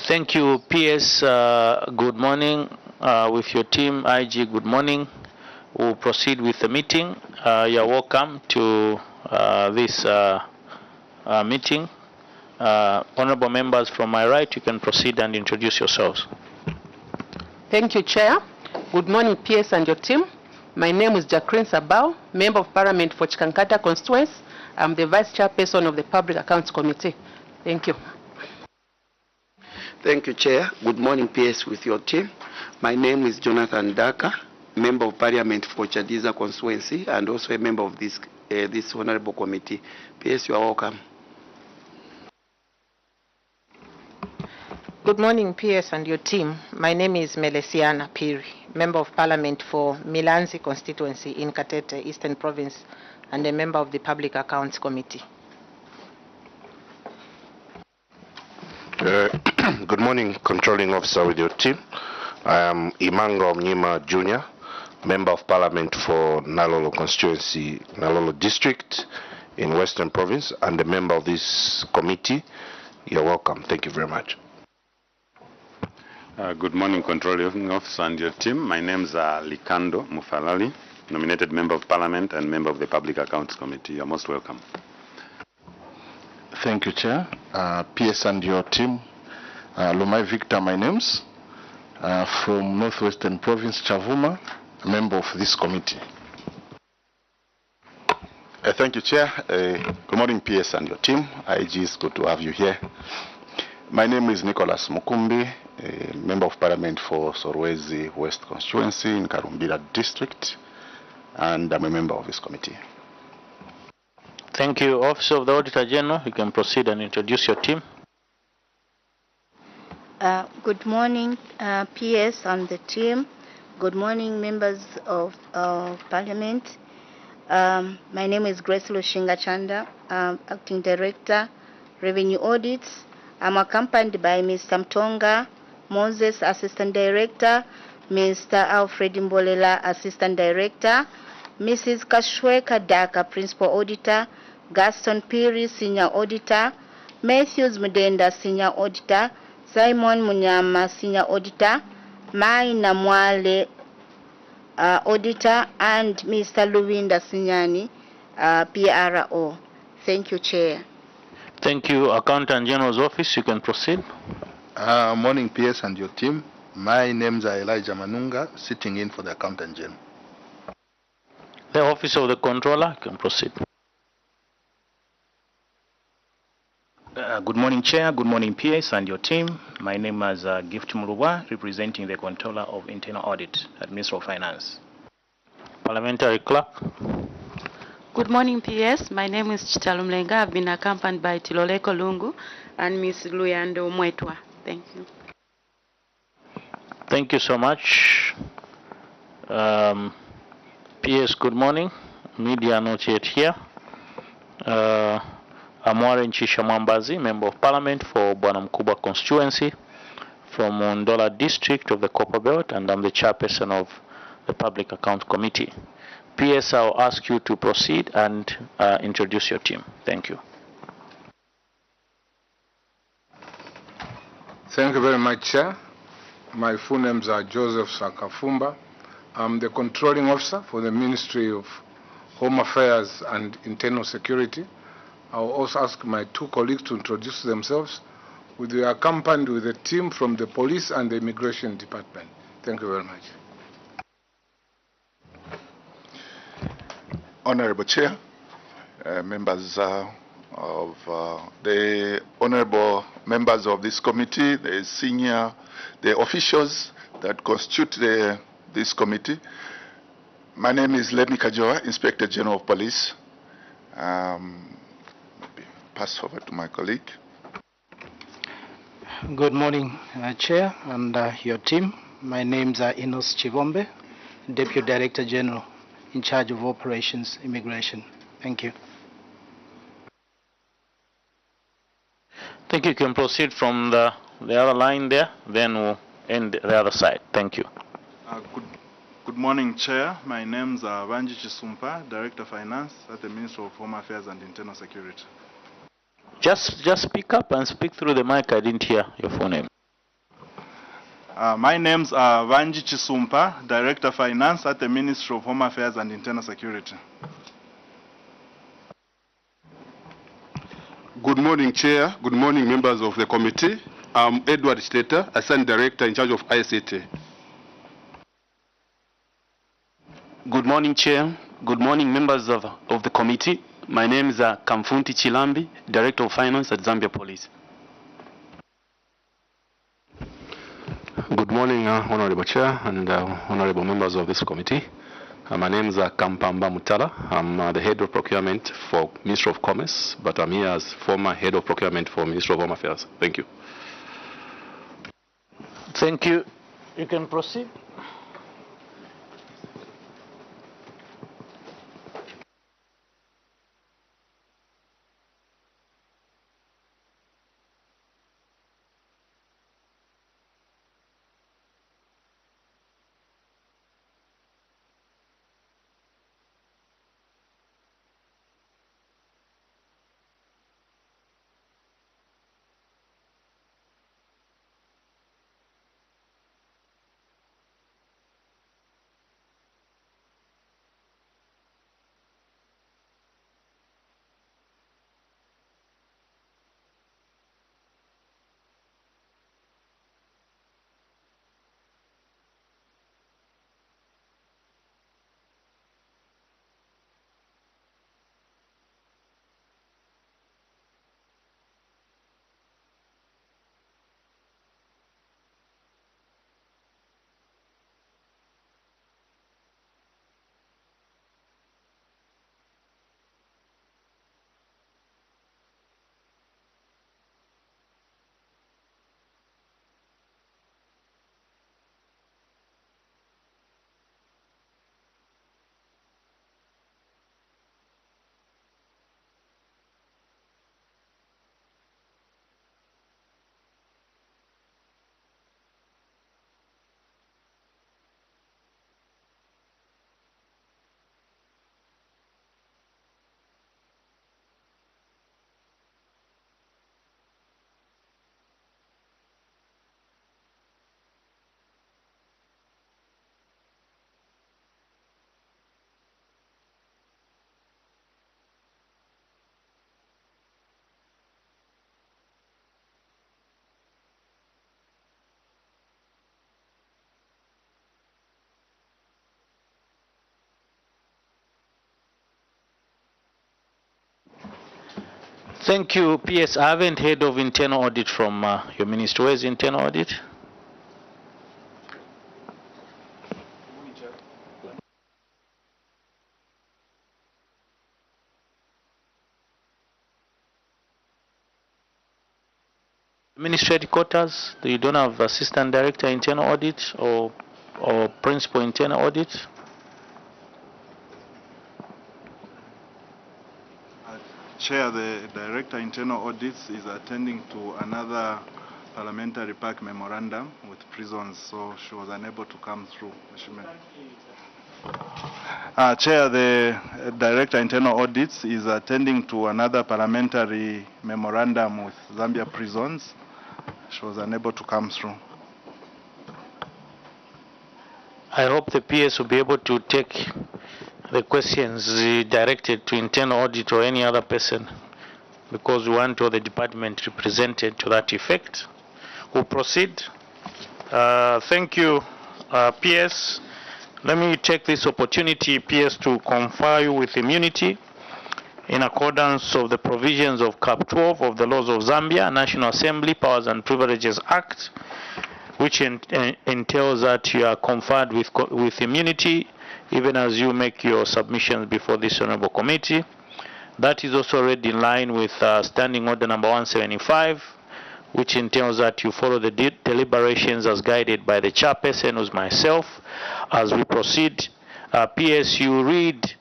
Thank you, PS. Good morning. With your team, IG, good morning. We'll proceed with the meeting. You're welcome to this meeting. Honorable members from my right, you can proceed and introduce yourselves. Thank you, Chair. Good morning, PS and your team. My name is Jacqueline Sabao, Member of Parliament for Chikankata Constituency. I'm the Vice Chairperson of the Public Accounts Committee. Thank you. Thank you, Chair. Good morning, PS, with your team. My name is Jonathan Daka, Member of Parliament for Chadiza Constituency and also a member of this honorable committee. PS, you are welcome. Good morning, PS and your team. My name is Melesiana Piri, Member of Parliament for Milanzi Constituency in Katete, Eastern Province, and a member of the Public Accounts Committee. Good morning, Controlling Officer with your team. I am Imango Mnyima Jr., Member of Parliament for Nalolo Constituency, Nalolo District in Western Province, and a member of this committee. You're welcome. Thank you very much. Good morning, Controlling Officer and your team. My name is Likando Mufalali, nominated Member of Parliament and member of the Public Accounts Committee. You're most welcome. Thank you, Chair. PS and your team. Lumai Victor, my name's from Northwestern Province, Chavuma, a member of this committee. Thank you, Chair. Good morning, PS and your team. IG, is good to have you here. My name is Nicholas Mukumbi, a Member of Parliament for Sorwezi West Constituency in Karumbira District, and I'm a member of this committee. Thank you, Officer of the Auditor General. You can proceed and introduce your team. Good morning, PS and the team. Good morning, members of Parliament. My name is Grace Lushinga Chanda, Acting Director, Revenue Audits. I'm accompanied by Mr. Mtonga Moses, Assistant Director, Mr. Alfred Mbolela, Assistant Director, Mrs. Kashweka Daka, Principal Auditor, Gaston Piri, Senior Auditor, Matthews Mudenda, Senior Auditor, Simon Munyama, Senior Auditor, Mai Namwale, Auditor, and Mr. Luwinda Sinyani, PRO. Thank you, Chair. Thank you, Accountant General's Office. You can proceed. Morning, PS and your team. My name is Elijah Manunga, sitting in for the Accountant General. The Office of the Controller, you can proceed. Good morning, Chair. Good morning, PS and your team. My name is Gift Muruwa, representing the Controller of Internal Audit at Ministry of Finance. Parliamentary Clerk. Good morning, PS. My name is Chitalumlenga. I've been accompanied by Tiloleko Lungu and Ms. Luyando Mwetwa. Thank you. Thank you so much. PS, good morning. Media not yet here. Amware Nchisha Mwambazi, Member of Parliament for Bwana Mkubwa Constituency from Mondola District of the Copper Belt, and I'm the Chairperson of the Public Account Committee. PS, I'll ask you to proceed and introduce your team. Thank you. Thank you very much, Chair. My full names are Joseph Sakafumba. I'm the Controlling Officer for the Ministry of Home Affairs and Internal Security. I'll also ask my two colleagues to introduce themselves. We are accompanied with a team from the Police and the Immigration Department. Thank you very much. Honorable Chair, members of the honorable members of this committee, the officials that constitute this committee. My name is Lenny Kajoa, Inspector General of Police. Pass over to my colleague. Good morning, Chair and your team. My name is Inos Chivombe, Deputy Director General in charge of Operations Immigration. Thank you. Thank you. You can proceed from the other line there, then we'll end the other side. Thank you. Good morning, Chair. My name is Vanji Chisumpa, Director of Finance at the Ministry of Home Affairs and Internal Security. Just speak up and speak through the mic. I didn't hear your full name. My name's Vanji Chisumpa, Director Finance at the Ministry of Home Affairs and Internal Security. Good morning, Chair. Good morning, members of the committee. I'm Edward Slater, Assistant Director in charge of ICT. Good morning, Chair. Good morning, members of the committee. My name is Kamfunti Chilambi, Director of Finance at Zambia Police. Good morning, Honorable Chair and Honorable members of this committee. My name is Kampamba Mutala. I'm the Head of Procurement for Ministry of Commerce, but I'm here as former Head of Procurement for Ministry of Home Affairs. Thank you. Thank you. You can proceed. Thank you, PS. I haven't heard of internal audit from your ministry. Where is internal audit? Ministry headquarters, you don't have assistant director internal audit or principal internal audit? Chair, the Director Internal Audits is attending to another parliamentary pack memorandum with prisons, so she was unable to come through. Chair, the Director Internal Audits is attending to another parliamentary memorandum with Zambia prisons. She was unable to come through. I hope the PS will be able to take the questions directed to internal audit or any other person, because we want all the department represented to that effect. We'll proceed. Thank you, PS. Let me take this opportunity, PS, to confer you with immunity in accordance of the provisions of Cap 12 of the laws of Zambia, National Assembly Powers and Privileges Act, which entails that you are conferred with immunity even as you make your submissions before this honorable committee. That is also read in line with Standing Order number 175, which entails that you follow the deliberations as guided by the chairperson, who's myself. As we proceed, PS, you read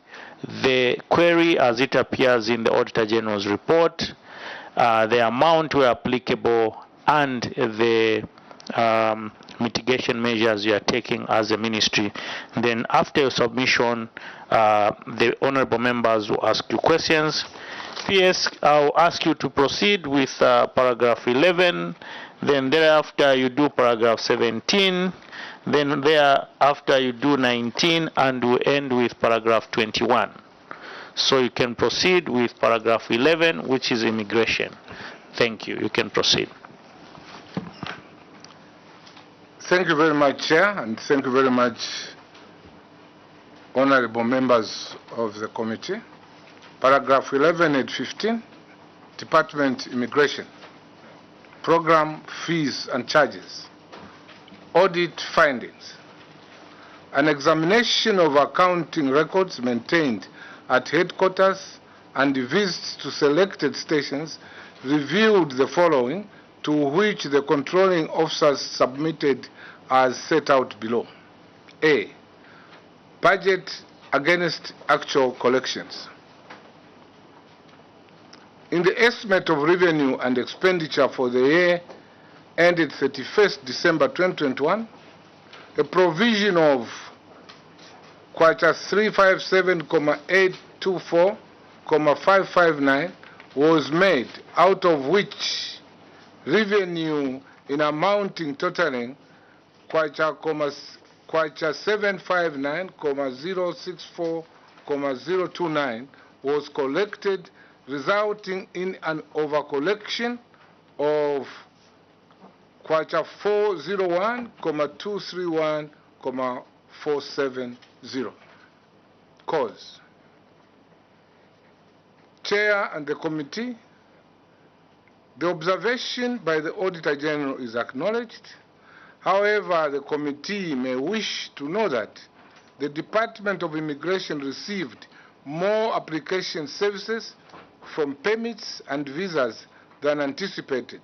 the query as it appears in the Auditor General's report, the amount where applicable, and the mitigation measures you are taking as a ministry. Then after your submission, the honorable members will ask you questions. PS, I'll ask you to proceed with paragraph 11, Then thereafter you do paragraph 17. Then thereafter you do 19, and we end with paragraph 21. So you can proceed with paragraph 11, which is immigration. Thank you. You can proceed. Thank you very much, Chair, and thank you very much, honorable members of the committee. Paragraph 11 and 15, Department Immigration. Program fees and charges. Audit findings. An examination of accounting records maintained at headquarters and visits to selected stations revealed the following, to which the controlling officers submitted as set out below. A. Budget against actual collections. In the estimate of revenue and expenditure for the year ended 31st December 2021, a provision of kwacha 357,824,559 was made, out of which revenue in amounting totaling kwacha 759,064,029 was collected, resulting in an overcollection of kwacha 401,231,470. Cause. Chair and the committee, the observation by the Auditor General is acknowledged. However, the committee may wish to know that the Department of Immigration received more application services from permits and visas than anticipated.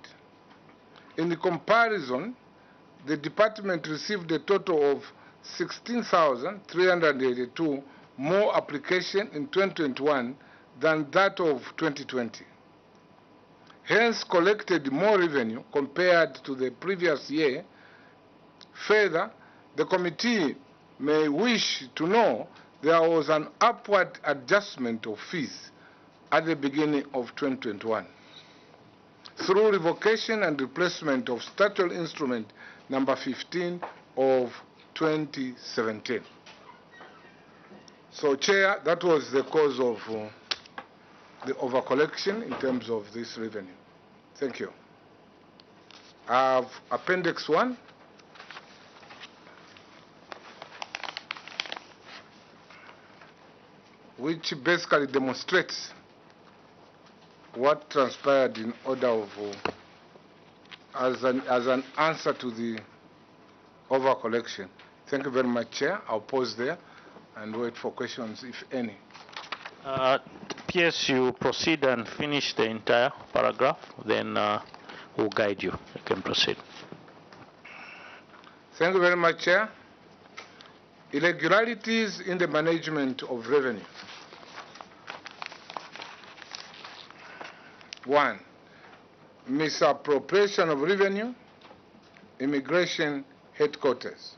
In comparison, the department received a total of 16,382 more applications in 2021 than that of 2020. Hence, collected more revenue compared to the previous year. Further, the committee may wish to know there was an upward adjustment of fees at the beginning of 2021 through revocation and replacement of statutory instrument number 15 of 2017. So, Chair, that was the cause of the overcollection in terms of this revenue. Thank you. I have Appendix 1. Which basically demonstrates what transpired in order of, as an answer to the overcollection. Thank you very much, Chair. I'll pause there and wait for questions, if any. PS, you proceed and finish the entire paragraph, then we'll guide you. You can proceed. Thank you very much, Chair. Irregularities in the management of revenue. 1. Misappropriation of revenue, immigration headquarters.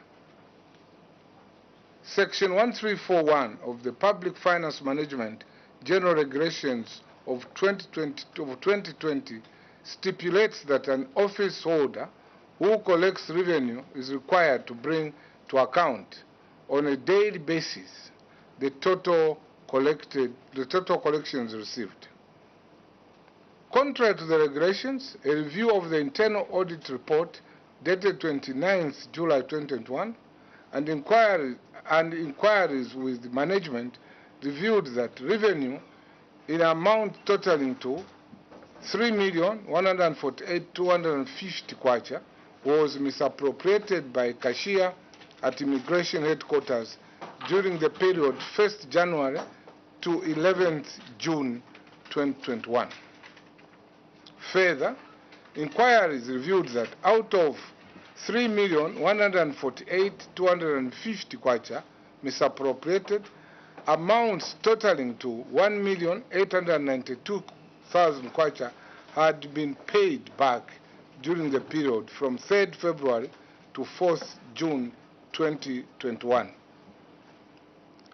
Section 1341 of the Public Finance Management General Regulations of 2020 stipulates that an office holder who collects revenue is required to bring to account on a daily basis the total collections received. Contrary to the regulations, a review of the internal audit report dated 29th July 2021 and inquiries with management revealed that revenue in amount totaling to 3,148,250 kwacha was misappropriated by cashier at immigration headquarters during the period 1st January to 11th June 2021. Further, inquiries revealed that out of 3,148,250 kwacha misappropriated, amounts totaling to 1,892,000 kwacha had been paid back during the period from 3rd February to 4th June 2021,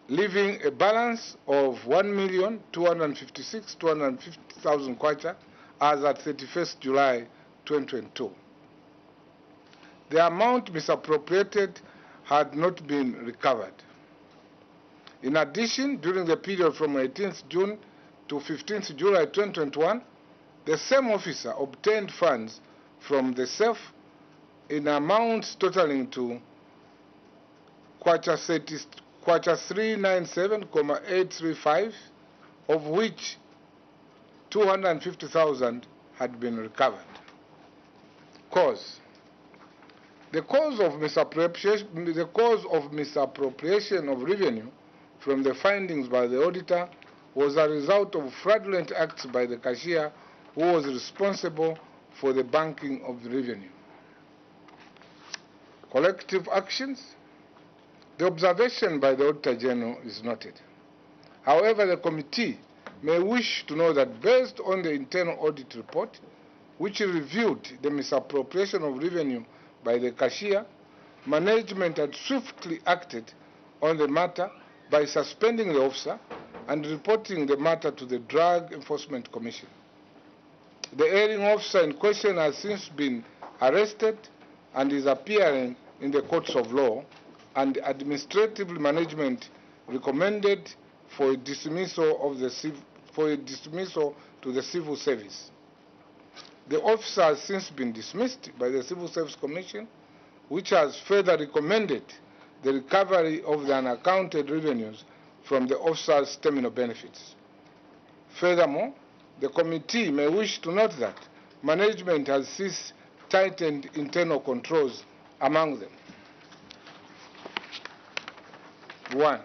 leaving a balance of 1,256,250,000 kwacha as at 31st July 2022. the amount misappropriated had not been recovered. In addition, during the period from 18th June to 15th July 2021, the same officer obtained funds from the safe in amounts totaling to kwacha 397,835, of which 250,000 had been recovered. Cause. The cause of misappropriation of revenue from the findings by the auditor was a result of fraudulent acts by the cashier who was responsible for the banking of the revenue. Collective actions. The observation by the Auditor General is noted. However, the committee may wish to know that based on the internal audit report, which reviewed the misappropriation of revenue by the cashier, management had swiftly acted on the matter by suspending the officer and reporting the matter to the Drug Enforcement Commission. The erring officer in question has since been arrested and is appearing in the courts of law, and administrative management recommended for a dismissal to the civil service. The officer has since been dismissed by the Civil Service Commission, which has further recommended the recovery of the unaccounted revenues from the officer's terminal benefits. Furthermore, the committee may wish to note that management has since tightened internal controls among them. 1.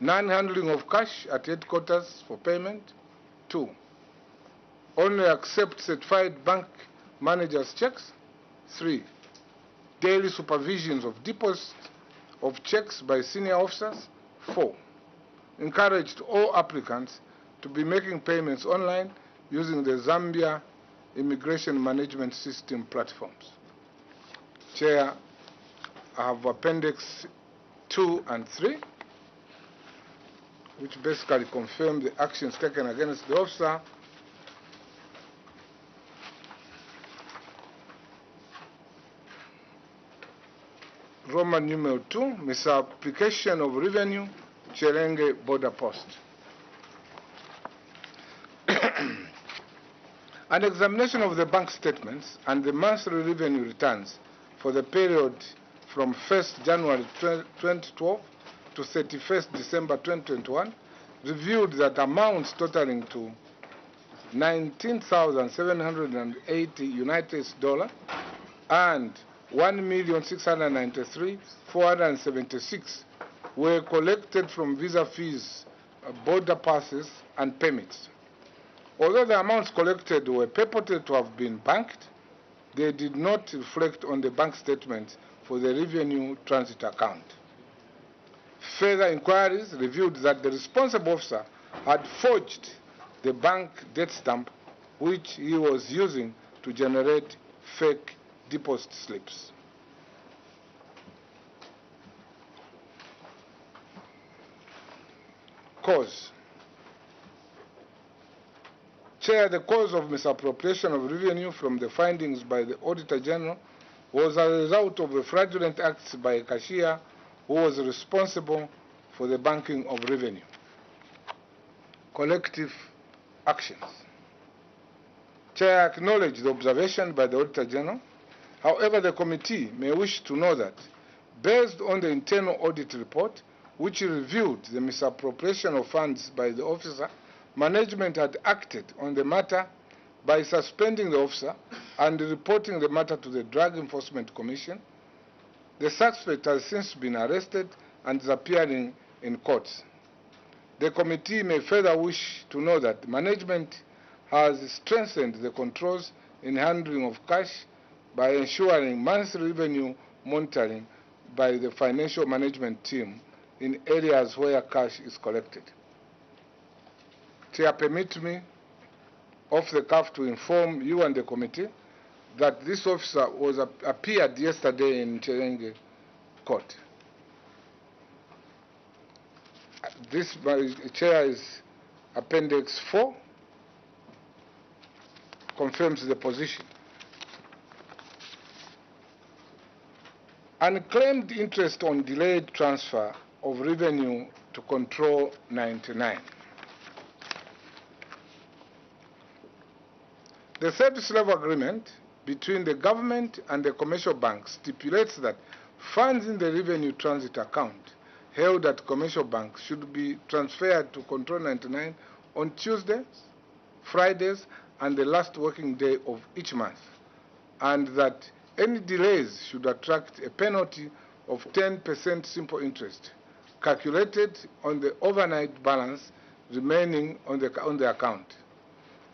Non-handling of cash at headquarters for payment. 2. Only accept certified bank managers' checks. 3. Daily supervisions of deposits of checks by senior officers. 4. Encouraged all applicants to be making payments online using the Zambia Immigration Management System platforms. Chair, I have Appendix 2 and 3, which basically confirm the actions taken against the officer. Roman numeral 2, misapplication of revenue, Cherenge border post. An examination of the bank statements and the monthly revenue returns for the period from 1st January 2012 to 31st December 2021 revealed that amounts totaling to $19,780 United States and $1,693,476 were collected from visa fees, border passes, and permits. Although the amounts collected were purported to have been banked, they did not reflect on the bank statements for the revenue transit account. Further inquiries revealed that the responsible officer had forged the bank debt stamp, which he was using to generate fake deposit slips. Cause. Chair, the cause of misappropriation of revenue from the findings by the Auditor General was a result of the fraudulent acts by a cashier who was responsible for the banking of revenue. Collective actions. Chair, I acknowledge the observation by the Auditor General. However, the committee may wish to know that, based on the internal audit report, which reviewed the misappropriation of funds by the officer, management had acted on the matter by suspending the officer and reporting the matter to the Drug Enforcement Commission. The suspect has since been arrested and is appearing in courts. The committee may further wish to know that management has strengthened the controls in handling of cash by ensuring monthly revenue monitoring by the financial management team in areas where cash is collected. Chair, permit me off the cuff to inform you and the committee that this officer appeared yesterday in Cherenge Court. This, Chair, is Appendix 4, confirms the position. Unclaimed interest on delayed transfer of revenue to Control 99. The service level agreement between the government and the commercial bank stipulates that funds in the revenue transit account held at commercial banks should be transferred to Control 99 on Tuesdays, Fridays, and the last working day of each month, and that any delays should attract a penalty of 10% simple interest calculated on the overnight balance remaining on the account.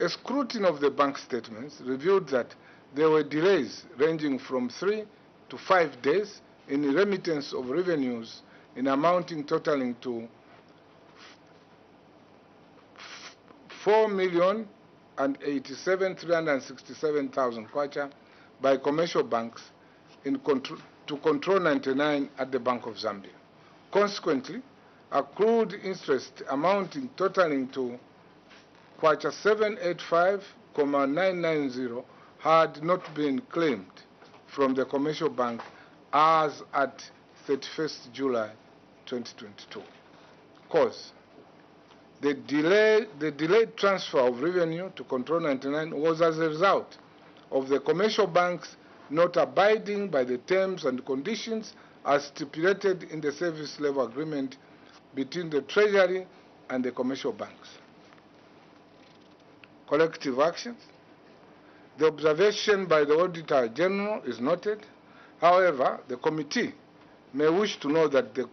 A scrutiny of the bank statements revealed that there were delays ranging from 3 to 5 days in remittance of revenues in amounting totaling to 4,087,367,000 kwacha by commercial banks to Control 99 at the Bank of Zambia. Consequently, accrued interest amounting totaling to kwacha 785,990 had not been claimed from the commercial bank as at 31st July 2022. Cause: the delayed transfer of revenue to Control 99 was as a result of the commercial banks not abiding by the terms and conditions as stipulated in the service level agreement between the Treasury and the commercial banks. Collective actions. The observation by the Auditor General is noted. However, the committee may wish to know that the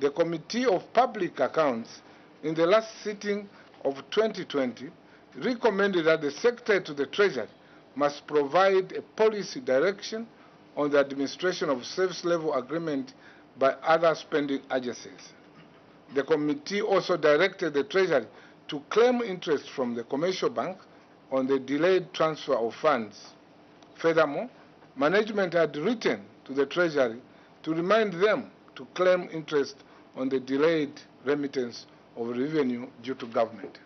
Committee of Public Accounts in the last sitting of 2020 recommended that the Secretary to the Treasury must provide a policy direction on the administration of service level agreement by other spending agencies. The committee also directed the Treasury to claim interest from the commercial bank on the delayed transfer of funds. Furthermore, management had written to the Treasury to remind them to claim interest on the delayed remittance of revenue due to government.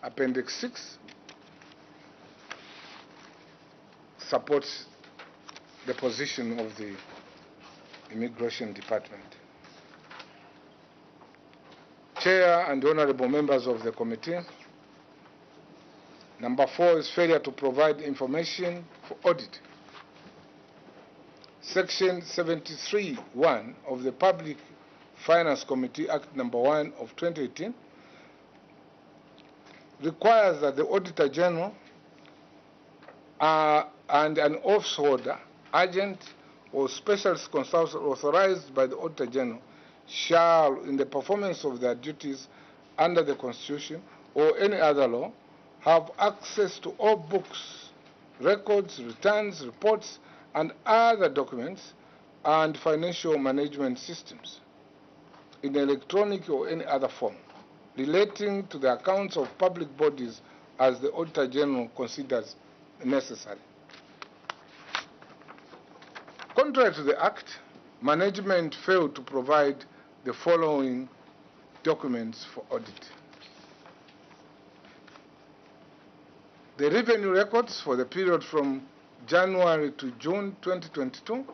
Appendix 6 supports the position of the Immigration Department. Chair and honorable members of the committee, number 4 is failure to provide information for audit. Section 73(1) of the Public Finance Committee Act number 1 of 2018 requires that the Auditor General and an office holder, agent, or specialist consultant authorized by the Auditor General shall, in the performance of their duties under the Constitution or any other law, have access to all books, records, returns, reports, and other documents and financial management systems in electronic or any other form relating to the accounts of public bodies as the Auditor General considers necessary. Contrary to the Act, management failed to provide the following documents for audit: the revenue records for the period from January to June 2022,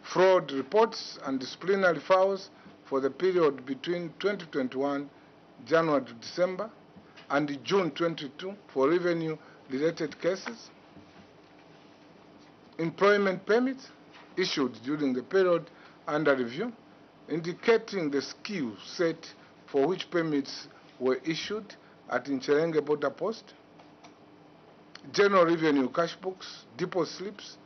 fraud reports and disciplinary files for the period between 2021 January to December and June 2022 for revenue-related cases, employment permits issued during the period under review, indicating the skill set for which permits were issued at Inchelenge border post, general revenue cash books, depot slips,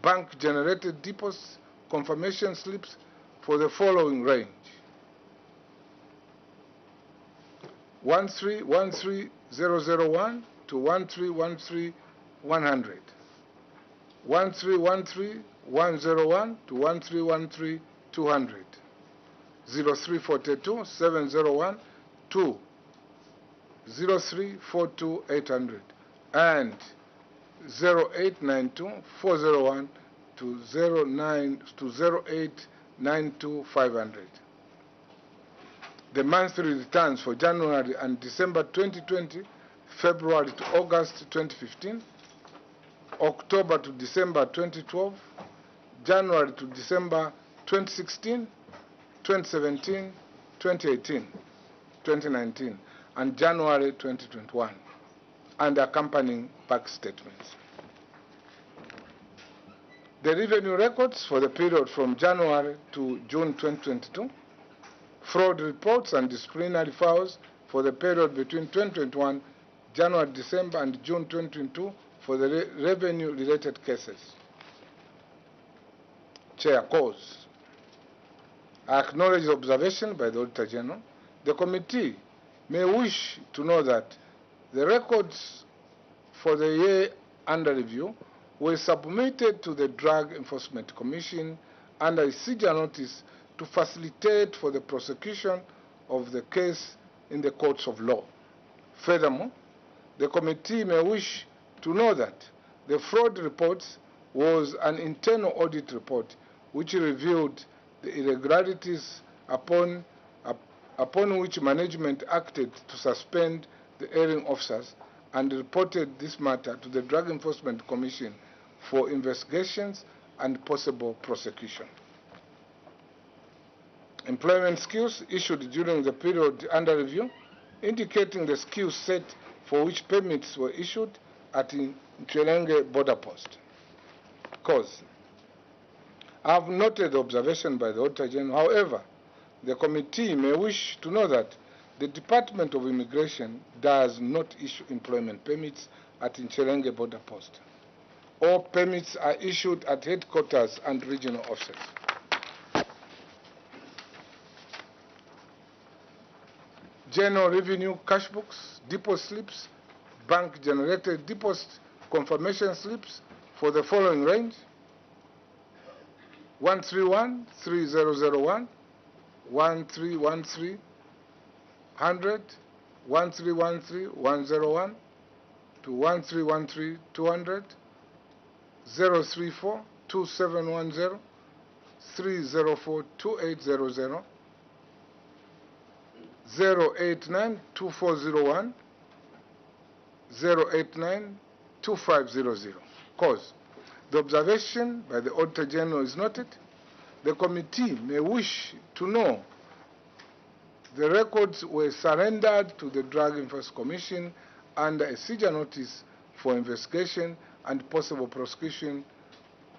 bank-generated depots, confirmation slips for the following range: 1313001 to 1313100, 1313101 to 1313200, 0342 701 to 0342800, and 0892 401 to 0892 500. The monthly returns for January and December 2020, February to August 2015, October to December 2012, January to December 2016, 2017, 2018, 2019, and January 2021, and accompanying bank statements. The revenue records for the period from January to June 2022, fraud reports and disciplinary files for the period between 2021, January, December, and June 2022 for the revenue-related cases. Chair calls. I acknowledge the observation by the Auditor General. The committee may wish to know that the records for the year under review were submitted to the Drug Enforcement Commission under a seizure notice to facilitate for the prosecution of the case in the courts of law. Furthermore, the committee may wish to know that the fraud reports was an internal audit report which revealed the irregularities upon which management acted to suspend the erring officers and reported this matter to the Drug Enforcement Commission for investigations and possible prosecution. Employment skills issued during the period under review, indicating the skill set for which permits were issued at Nchelenge border post. Cause. I have noted the observation by the Auditor General. However, the committee may wish to know that the Department of Immigration does not issue employment permits at Nchelenge border post. All permits are issued at headquarters and regional offices. General revenue cash books, depot slips, bank-generated deposit confirmation slips for the following range: 131-3001, 1313, 100, 1313-101 to 1313-200, 034-2710, 304-2800, 089-2401, 089-2500. Cause. The observation by the Auditor General is noted. The committee may wish to know the records were surrendered to the Drug Enforcement Commission under a seizure notice for investigation and possible prosecution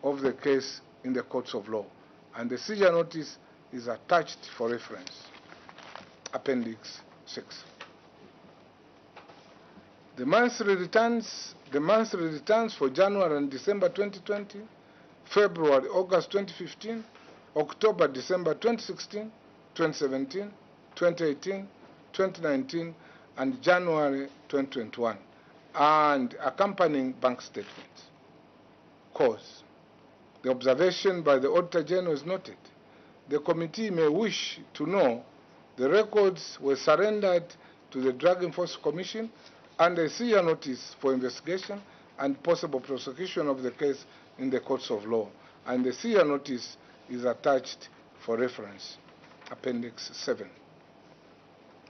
of the case in the courts of law. And the seizure notice is attached for reference. Appendix 6. The monthly returns for January and December 2020, February, August 2015, October, December 2016, 2017, 2018, 2019, and January 2021, and accompanying bank statements. Cause. The observation by the Auditor General is noted. The committee may wish to know the records were surrendered to the Drug Enforcement Commission under a seizure notice for investigation and possible prosecution of the case in the courts of law, and the seizure notice is attached for reference. Appendix 7.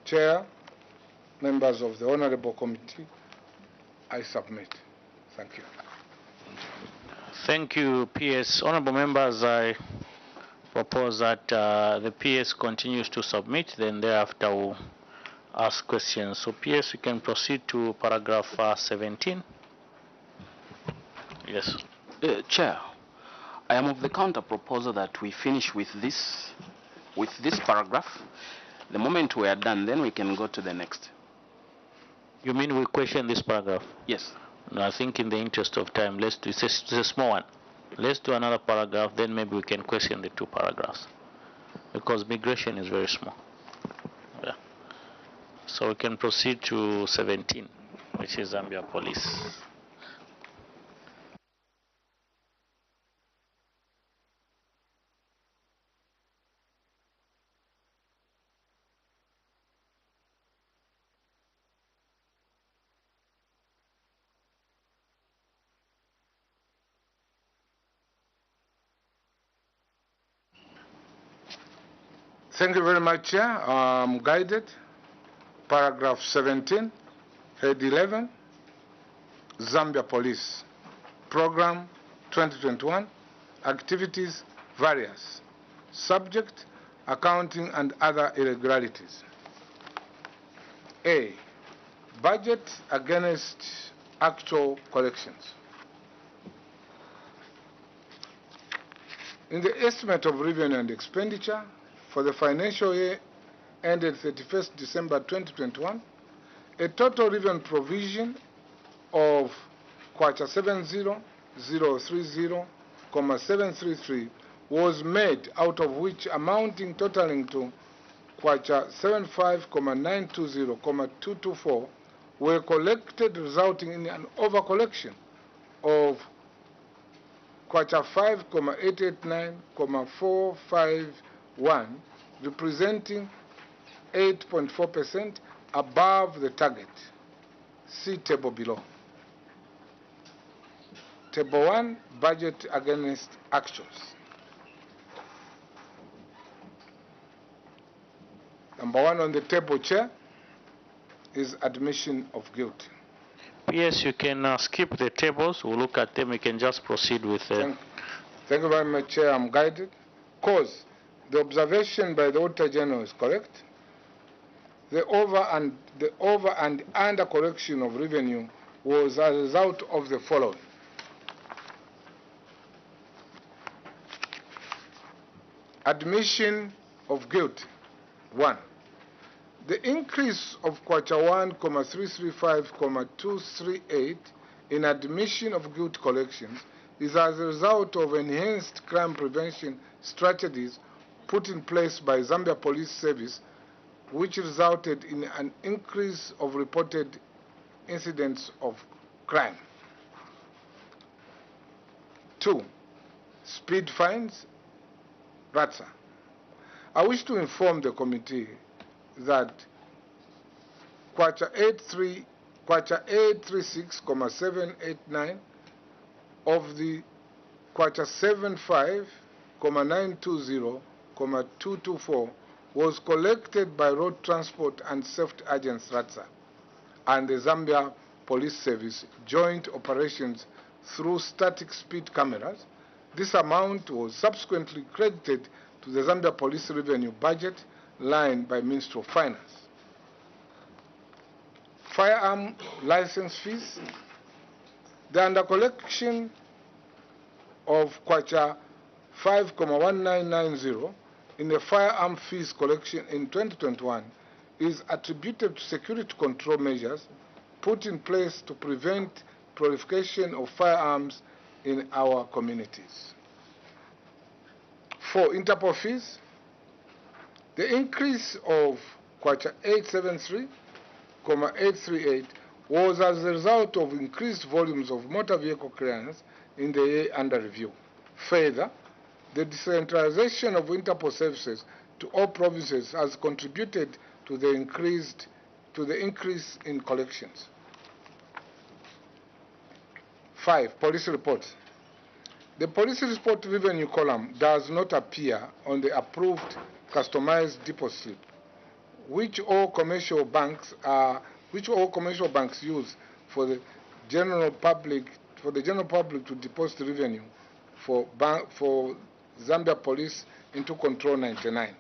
Chair, members of the Honorable Committee, I submit. Thank you. Thank you, PS. Honorable members, I propose that the PS continues to submit, then thereafter we'll ask questions. So PS, we can proceed to paragraph 17. Yes. Chair, I am of the counter proposal that we finish with this paragraph. The moment we are done, then we can go to the next. You mean we question this paragraph? Yes. No, I think in the interest of time, let's do, it's a small one. Let's do another paragraph, then maybe we can question the two paragraphs. Because migration is very small. Yeah. So we can proceed to 17, which is Zambia Police. Thank you very much, Chair. I'm guided. Paragraph 17, head 11, Zambia Police. Program 2021, Activities Various, Subject, Accounting and Other Irregularities. A. Budget against actual collections. In the estimate of revenue and expenditure for the financial year ended 31st December 2021, a total revenue provision of kwacha 70030,733 was made, out of which amounting totaling to kwacha 75,920,224 were collected, resulting in an overcollection of kwacha 5,889,451, representing 8.4% above the target. See table below. Table 1, budget against actuals. Number 1 on the table, Chair, is admission of guilt. Yes, you can skip the tables. We'll look at them. We can just proceed with Thank you very much, Chair. I'm guided. Cause, the observation by the Auditor General is correct. The over and under correction of revenue was a result of the following. Admission of guilt. 1. The increase of kwacha 1,335,238 in admission of guilt collections is as a result of enhanced crime prevention strategies put in place by Zambia Police Service, which resulted in an increase of reported incidents of crime. 2. Speed fines. RATSA. I wish to inform the committee that kwacha 836,789 of the kwacha 75,920,224 was collected by Road Transport and Safety Agents RATSA and the Zambia Police Service joint operations through static speed cameras. This amount was subsequently credited to the Zambia Police Revenue budget line by Ministry of Finance. Firearm license fees. The undercollection of kwacha 5,1990 in the firearm fees collection in 2021 is attributed to security control measures put in place to prevent proliferation of firearms in our communities. 4. Interpol fees. The increase of kwacha 873,838 was as a result of increased volumes of motor vehicle clearance in the year under review. Further, the decentralization of Interpol services to all provinces has contributed to the increase in collections. 5. Police reports. The police report revenue column does not appear on the approved customized deposit slip, which all commercial banks use for the general public to deposit revenue for Zambia Police into Control 99.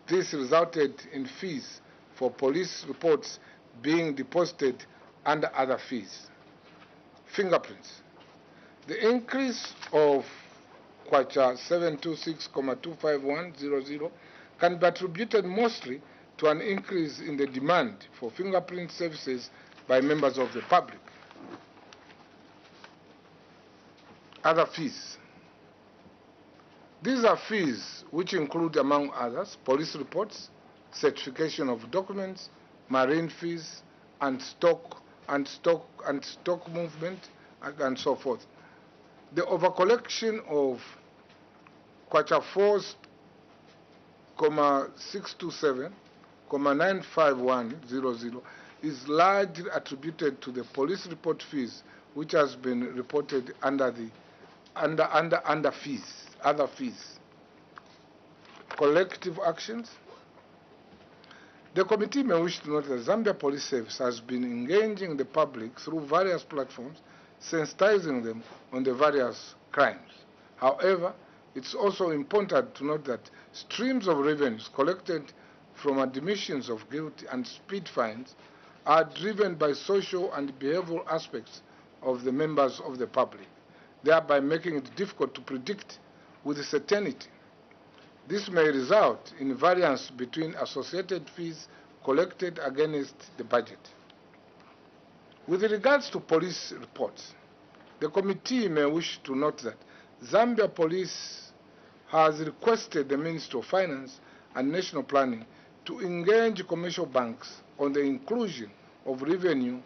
This resulted in fees for police reports being deposited under other fees. Fingerprints. The increase of kwacha 726,251,00 can be attributed mostly to an increase in the demand for fingerprint services by members of the public. Other fees. These are fees which include, among others, police reports, certification of documents, marine fees, and stock movement, and so forth. The overcollection of kwacha 4,627,951,00 is largely attributed to the police report fees, which has been reported under the fees, other fees. Collective actions. The committee may wish to note that Zambia Police Service has been engaging the public through various platforms sensitizing them on the various crimes. However, it's also important to note that streams of revenues collected from admissions of guilt and speed fines are driven by social and behavioral aspects of the members of the public, thereby making it difficult to predict with certainty. This may result in variance between associated fees collected against the budget. With regards to police reports, the committee may wish to note that Zambia Police has requested the Ministry of Finance and National Planning to engage commercial banks on the inclusion of Revenue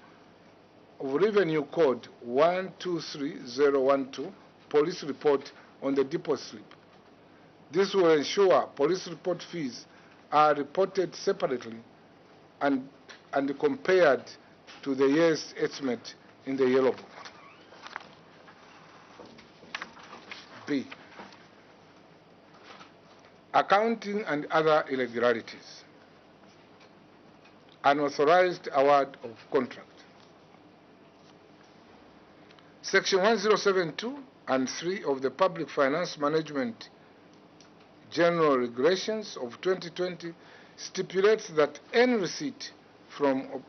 Code 123012 police report on the deposit slip. This will ensure police report fees are reported separately and compared to the year's estimate in the Yellow Book. B. Accounting and other irregularities. Unauthorized award of contract. Section 1072 and 3 of the Public Finance Management General Regulations of 2020 stipulates that any receipt form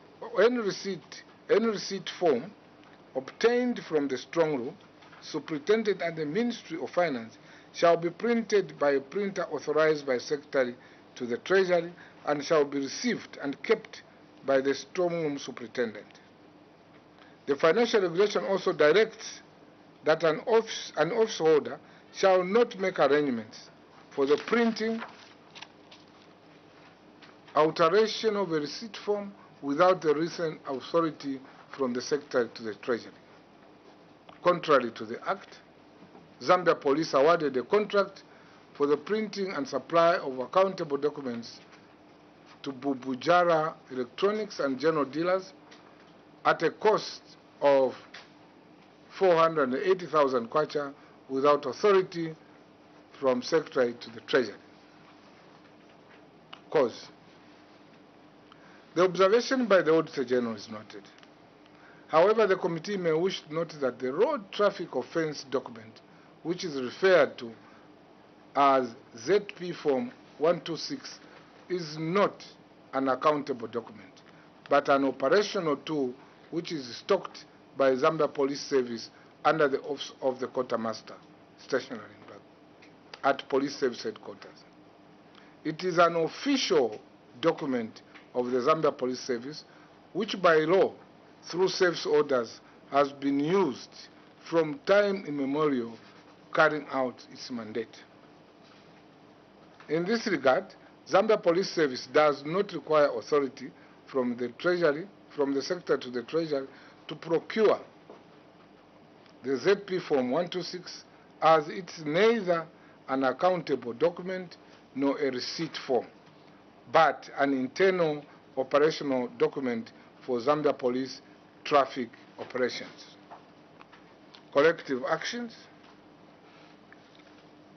obtained from the strong room, superintended at the Ministry of Finance, shall be printed by a printer authorized by Secretary to the Treasury and shall be received and kept by the strong room superintendent. The financial regulation also directs that an office holder shall not make arrangements for the printing, alteration of a receipt form without the written authority from the Secretary to the Treasury. Contrary to the Act, Zambia Police awarded a contract for the printing and supply of accountable documents to Bubujara Electronics and General Dealers at a cost of 480,000 kwacha without authority from Secretary to the Treasury. Cause. The observation by the Auditor General is noted. However, the committee may wish to note that the road traffic offense document, which is referred to as ZP Form 126, is not an accountable document, but an operational tool which is stocked by Zambia Police Service under the office of the quartermaster, stationary at Police Service Headquarters. It is an official document of the Zambia Police Service, which by law, through service orders, has been used from time immemorial carrying out its mandate. In this regard, Zambia Police Service does not require authority from the Treasury, from the Secretary to the Treasury, to procure the ZP Form 126, as it's neither an accountable document nor a receipt form, but an internal operational document for Zambia Police traffic operations. Corrective actions.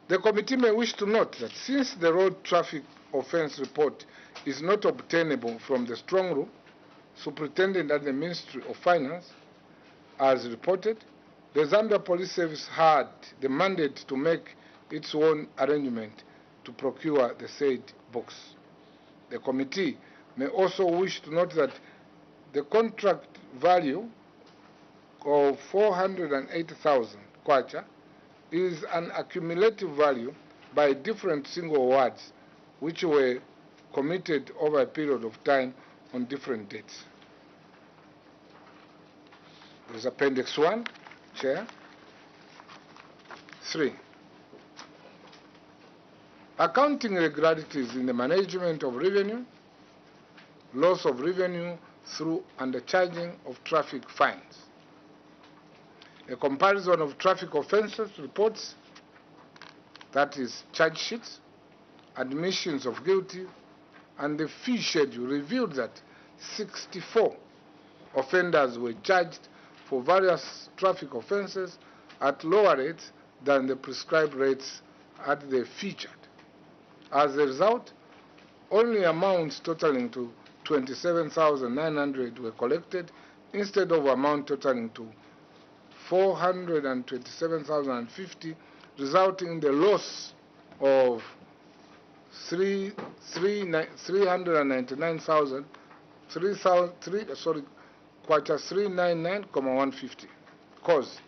The committee may wish to note that since the road traffic offense report is not obtainable from the strong room, superintendent at the Ministry of Finance, as reported, the Zambia Police Service had the mandate to make its own arrangement to procure the said books. The committee may also wish to note that the contract value of 480,000 kwacha is an accumulative value by different single awards which were committed over a period of time on different dates. There's Appendix 1, Chair. 3. Accounting irregularities in the management of revenue, loss of revenue through undercharging of traffic fines. A comparison of traffic offences reports, that is charge sheets, admissions of guilty, and the fee schedule revealed that 64 offenders were charged for various traffic offences at lower rates than the prescribed rates at the featured. As a result, only amounts totaling to 27,900 were collected instead of amount totaling to 427,050, resulting in the loss of 399,000, kwacha 399,150. Cause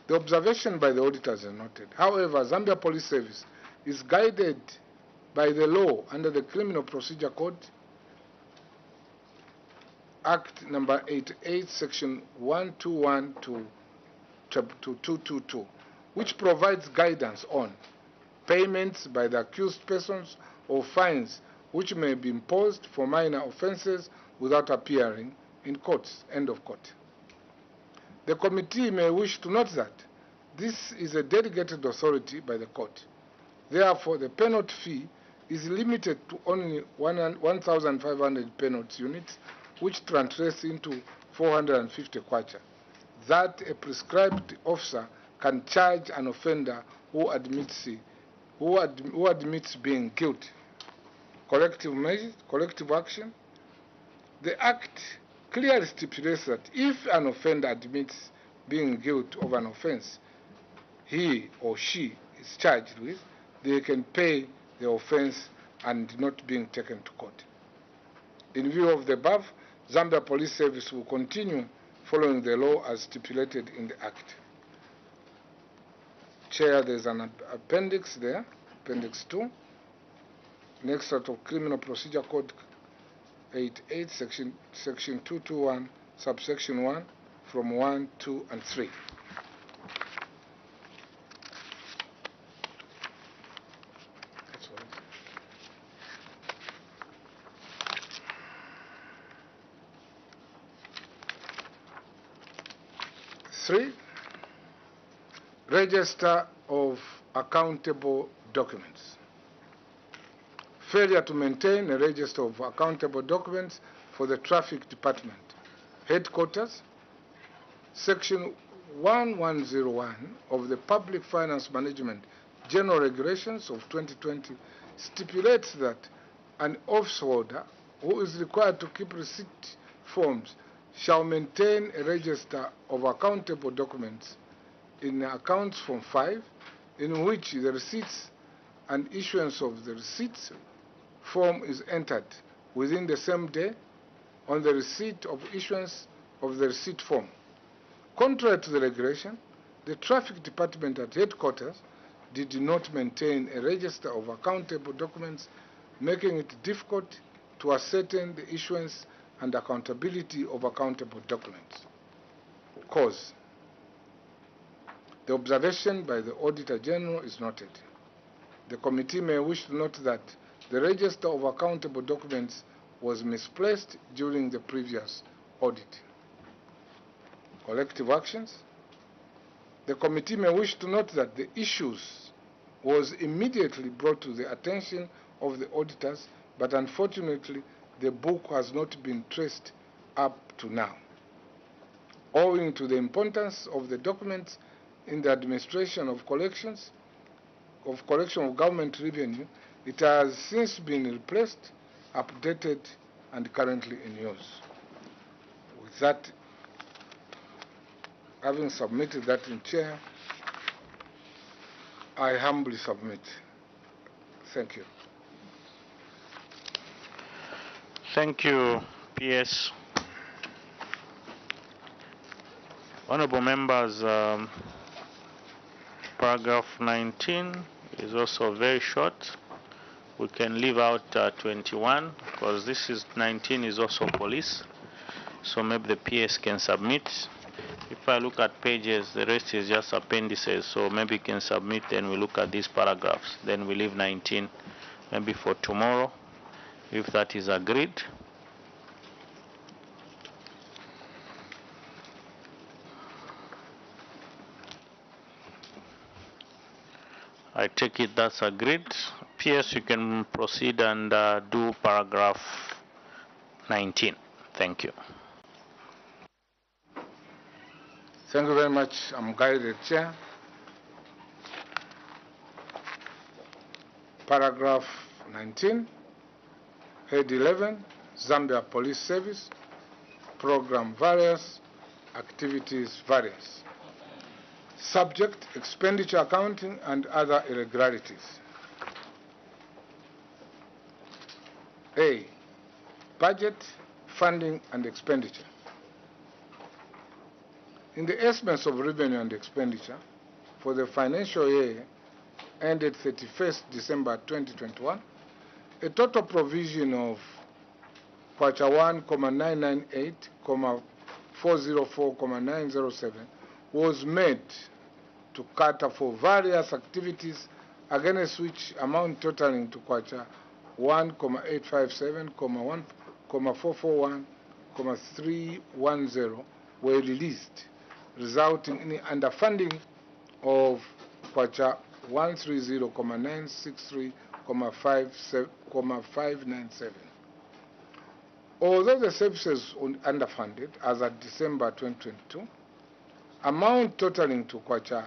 the observation by the auditors is noted. However, Zambia Police Service is guided by the law under the Criminal Procedure Code, Act number 88, section 121 to 222, which provides guidance on payments by the accused persons or fines which may be imposed for minor offenses without appearing in courts. End of quote. The committee may wish to note that this is a delegated authority by the court. Therefore, the penalty fee is limited to only 1,500 penalty units, which translates into 450 kwacha, that a prescribed officer can charge an offender who admits being guilty. Corrective measures, corrective action. The Act clearly stipulates that if an offender admits being guilty of an offense he or she is charged with, they can pay the offense and not being taken to court. In view of the above, Zambia Police Service will continue following the law as stipulated in the Act. Chair, there's an appendix there, Appendix 2, next out of Criminal Procedure Code 88, section 221, subsection 1, from 1, 2, and 3. Three, register of accountable documents. Failure to maintain a register of accountable documents for the Traffic Department. Headquarters, Section 1101 of the Public Finance Management General Regulations of 2020 stipulates that an office holder who is required to keep receipt forms shall maintain a register of accountable documents in Accounts Form 5, in which the receipts and issuance of the receipts form is entered within the same day on the receipt of issuance of the receipt form. Contrary to the regulation, the Traffic Department at headquarters did not maintain a register of accountable documents, making it difficult to ascertain the issuance and accountability of accountable documents. Cause: the observation by the Auditor General is noted. The committee may wish to note that the register of accountable documents was misplaced during the previous audit. Collective actions. The committee may wish to note that the issues was immediately brought to the attention of the auditors, but unfortunately the book has not been traced up to now. Owing to the importance of the documents in the administration of collection of government revenue, it has since been replaced, updated, and currently in use. With that, having submitted that in chair, I humbly submit. Thank you. Thank you, PS. Honorable members, paragraph 19 is also very short. We can leave out 21 because this is 19 is also police. So maybe the PS can submit. If I look at pages, the rest is just appendices. So maybe you can submit, then we look at these paragraphs. Then we leave 19 maybe for tomorrow, if that is agreed. I take it that's agreed. PS, you can proceed and do paragraph 19. Thank you. Thank you very much. I'm guided, Chair. Paragraph 19, Head 11, Zambia Police Service, Program Various, Activities Various. Subject: expenditure accounting and other irregularities. A. Budget, funding and expenditure. In the estimates of revenue and expenditure for the financial year ended 31st December 2021, a total provision of kwacha 1,998,404,907 was made to cater for various activities, against which amount totaling to kwacha 1,857,441,310 were released, resulting in underfunding of kwacha 130,963,597. Although the services were underfunded as at December 2022, amount totaling to kwacha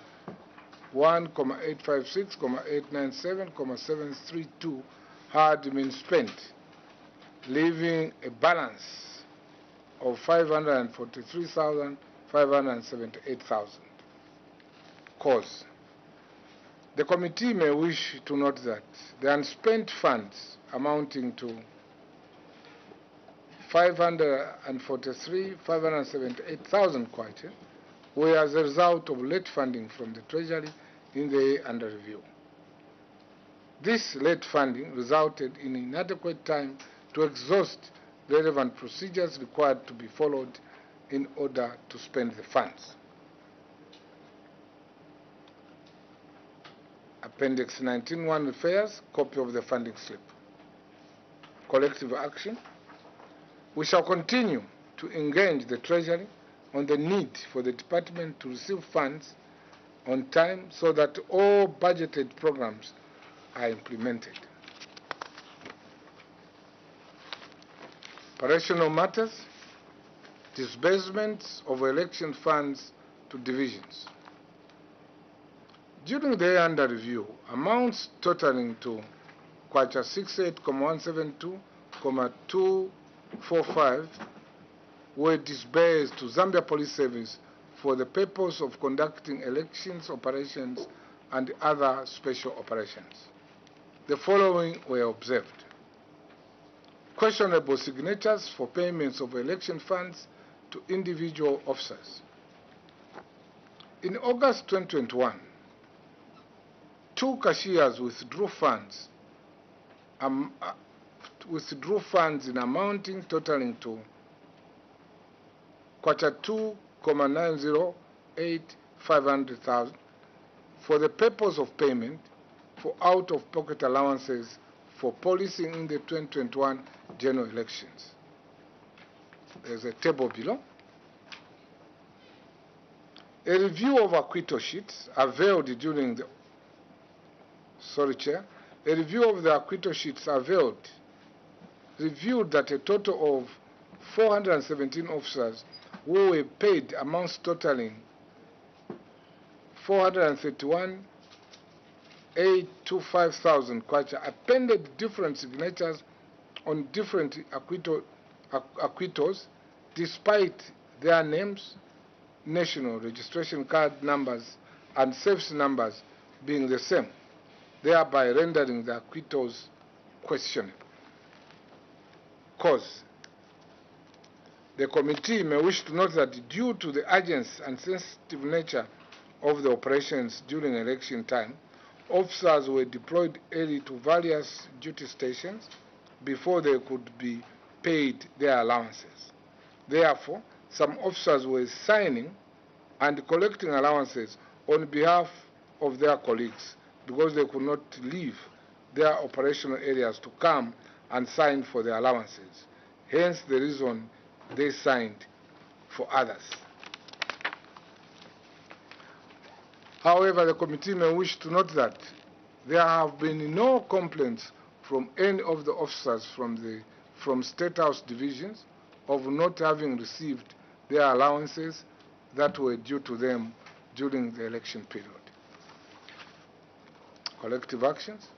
1,856,897,732 had been spent, leaving a balance of 543,578,000. Cause: the committee may wish to note that the unspent funds amounting to 543,578,000 kwacha were as a result of late funding from the Treasury in the year under review. This late funding resulted in inadequate time to exhaust relevant procedures required to be followed in order to spend the funds. Appendix 19.1 refers copy of the funding slip. Collective action: we shall continue to engage the Treasury on the need for the department to receive funds on time so that all budgeted programs are implemented. Operational matters: disbursements of election funds to divisions. During the year under review, amounts totaling to kwacha 68,172,245 were disbursed to Zambia Police Service for the purpose of conducting elections operations and other special operations. The following were observed: questionable signatures for payments of election funds to individual officers. In August 2021, 2 cashiers withdrew funds in amounting totaling to kwacha 2,908,500,000 for the purpose of payment for out-of-pocket allowances for policing in the 2021 general elections. There's a table below. A review of acquittal sheets availed during the A review of the acquittal sheets reviewed that a total of 417 officers who were paid amounts totaling 431,825,000 kwacha appended different signatures on different acquittals despite their names, national registration card numbers and service numbers being the same, thereby rendering the acquittals questionable. Cause: the committee may wish to note that due to the urgency and sensitive nature of the operations during election time, officers were deployed early to various duty stations before they could be paid their allowances. Therefore, some officers were signing and collecting allowances on behalf of their colleagues because they could not leave their operational areas to come and sign for their allowances. Hence the reason they signed for others. However, the committee may wish to note that there have been no complaints from any of the officers from State House divisions of not having received their allowances that were due to them during the election period. Collective actions.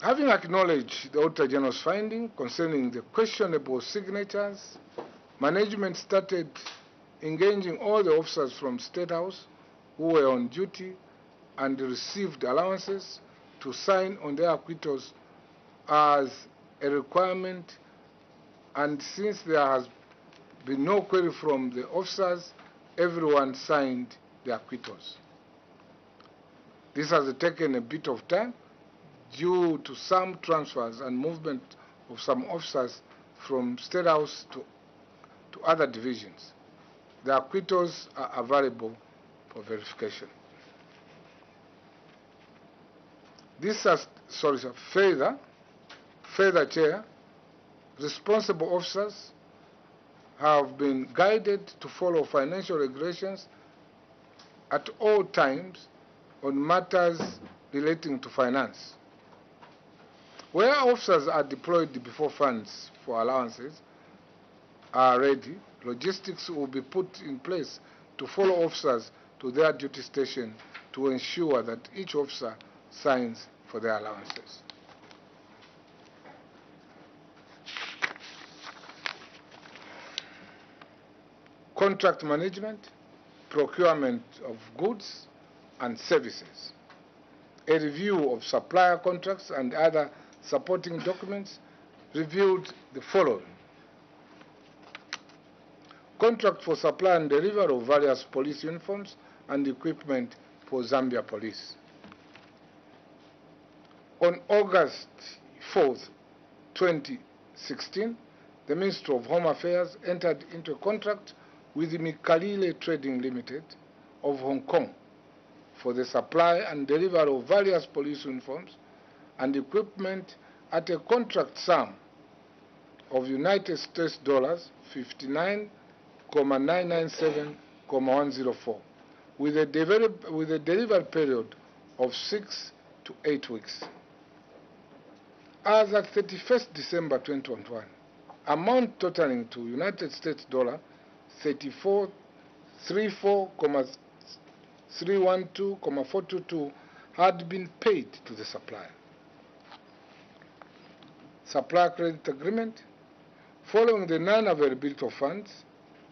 Having acknowledged the Auditor General's finding concerning the questionable signatures, management started engaging all the officers from State House who were on duty and received allowances to sign on their acquittals as a requirement, and since there has been no query from the officers, everyone signed the acquittals. This has taken a bit of time due to some transfers and movement of some officers from State House to other divisions. The acquittals are available for verification. This has, further, Chair, responsible officers have been guided to follow financial regulations at all times on matters relating to finance. Where officers are deployed before funds for allowances are ready, logistics will be put in place to follow officers to their duty station to ensure that each officer signs for their allowances. Contract management, procurement of goods and services. A review of supplier contracts and other supporting documents reviewed the following. Contract for supply and delivery of various police uniforms and equipment for Zambia Police. On August 4th, 2016, the Ministry of Home Affairs entered into a contract with the Mikalile Trading Limited of Hong Kong for the supply and delivery of various police uniforms and equipment at a contract sum of United States dollars 59,997,104 with a delivery period of 6 to 8 weeks. As at 31st December 2021, amount totaling to United States dollar 34,312,422 had been paid to the supplier. Supplier credit agreement. Following the non-availability of funds,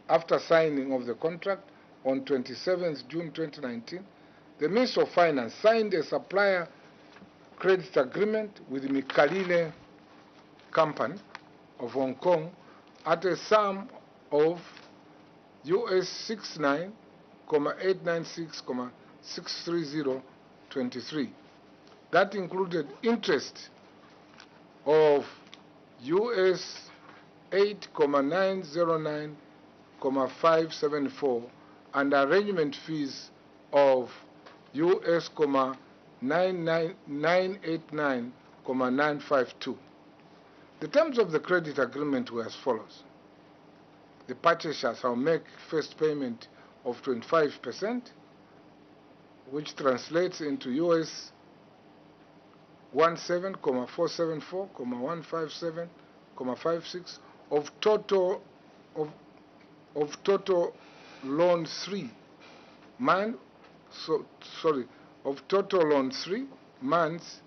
after signing of the contract on 27th June 2019, the Minister of Finance signed a supplier credit agreement with the Mikalile Company of Hong Kong at a sum of US 69,896,630.23. That included interest of US 8,909,574 and arrangement fees of US 989,952. The terms of the credit agreement were as follows. The purchaser shall make first payment of 25%, which translates into US 17,474,157,56 of total loan 3 months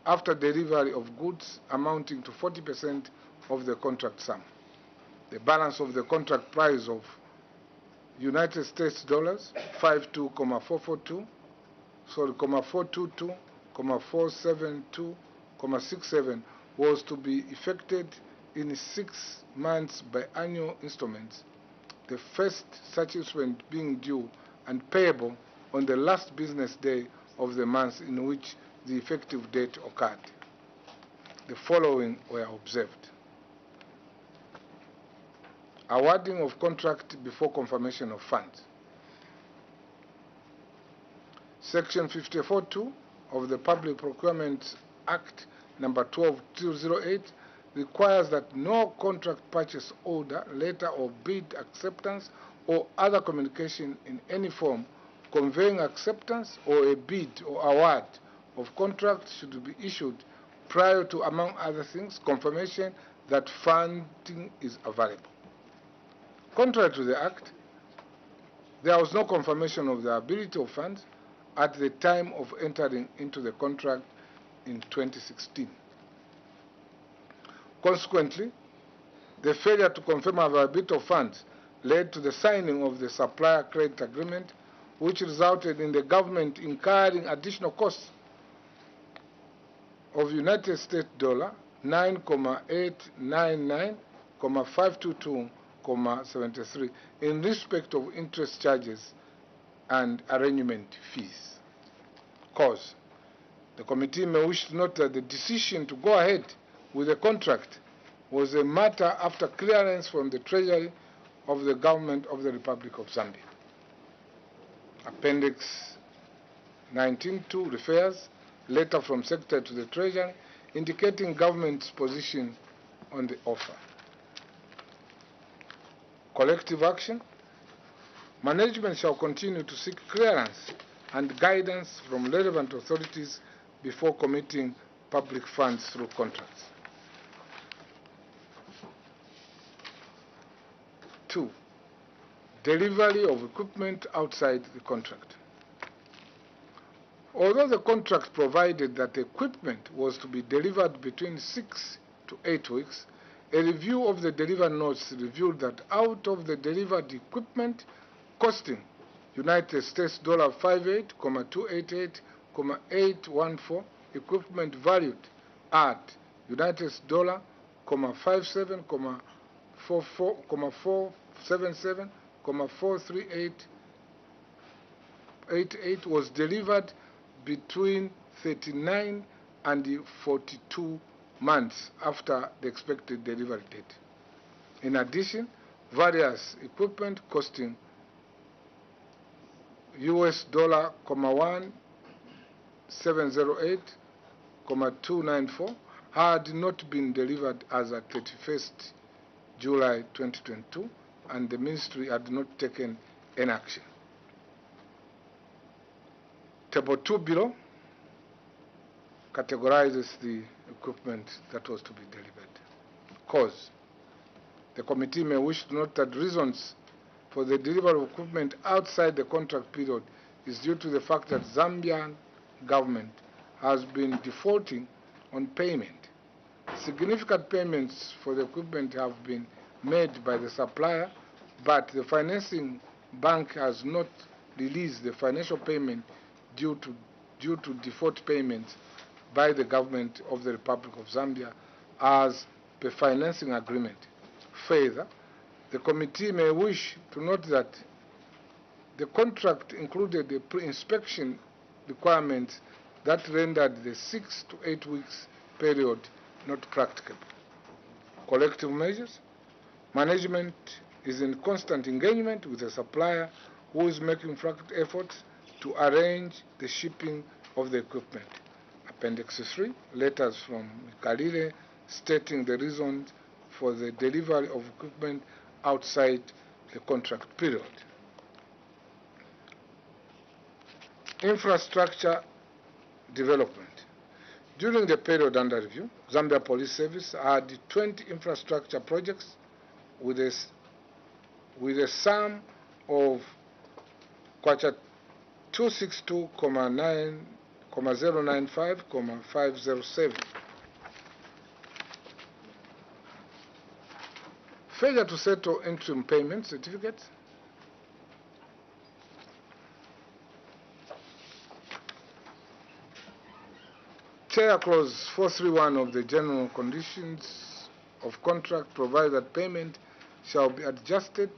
after delivery of goods amounting to 40% of the contract sum. The balance of the contract price of United States dollars 422,472,67 was to be effected in 6 months by annual installments, the first such instrument being due and payable on the last business day of the month in which the effective date occurred. The following were observed. Awarding of contract before confirmation of funds. Section 54(2) of the Public Procurement Act number 12208 requires that no contract purchase order, letter or bid acceptance or other communication in any form conveying acceptance or a bid or award of contract should be issued prior to, among other things, confirmation that funding is available. Contrary to the Act, there was no confirmation of the ability of funds at the time of entering into the contract in 2016. Consequently, the failure to confirm availability of funds led to the signing of the supplier credit agreement, which resulted in the government incurring additional costs of United States dollar 9,899,522,73 in respect of interest charges and arrangement fees. Cause, the committee may wish to note that the decision to go ahead with the contract was a matter after clearance from the Treasury of the Government of the Republic of Zambia. Appendix 19.2 refers letter from Secretary to the Treasury indicating government's position on the offer. Collective action. Management shall continue to seek clearance and guidance from relevant authorities before committing public funds through contracts. 2. Delivery of equipment outside the contract. Although the contract provided that equipment was to be delivered between 6 to 8 weeks, a review of the delivery notes revealed that out of the delivered equipment costing United States dollar 58,288,814, equipment valued at United States dollar 57,477,438 was delivered between 39 and 42 months after the expected delivery date. In addition, various equipment costing US dollar 1,708,294 had not been delivered as at 31st July 2022, and the ministry had not taken any action. Table 2 below categorizes the equipment that was to be delivered. Cause, the committee may wish to note that reasons for the delivery of equipment outside the contract period is due to the fact that Zambian government has been defaulting on payment. Significant payments for the equipment have been made by the supplier, but the financing bank has not released the financial payment due to default payments by the government of the Republic of Zambia as per financing agreement. Further, the committee may wish to note that the contract included the pre-inspection requirements that rendered the 6 to 8 weeks period not practicable. Collective measures. Management is in constant engagement with the supplier who is making frantic efforts to arrange the shipping of the equipment. Appendix 3, letters from Kalire stating the reasons for the delivery of equipment outside the contract period. Infrastructure development. During the period under review, Zambia Police Service had 20 infrastructure projects with a sum of kwacha 262,095,507. Failure to settle interim payment certificates. Chair Clause 431 of the General Conditions of Contract provides that payment shall be adjusted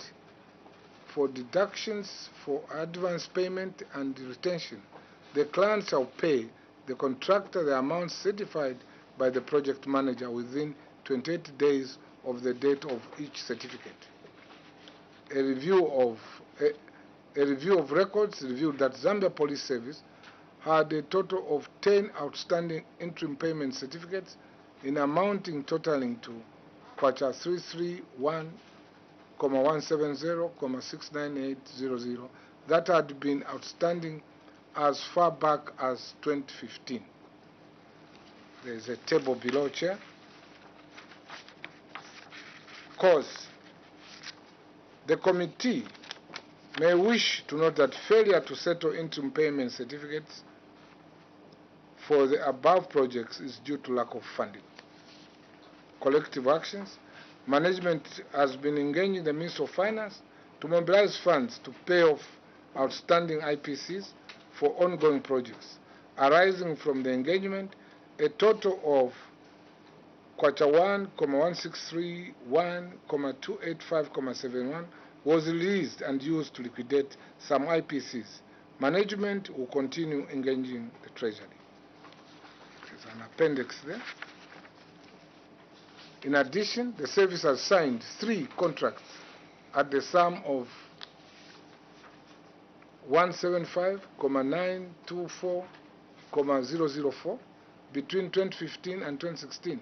for deductions for advance payment and retention. The client shall pay the contractor the amount certified by the project manager within 28 days of the date of each certificate. A review of records revealed that Zambia Police Service had a total of 10 outstanding interim payment certificates in amounting totaling to kwacha 331,170,69800 that had been outstanding as far back as 2015. There is a table below, Chair. Cause, the committee may wish to note that failure to settle interim payment certificates for the above projects is due to lack of funding. Collective actions. Management has been engaging the Minister of Finance to mobilize funds to pay off outstanding IPCs for ongoing projects arising from the engagement. A total of $1,163,1,285,71 was released and used to liquidate some IPCs. Management will continue engaging the Treasury. There's an appendix there. In addition, the service has signed 3 contracts at the sum of 175,924,004 between 2015 and 2016,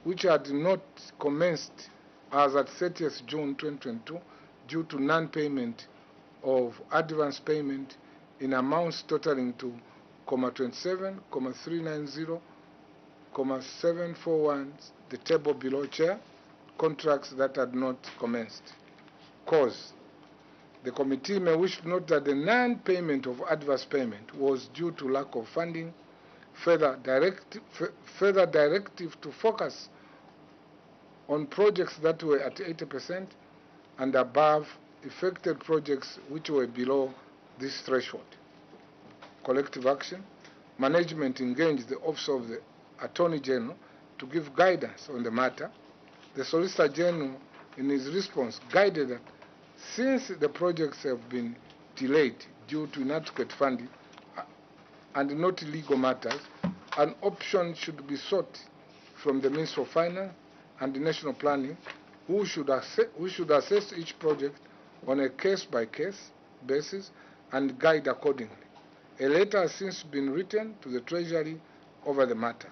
which had not commenced as at 30th June 2022 due to non-payment of advance payment in amounts totaling to 27,390, 741, the table below, Chair, contracts that had not commenced. Cause: the committee may wish to note that the non-payment of advance payment was due to lack of funding. Further directive to focus on projects that were at 80% and above, affected projects which were below this threshold. Collective action: management engaged the Office of the Attorney General to give guidance on the matter. The Solicitor General, in his response, guided that since the projects have been delayed due to inadequate funding and not legal matters, an option should be sought from the Ministry of Finance and the National Planning, who should assess each project on a case-by-case basis and guide accordingly. A letter has since been written to the Treasury over the matter.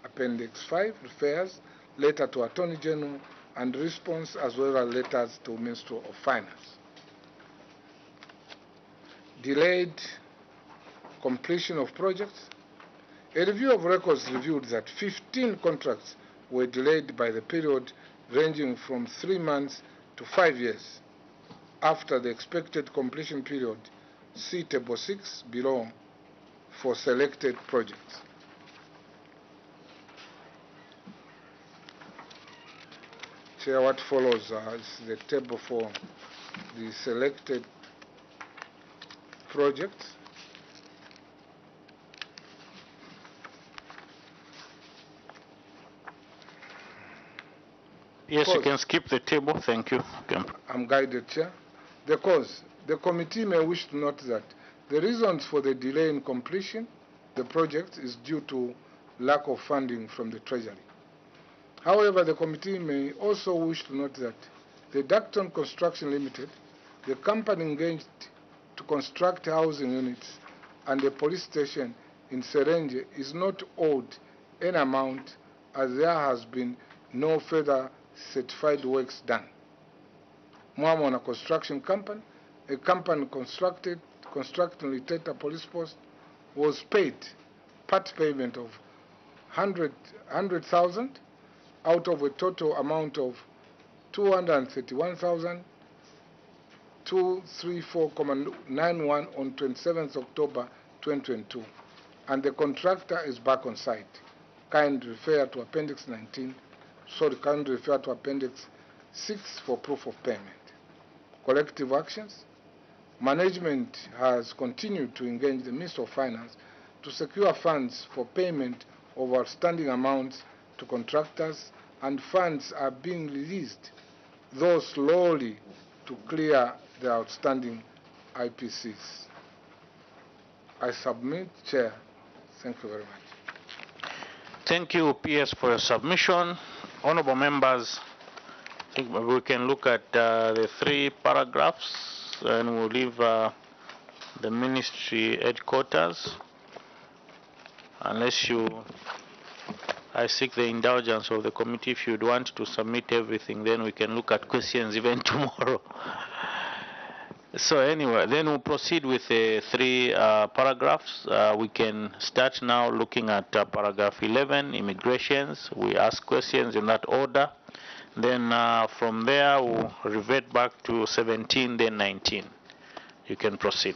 Appendix 5 refers letter to Attorney General and response, as well as letters to Ministry of Finance. Delayed completion of projects. A review of records revealed that 15 contracts were delayed by the period ranging from 3 months to 5 years after the expected completion period. See Table 6 below for selected projects. Chair, what follows is the table for the selected projects. Yes, you can skip the table. Thank you. I'm guided, Chair. The cause: the committee may wish to note that the reasons for the delay in completion the project is due to lack of funding from the Treasury. However, the committee may also wish to note that the Ducton Construction Limited, the company engaged to construct housing units and a police station in Serenge, is not owed any amount, as there has been no further certified works done. Mwamona Construction Company, a company constructing Liteta Police Post, was paid part payment of 100,000 out of a total amount of 231,234.91 on 27th October 2022, and the contractor is back on site. Kindly refer to Appendix 19. Kindly refer to Appendix 6 for proof of payment. Collective actions. Management has continued to engage the Ministry of Finance to secure funds for payment of outstanding amounts to contractors, and funds are being released, though slowly, to clear the outstanding IPCs. I submit, Chair. Thank you very much. Thank you, PS, for your submission. Honorable members, I think we can look at the 3 paragraphs, and we'll leave the ministry headquarters. Unless I seek the indulgence of the committee. If you'd want to submit everything, then we can look at questions even tomorrow. So anyway, then we'll proceed with the 3 paragraphs. We can start now looking at paragraph 11, immigrations. We ask questions in that order. Then from there, we'll revert back to 17, then 19. You can proceed.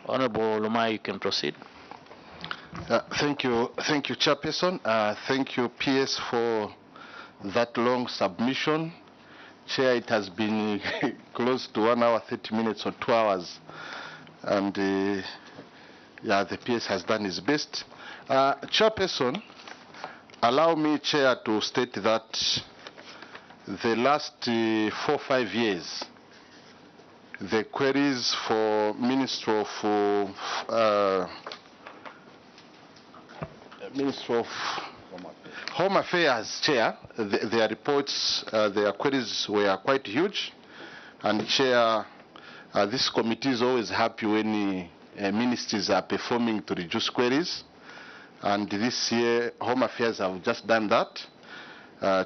Honorable Lumai, you can proceed. Thank you, Chairperson. Thank you, PS, for that long submission. Chair, it has been close to 1 hour, 30 minutes or 2 hours. And yeah, the PS has done his best. Chairperson, allow me, Chair, to state that the last 4 or 5 years, the queries for Ministry of Home Affairs, Chair, their reports, their queries were quite huge. And Chair, this committee is always happy when ministries are performing to reduce queries. And this year, Home Affairs have just done that.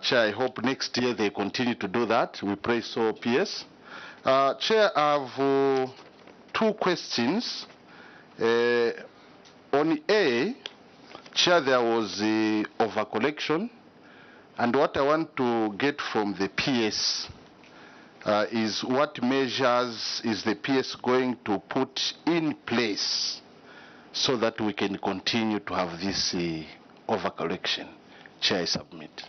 Chair, I hope next year they continue to do that. We pray so, PS. Chair, I have 2 questions. On A, Chair, there was over collection, and what I want to get from the PS is what measures is the PS going to put in place so that we can continue to have this over collection. Chair, I submit.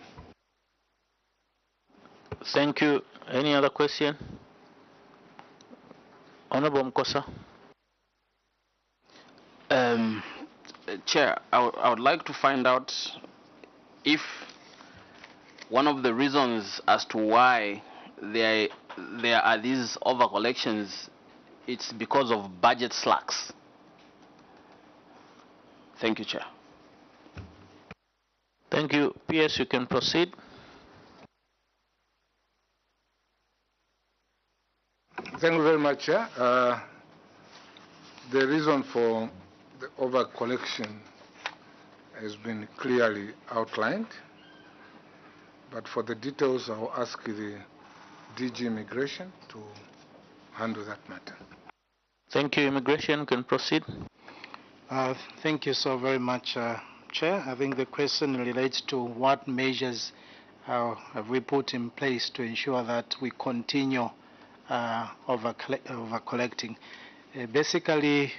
Thank you. Any other question? Honorable Mkosa. Chair, I would like to find out if one of the reasons as to why there are these over collections, it's because of budget slacks. Thank you, Chair. Thank you. PS, you can proceed. Thank you very much, Chair. The reason for the over collection has been clearly outlined, but for the details, I'll ask the DG Immigration to handle that matter. Thank you. Immigration can proceed. Thank you so very much, Chair. I think the question relates to what measures have we put in place to ensure that we continue over collecting. Basically,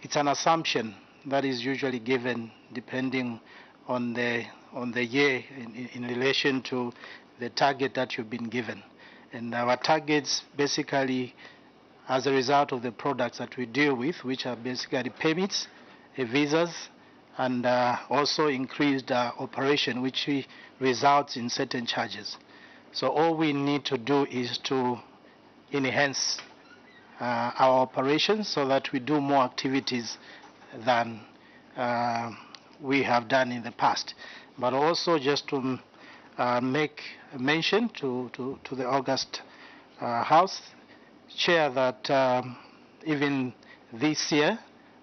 it's an assumption that is usually given depending on the year in relation to the target that you've been given. And our targets basically, as a result of the products that we deal with, which are basically permits, visas, and also increased operation, which results in certain charges. So all we need to do is to enhance our operations so that we do more activities than we have done in the past. But also just to make mention to the August House Chair that even this year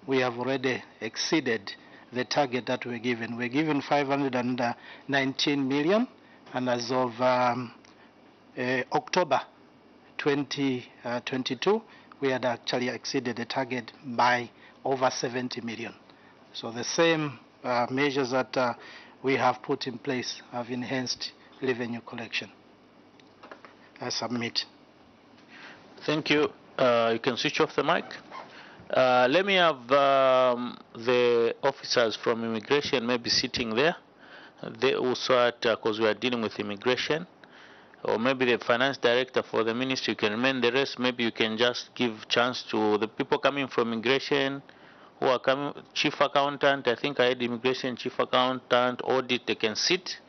we have already exceeded the target that we're given. We're given 519 million, and as of October 2022, we had actually exceeded the target by over 70 million. So the same measures that we have put in place have enhanced revenue collection. I submit. Thank you. You can switch off the mic. Let me have the officers from immigration maybe sitting there. They also, because we are dealing with immigration, or maybe the finance director for the ministry can remain. The rest, maybe you can just give chance to the people coming from immigration, who are coming, chief accountant, I think I had immigration, chief accountant, audit, they can sit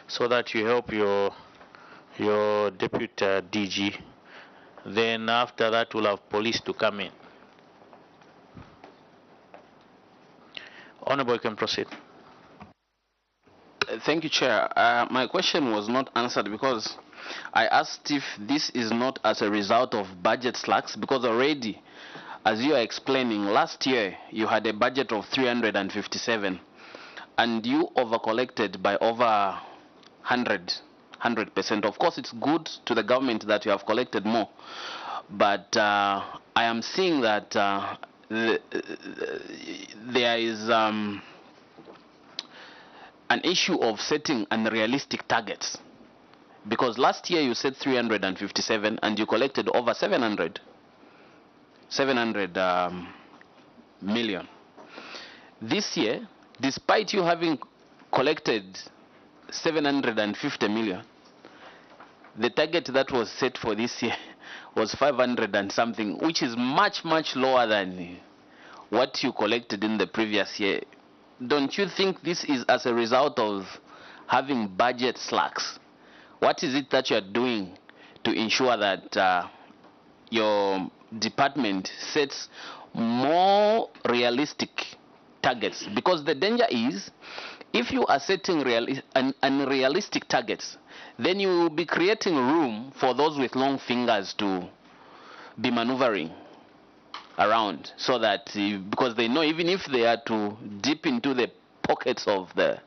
so that you help your deputy DG. Then after that, we'll have police to come in. Honorable, you can proceed. Thank you, Chair. My question was not answered because I asked if this is not as a result of budget slacks, because already, as you are explaining, last year you had a budget of 357 and you over-collected by over 100%. Of course, it's good to the government that you have collected more, but I am seeing that there is an issue of setting unrealistic targets, because last year you said 357 and you collected over 700 million. This year, despite you having collected 750 million, the target that was set for this year was 500 and something, which is much, much lower than what you collected in the previous year. Don't you think this is as a result of having budget slacks? What is it that you are doing to ensure that your department sets more realistic targets? Because the danger is, if you are setting unrealistic targets, then you will be creating room for those with long fingers to be maneuvering around, so that because they know even if they are to dip into the pockets of the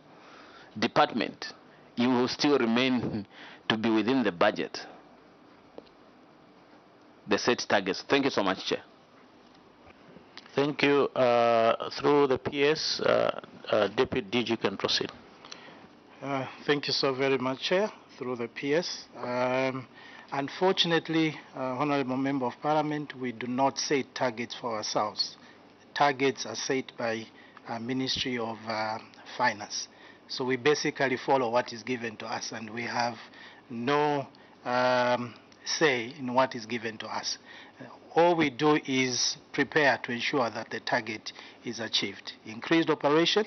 department, you will still remain to be within the budget, the set targets. Thank you so much, Chair. Thank you. Through the PS, Deputy DG can proceed. Thank you so very much, Chair. Through the PS. Unfortunately, Honorable Member of Parliament, we do not set targets for ourselves. Targets are set by Ministry of Finance. So we basically follow what is given to us, and we have no say in what is given to us. All we do is prepare to ensure that the target is achieved. Increased operation,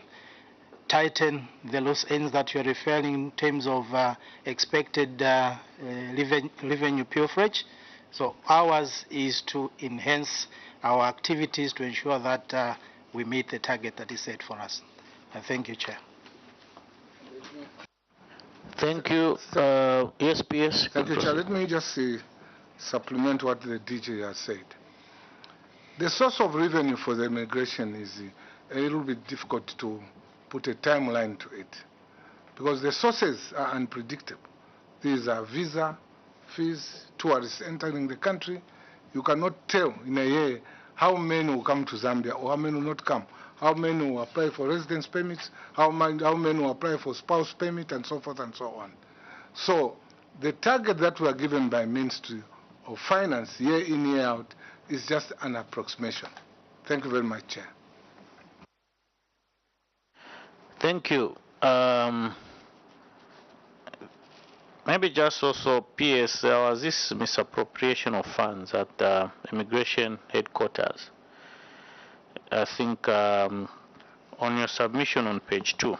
tighten the loose ends that you're referring in terms of expected revenue pilferage. So ours is to enhance our activities to ensure that we meet the target that is set for us. Thank you, Chair. Thank you. Yes, PS. Thank you, Chair. Let me just supplement what the DG has said. The source of revenue for the immigration is a little bit difficult to put a timeline to it, because the sources are unpredictable. These are visa, fees, tourists entering the country. You cannot tell in a year how many will come to Zambia or how many will not come, how many will apply for residence permits, how many will apply for spouse permit, and so forth and so on. So the target that we are given by Ministry of Finance year in, year out is just an approximation. Thank you very much, Chair. Thank you. Maybe just also PS, there was this misappropriation of funds at the immigration headquarters. I think on your submission on page 2,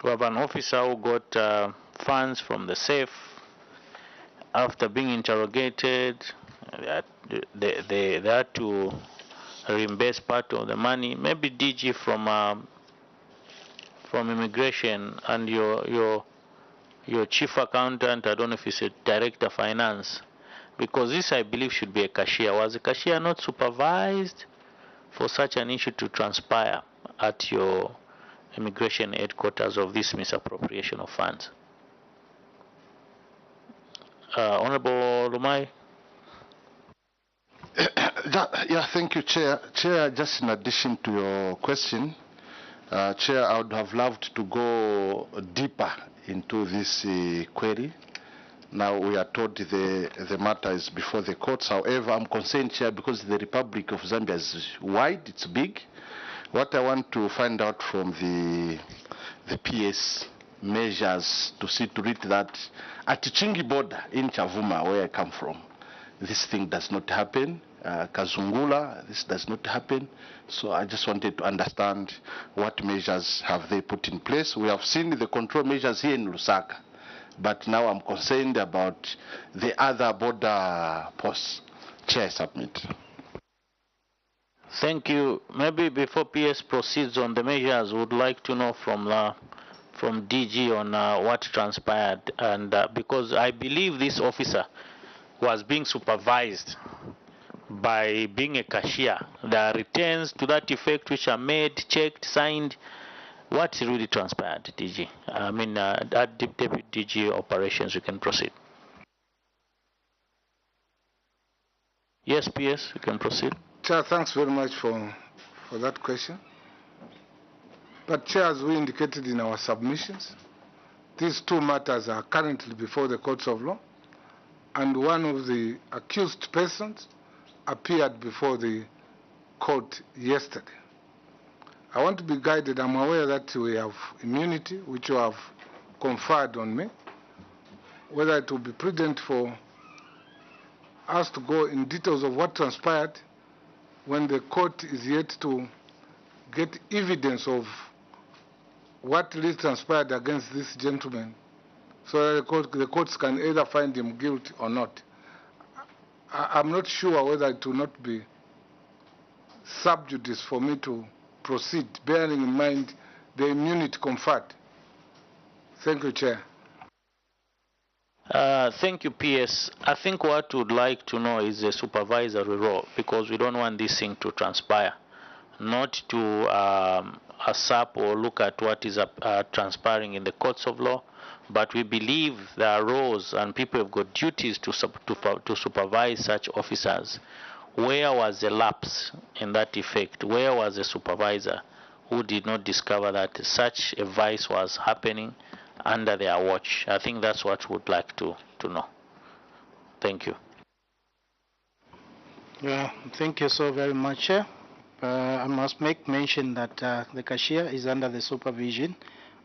we have an officer who got funds from the safe. After being interrogated, they had to reimburse part of the money. Maybe DG from immigration and your chief accountant, I don't know if it's a director of finance, because this I believe should be a cashier. Was the cashier not supervised for such an issue to transpire at your immigration headquarters of this misappropriation of funds? Honorable Lumai. Yeah, thank you, Chair. Chair, just in addition to your question, Chair, I would have loved to go deeper into this query. Now we are told the matter is before the courts. However, I'm concerned, Chair, because the Republic of Zambia is wide, it's big. What I want to find out from the PS measures to see to it that at Chingi border in Chavuma, where I come from, this thing does not happen. Kazungula, this does not happen. So I just wanted to understand what measures have they put in place. We have seen the control measures here in Lusaka, but now I'm concerned about the other border posts. Chair, submit. Thank you. Maybe before PS proceeds on the measures, would like to know from DG on what transpired, and because I believe this officer was being supervised by being a cashier. There are returns to that effect which are made, checked, signed. What really transpired, DG? I mean, at Deputy DG Operations, you can proceed. Yes, PS, you can proceed. Chair, thanks very much for that question. But Chair, as we indicated in our submissions, these two matters are currently before the courts of law, and one of the accused persons appeared before the court yesterday. I want to be guided. I'm aware that we have immunity, which you have conferred on me. whether it would be prudent for us to go in details of what transpired when the court is yet to get evidence of what really transpired against this gentleman, so that the courts can either find him guilty or not. I'm not sure whether it will not be sub judice for me to proceed, bearing in mind the immunity conferred. Thank you, Chair. Thank you, PS. I think what we'd like to know is the supervisory role, because we don't want this thing to transpire, not to usurp or look at what is transpiring in the courts of law, but we believe there are roles and people have got duties to supervise such officers. Where was the lapse in that effect? Where was the supervisor who did not discover that such a vice was happening under their watch? I think that's what we'd like to know. Thank you. Yeah, thank you so very much, Chair. I must make mention that the cashier is under the supervision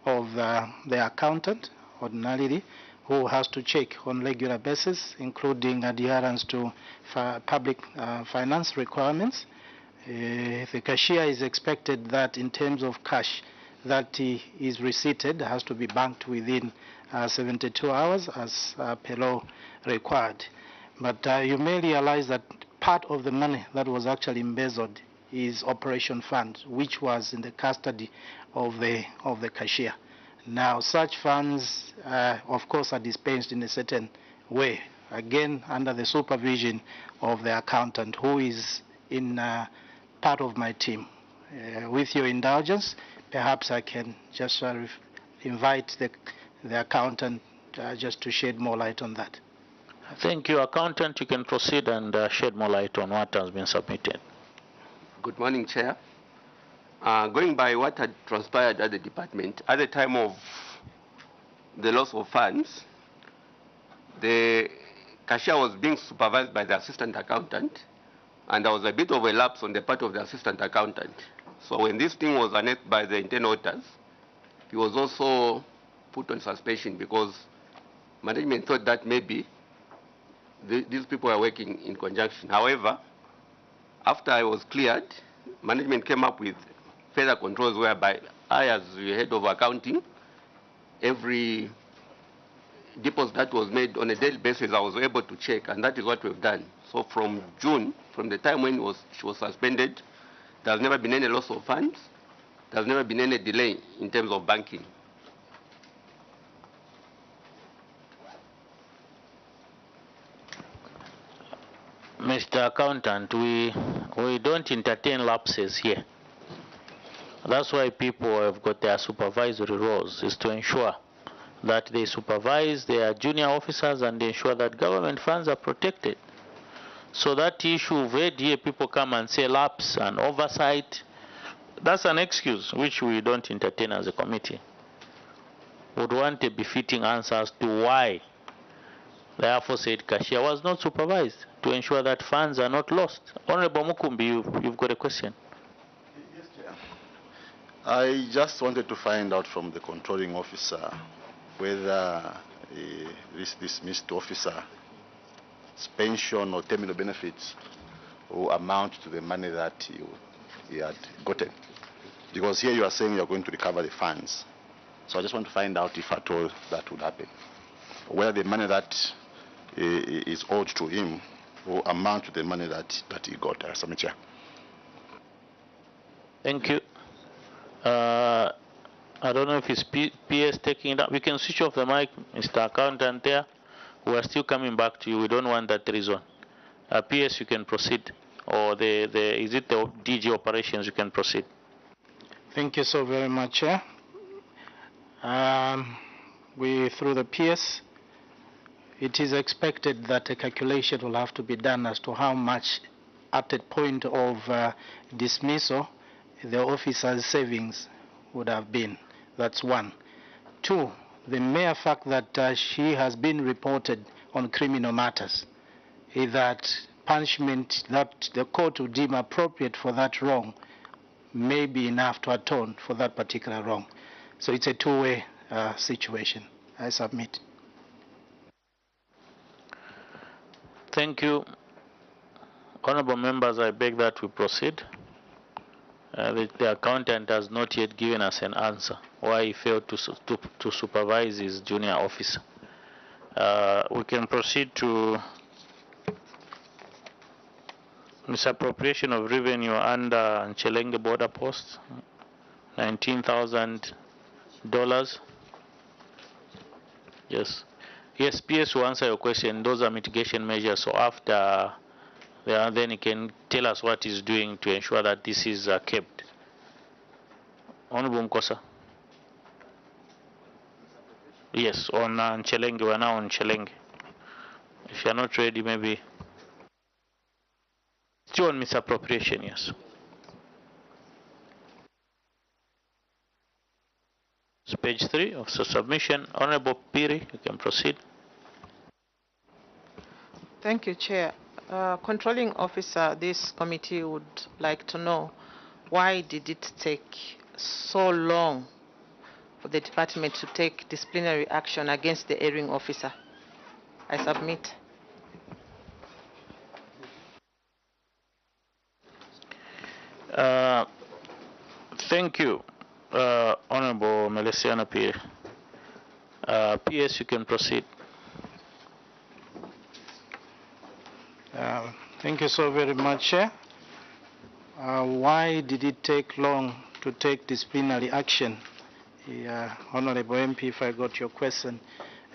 of the accountant, ordinarily, who has to check on regular basis, including adherence to public finance requirements. The cashier is expected that in terms of cash that is receipted has to be banked within 72 hours as per law required. But you may realize that part of the money that was actually embezzled is operation funds, which was in the custody of the cashier. Now, such funds, of course, are dispensed in a certain way, again under the supervision of the accountant, who is in part of my team. With your indulgence, perhaps I can just invite the accountant just to shed more light on that. Thank you, accountant. You can proceed and shed more light on what has been submitted. Good morning, Chair. Going by what had transpired at the department, at the time of the loss of funds, the cashier was being supervised by the assistant accountant, and there was a bit of a lapse on the part of the assistant accountant. So when this thing was annexed by the internal auditors, he was also put on suspension because management thought that maybe these people are working in conjunction. However, after I was cleared, management came up with further controls whereby I, as the head of accounting, every deposit that was made on a daily basis, I was able to check, and that is what we've done. So from June, from the time when she was suspended, there's never been any loss of funds. There's never been any delay in terms of banking. Mr. Accountant, we don't entertain lapses here. That's why people have got their supervisory roles, is to ensure that they supervise their junior officers and ensure that government funds are protected. So that issue of here people come and say lapse and oversight, that's an excuse which we don't entertain as a committee. Would want a befitting answer as to why the aforesaid cashier was not supervised to ensure that funds are not lost. Honorable Mukumbi, you've got a question. Yes, Chair. I just wanted to find out from the controlling officer whether this dismissed officer's pension or terminal benefits will amount to the money that he had gotten. Because here you are saying you are going to recover the funds. So I just want to find out if at all that would happen. Whether the money that is owed to him will amount to the money that he got. Chair. Thank you. I don't know if it's PS taking it up. We can switch off the mic, Mr. Accountant there. We are still coming back to you. We don't want that reason. PS, you can proceed. Or is it the DG operations? You can proceed. Thank you so very much, Chair. Through the PS, it is expected that a calculation will have to be done as to how much at the point of dismissal the officer's savings would have been. That's one. Two, the mere fact that she has been reported on criminal matters is that punishment that the court would deem appropriate for that wrong may be enough to atone for that particular wrong. So it's a two-way situation. I submit. Thank you. Honorable members, I beg that we proceed. The accountant has not yet given us an answer why he failed to supervise his junior officer. We can proceed to misappropriation of revenue under Chelenge border post, $19,000. Yes. Yes, PS will answer your question. Those are mitigation measures. So after then he can tell us what he's doing to ensure that this is kept. Honorable Mkosa. Yes, on Chelenge. We're now on Chelenge. If you're not ready, maybe. Still on misappropriation, yes. So page 3 of the submission. Honorable Piri, you can proceed. Thank you, Chair. Controlling officer, this committee would like to know why did it take so long for the department to take disciplinary action against the erring officer? I submit. Thank you, Honorable Melesiana P. PS, you can proceed. Thank you so very much, Chair. Why did it take long to take disciplinary action? Honorable MP, if I got your question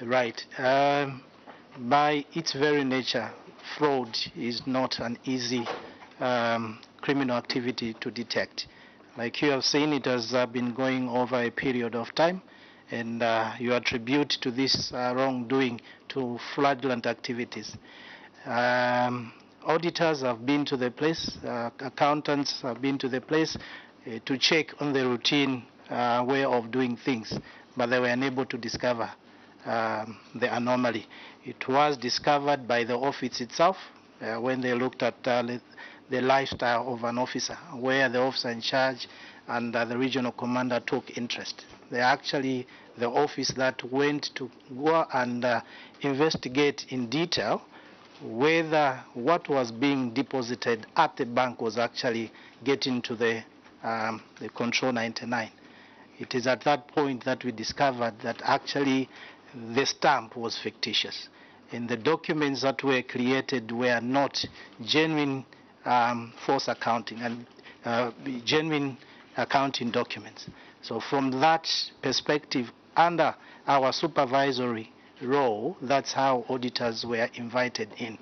right. By its very nature, fraud is not an easy criminal activity to detect. Like you have seen, it has been going over a period of time, and you attribute to this wrongdoing to fraudulent activities. Auditors have been to the place, accountants have been to the place to check on the routine way of doing things, but they were unable to discover the anomaly. It was discovered by the office itself when they looked at the lifestyle of an officer, where the officer in charge and the regional commander took interest. They actually, the office that went to go and investigate in detail whether what was being deposited at the bank was actually getting to the Control 99. It is at that point that we discovered that actually the stamp was fictitious, and the documents that were created were not genuine false accounting and genuine accounting documents. So from that perspective, under our supervisory role, that's how auditors were invited in.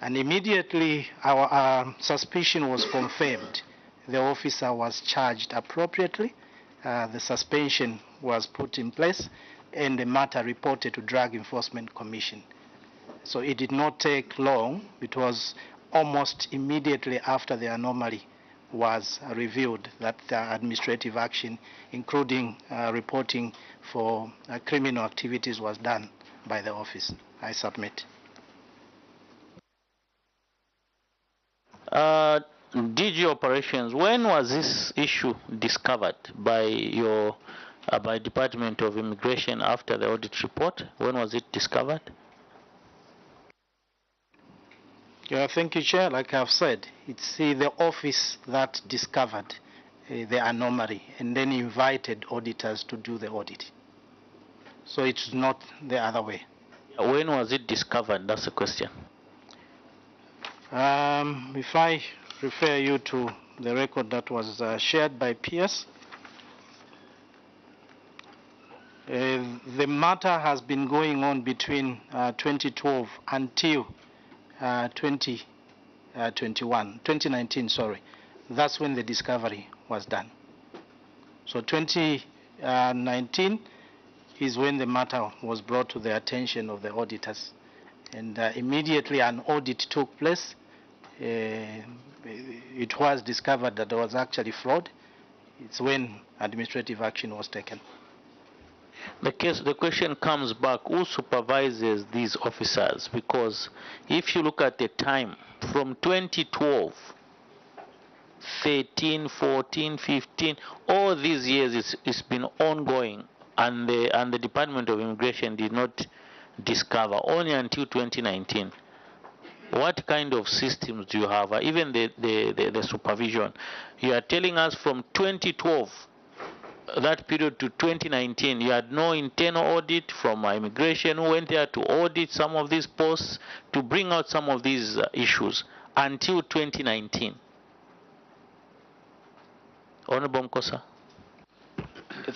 And immediately our suspicion was confirmed. The officer was charged appropriately, the suspension was put in place, and the matter reported to Drug Enforcement Commission. So it did not take long. It was almost immediately after the anomaly was reviewed that administrative action, including reporting for criminal activities, was done by the office. I submit. DG Operations, when was this issue discovered by your by Department of Immigration after the audit report? When was it discovered? Yeah, thank you, Chair. Like I've said, it's the office that discovered the anomaly and then invited auditors to do the audit. So it's not the other way. When was it discovered? That's the question. If I refer you to the record that was shared by PS, the matter has been going on between 2012 until 2019, sorry. That's when the discovery was done. So 2019 is when the matter was brought to the attention of the auditors. And immediately an audit took place. It was discovered that there was actually fraud. It's when administrative action was taken. The question comes back, who supervises these officers? Because if you look at the time from 2012, 13, 14, 15, all these years it's been ongoing, and the Department of Immigration did not discover only until 2019. What kind of systems do you have? Even the supervision. You are telling us from 2012, that period to 2019, you had no internal audit from immigration who went there to audit some of these posts to bring out some of these issues until 2019. Honorable Mkosa.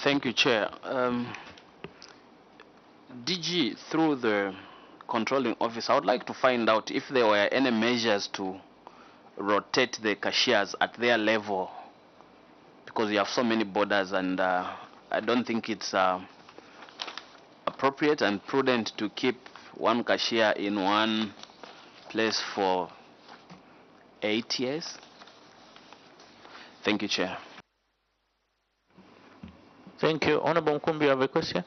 Thank you, Chair. DG, through the controlling office, I would like to find out if there were any measures to rotate the cashiers at their level, because you have so many borders, and I don't think it's appropriate and prudent to keep one cashier in one place for 8 years. Thank you, Chair. Thank you. Honorable Mkumbi, you have a question?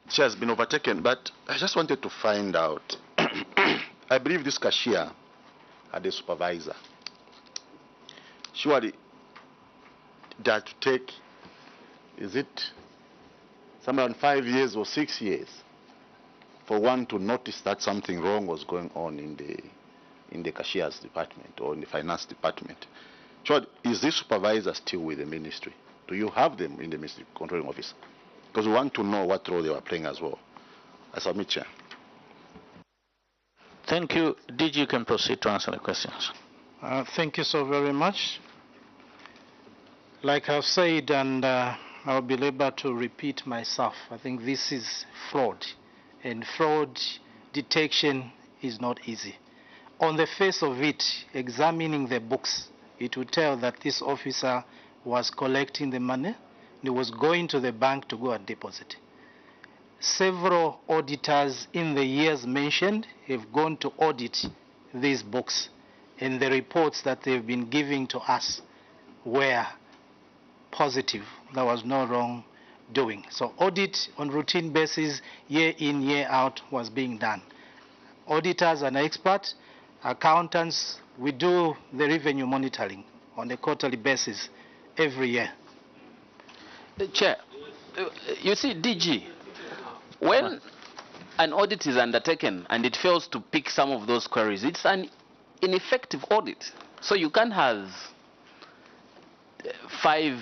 Chair has been overtaken, but I just wanted to find out. I believe this cashier had a supervisor. Surely, that to take, is it somewhere around 5 years or 6 years for one to notice that something wrong was going on in the cashier's department or in the finance department? Surely, is this supervisor still with the ministry? Do you have them in the ministry controlling office? Because we want to know what role they were playing as well. I submit, Chair. Thank you. DG, you can proceed to answer the questions. Thank you so very much. Like I've said, and I'll be able to repeat myself, I think this is fraud. And fraud detection is not easy. On the face of it, examining the books, it will tell that this officer was collecting the money. He was going to the bank to go and deposit. Several auditors in the years mentioned have gone to audit these books, and the reports that they've been giving to us were positive. There was no wrongdoing. So audit on routine basis, year in, year out, was being done. Auditors are experts, accountants, we do the revenue monitoring on a quarterly basis every year. Chair, you see, DG, when an audit is undertaken and it fails to pick some of those queries, it's an ineffective audit. So you can't have 5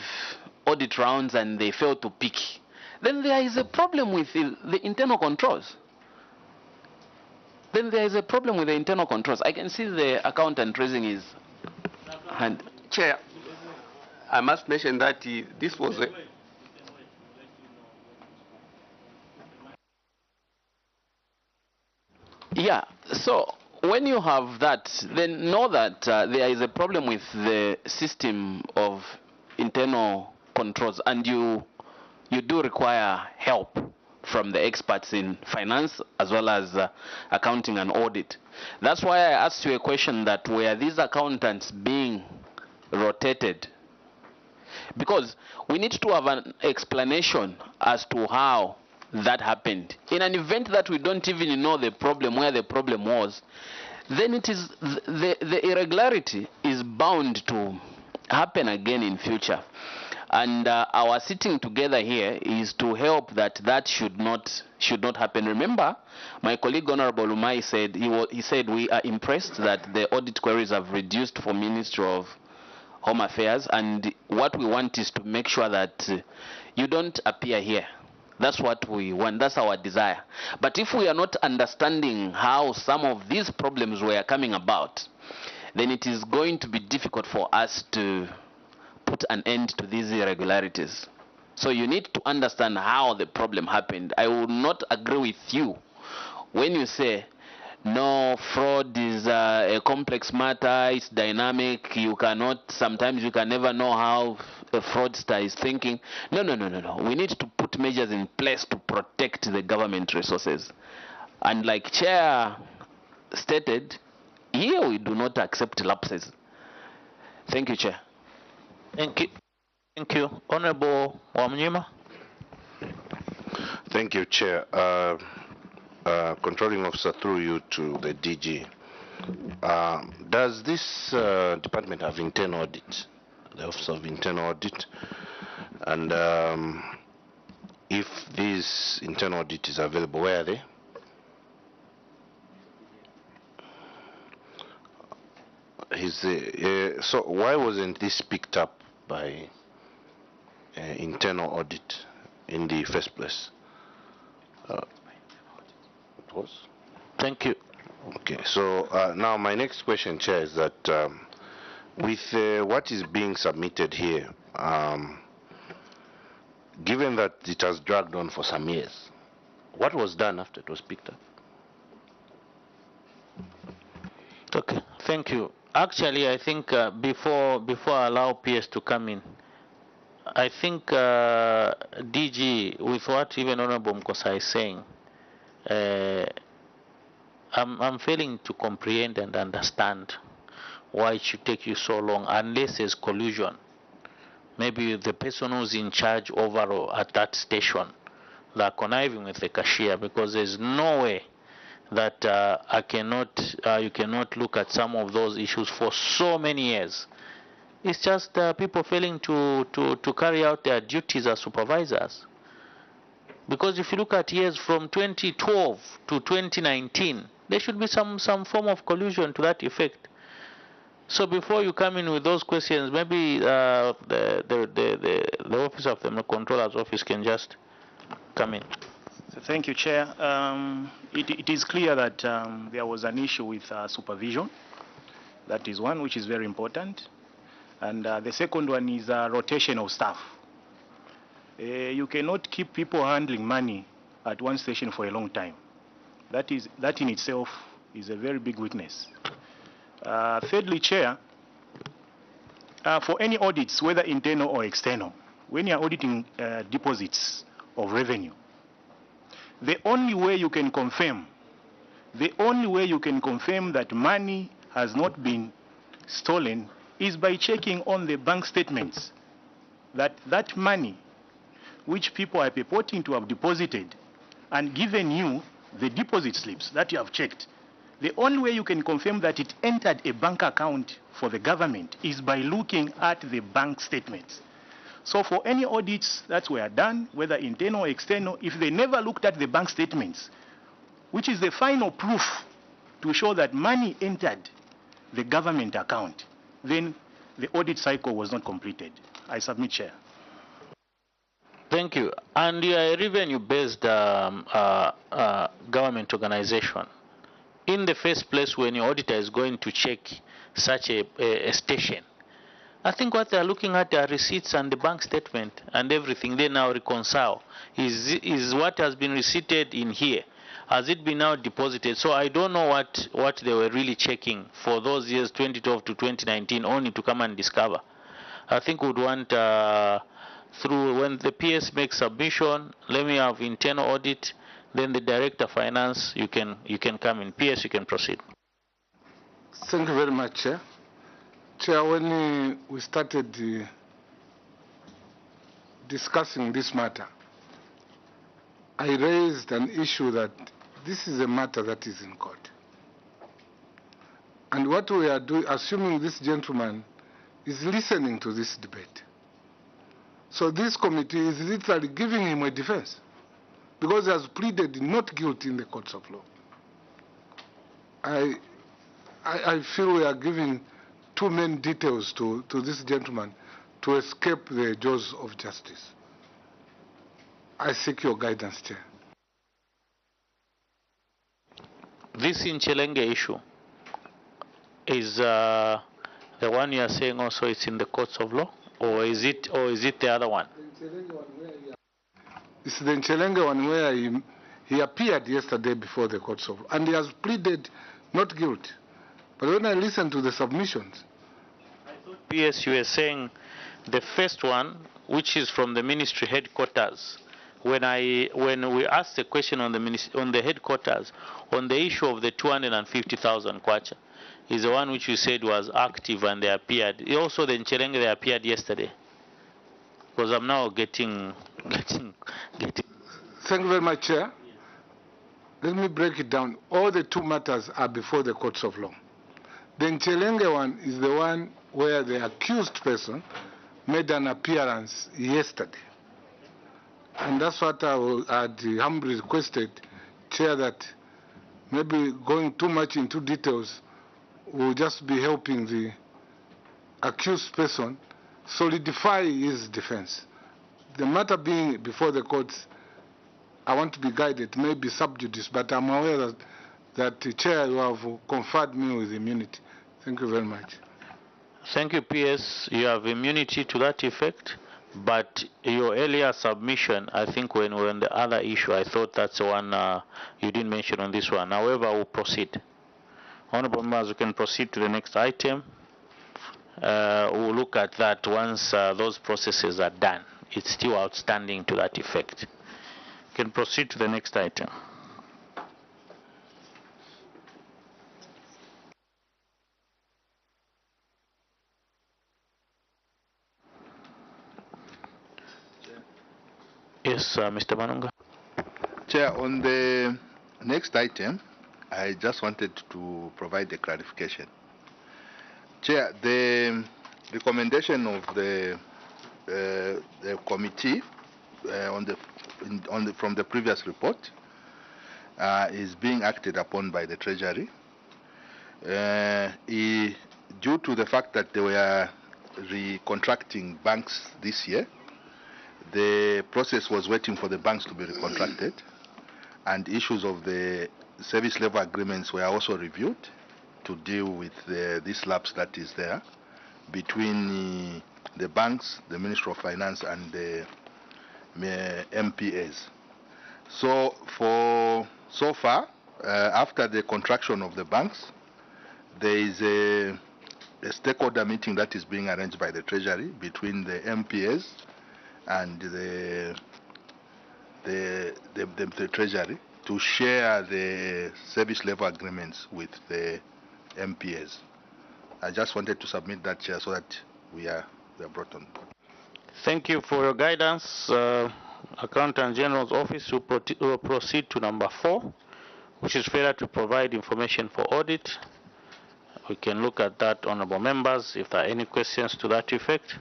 audit rounds and they fail to pick. Then there is a problem with the internal controls. I can see the accountant raising his hand. Chair, I must mention that this was a... Yeah, so when you have that, then know that there is a problem with the system of internal controls, and you do require help from the experts in finance as well as accounting and audit. That's why I asked you a question that were these accountants being rotated? Because we need to have an explanation as to how that happened. In an event that we don't even know the problem, where the problem was, then it is the irregularity is bound to happen again in future. And our sitting together here is to help that should not happen. Remember, my colleague Honorable Umai said he said we are impressed that the audit queries have reduced for Ministry of Home Affairs, and what we want is to make sure that you don't appear here. That's what we want. That's our desire. But if we are not understanding how some of these problems were coming about, then it is going to be difficult for us to put an end to these irregularities. So you need to understand how the problem happened. I will not agree with you when you say, no, fraud is a complex matter, it's dynamic, sometimes you can never know how a fraudster is thinking. No. We need to put measures in place to protect the government resources. And like Chair stated, here we do not accept lapses. Thank you, Chair. Thank you. Honorable Wamnyima. Thank you, Chair. Controlling officer, through you to the DG. Does this department have internal audit? The Office of Internal Audit? And if this internal audit is available, where are they? So why wasn't this picked up by internal audit in the first place? It was? Thank you. Okay, so now my next question, Chair, is that with what is being submitted here, given that it has dragged on for some years, what was done after it was picked up? Okay, thank you. Actually, I think before I allow PS to come in, I think DG, with what even Honorable Mkosa is saying, I'm failing to comprehend and understand why it should take you so long unless there's collusion. Maybe the person who's in charge overall at that station, they're conniving with the cashier, because there's no way that you cannot look at some of those issues for so many years. It's just people failing to carry out their duties as supervisors. Because if you look at years from 2012 to 2019, there should be some form of collusion to that effect. So before you come in with those questions, maybe the office of the Controller's office can just come in. So thank you, Chair. It is clear that there was an issue with supervision. That is one which is very important. And the second one is rotation of staff. You cannot keep people handling money at one station for a long time. That in itself is a very big weakness. Thirdly, Chair, for any audits, whether internal or external, when you are auditing deposits of revenue, the only way you can confirm that money has not been stolen is by checking on the bank statements that money which people are purporting to have deposited and given you the deposit slips that you have checked. The only way you can confirm that it entered a bank account for the government is by looking at the bank statements. So for any audits that were done, whether internal or external, if they never looked at the bank statements, which is the final proof to show that money entered the government account, then the audit cycle was not completed. I submit, Chair. Thank you. And you are a revenue-based government organization. In the first place, when your auditor is going to check such a station, I think what they are looking at are receipts and the bank statement and everything. They now reconcile. Is what has been receipted in here, has it been now deposited? So I don't know what they were really checking for those years 2012 to 2019 only to come and discover. I think we'd want through when the PS makes submission, let me have internal audit, then the Director of Finance, you can come in. PS, you can proceed. Thank you very much, Chair. Chair, when we started discussing this matter, I raised an issue that this is a matter that is in court. And what we are doing, assuming this gentleman is listening to this debate. So this committee is literally giving him a defense because he has pleaded not guilty in the courts of law. I feel we are giving too many details to this gentleman to escape the jaws of justice. I seek your guidance, Chair. This Inchelenge issue is the one you are saying also it's in the courts of law, or is it the other one? It's the Inchelenge one where he appeared yesterday before the courts of law, and he has pleaded not guilty. But when I listen to the submissions, PS, you were saying the first one, which is from the ministry headquarters. When we asked the question on the headquarters on the issue of the 250,000 kwacha, is the one which you said was active and they appeared. Also the Inchelenge, they appeared yesterday. Because I'm now getting. Thank you very much, Chair. Let me break it down. All the two matters are before the courts of law. The Inchelenge one is the one where the accused person made an appearance yesterday. And that's what I had humbly requested, Chair, that maybe going too much into details, will just be helping the accused person solidify his defense. The matter being before the courts, I want to be guided, maybe sub judice, but I'm aware that the chair, you have conferred me with immunity. Thank you very much. Thank you, PS. You have immunity to that effect, but your earlier submission, I think when we were on the other issue, I thought that's the one you didn't mention on this one. However, we'll proceed. Honorable members, we can proceed to the next item. We'll look at that once those processes are done. It's still outstanding to that effect. We can proceed to the next item. Yes, Mr. Manunga. Chair, on the next item, I just wanted to provide a clarification. Chair, the recommendation of the committee from the previous report is being acted upon by the Treasury. Due to the fact that they were recontracting banks this year, the process was waiting for the banks to be recontracted, and issues of the service level agreements were also reviewed to deal with this lapse that is there between the banks, the Ministry of Finance, and the MPAs. So far, after the contraction of the banks, there is a stakeholder meeting that is being arranged by the Treasury between the MPAs and the Treasury to share the service level agreements with the MPAs. I just wanted to submit that, Chair, so that we are brought on board. Thank you for your guidance. Accountant General's Office will proceed to number 4, which is failure to provide information for audit. We can look at that, honorable members, if there are any questions to that effect.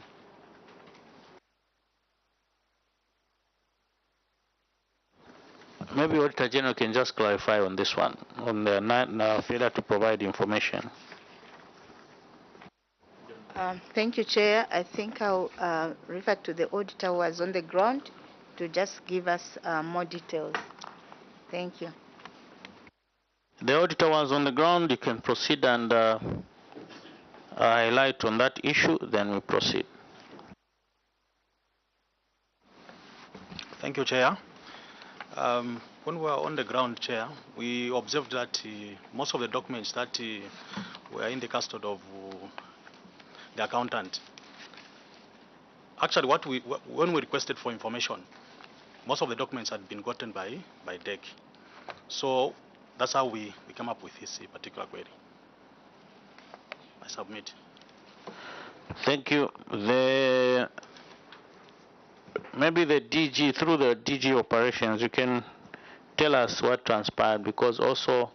Maybe Auditor General can just clarify on this one, on the failure to provide information. Thank you, Chair. I think I'll refer to the auditor who was on the ground to just give us more details. Thank you. The auditor was on the ground. You can proceed and highlight on that issue, then we proceed. Thank you, Chair. When we were on the ground, Chair, we observed that most of the documents that were in the custody of the accountant, actually when we requested for information, most of the documents had been gotten by DEC. So that's how we came up with this particular query. I submit. Thank you. Maybe the DG, through the DG operations, you can tell us what transpired, because also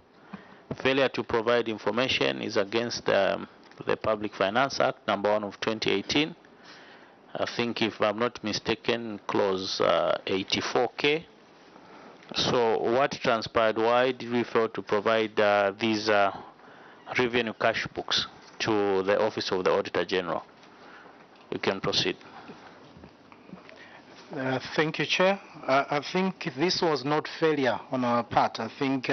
failure to provide information is against the Public Finance Act, number 1 of 2018. I think, if I'm not mistaken, clause 84K. So what transpired? Why did we fail to provide these revenue cash books to the Office of the Auditor General? You can proceed. Thank you, Chair. I think this was not failure on our part. I think,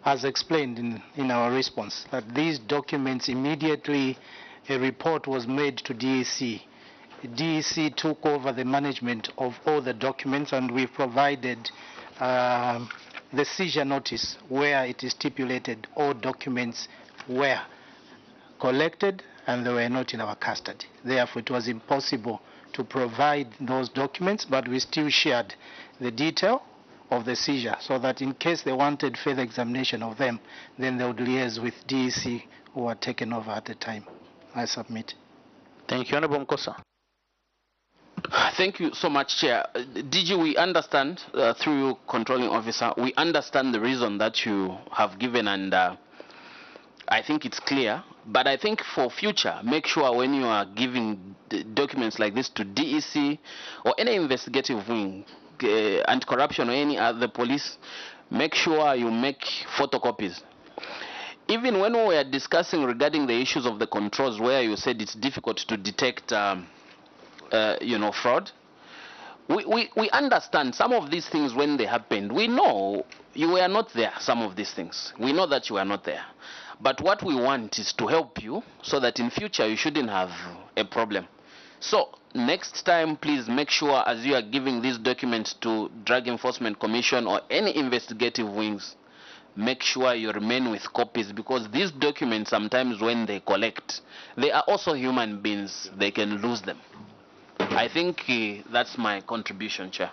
as explained in our response, that these documents, immediately a report was made to DEC. DEC took over the management of all the documents, and we provided the seizure notice where it is stipulated all documents were collected and they were not in our custody. Therefore, it was impossible to provide those documents, but we still shared the detail of the seizure so that in case they wanted further examination of them, then they would liaise with DEC, who were taken over at the time. I submit. Thank you, Honorable Mkosa. Thank you so much, Chair. DG, we understand, through you, controlling officer, we understand the reason that you have given, and I think it's clear. But I think for future, make sure when you are giving documents like this to DEC or any investigative wing, anti-corruption or any other police, make sure you make photocopies. even when we were discussing regarding the issues of the controls, where you said it's difficult to detect, fraud, we understand some of these things when they happened. We know you were not there, some of these things. We know that you were not there. But what we want is to help you so that in future you shouldn't have a problem. So next time, please make sure as you are giving these documents to Drug Enforcement Commission or any investigative wings, make sure you remain with copies, because these documents sometimes when they collect, they are also human beings. They can lose them. I think that's my contribution, Chair.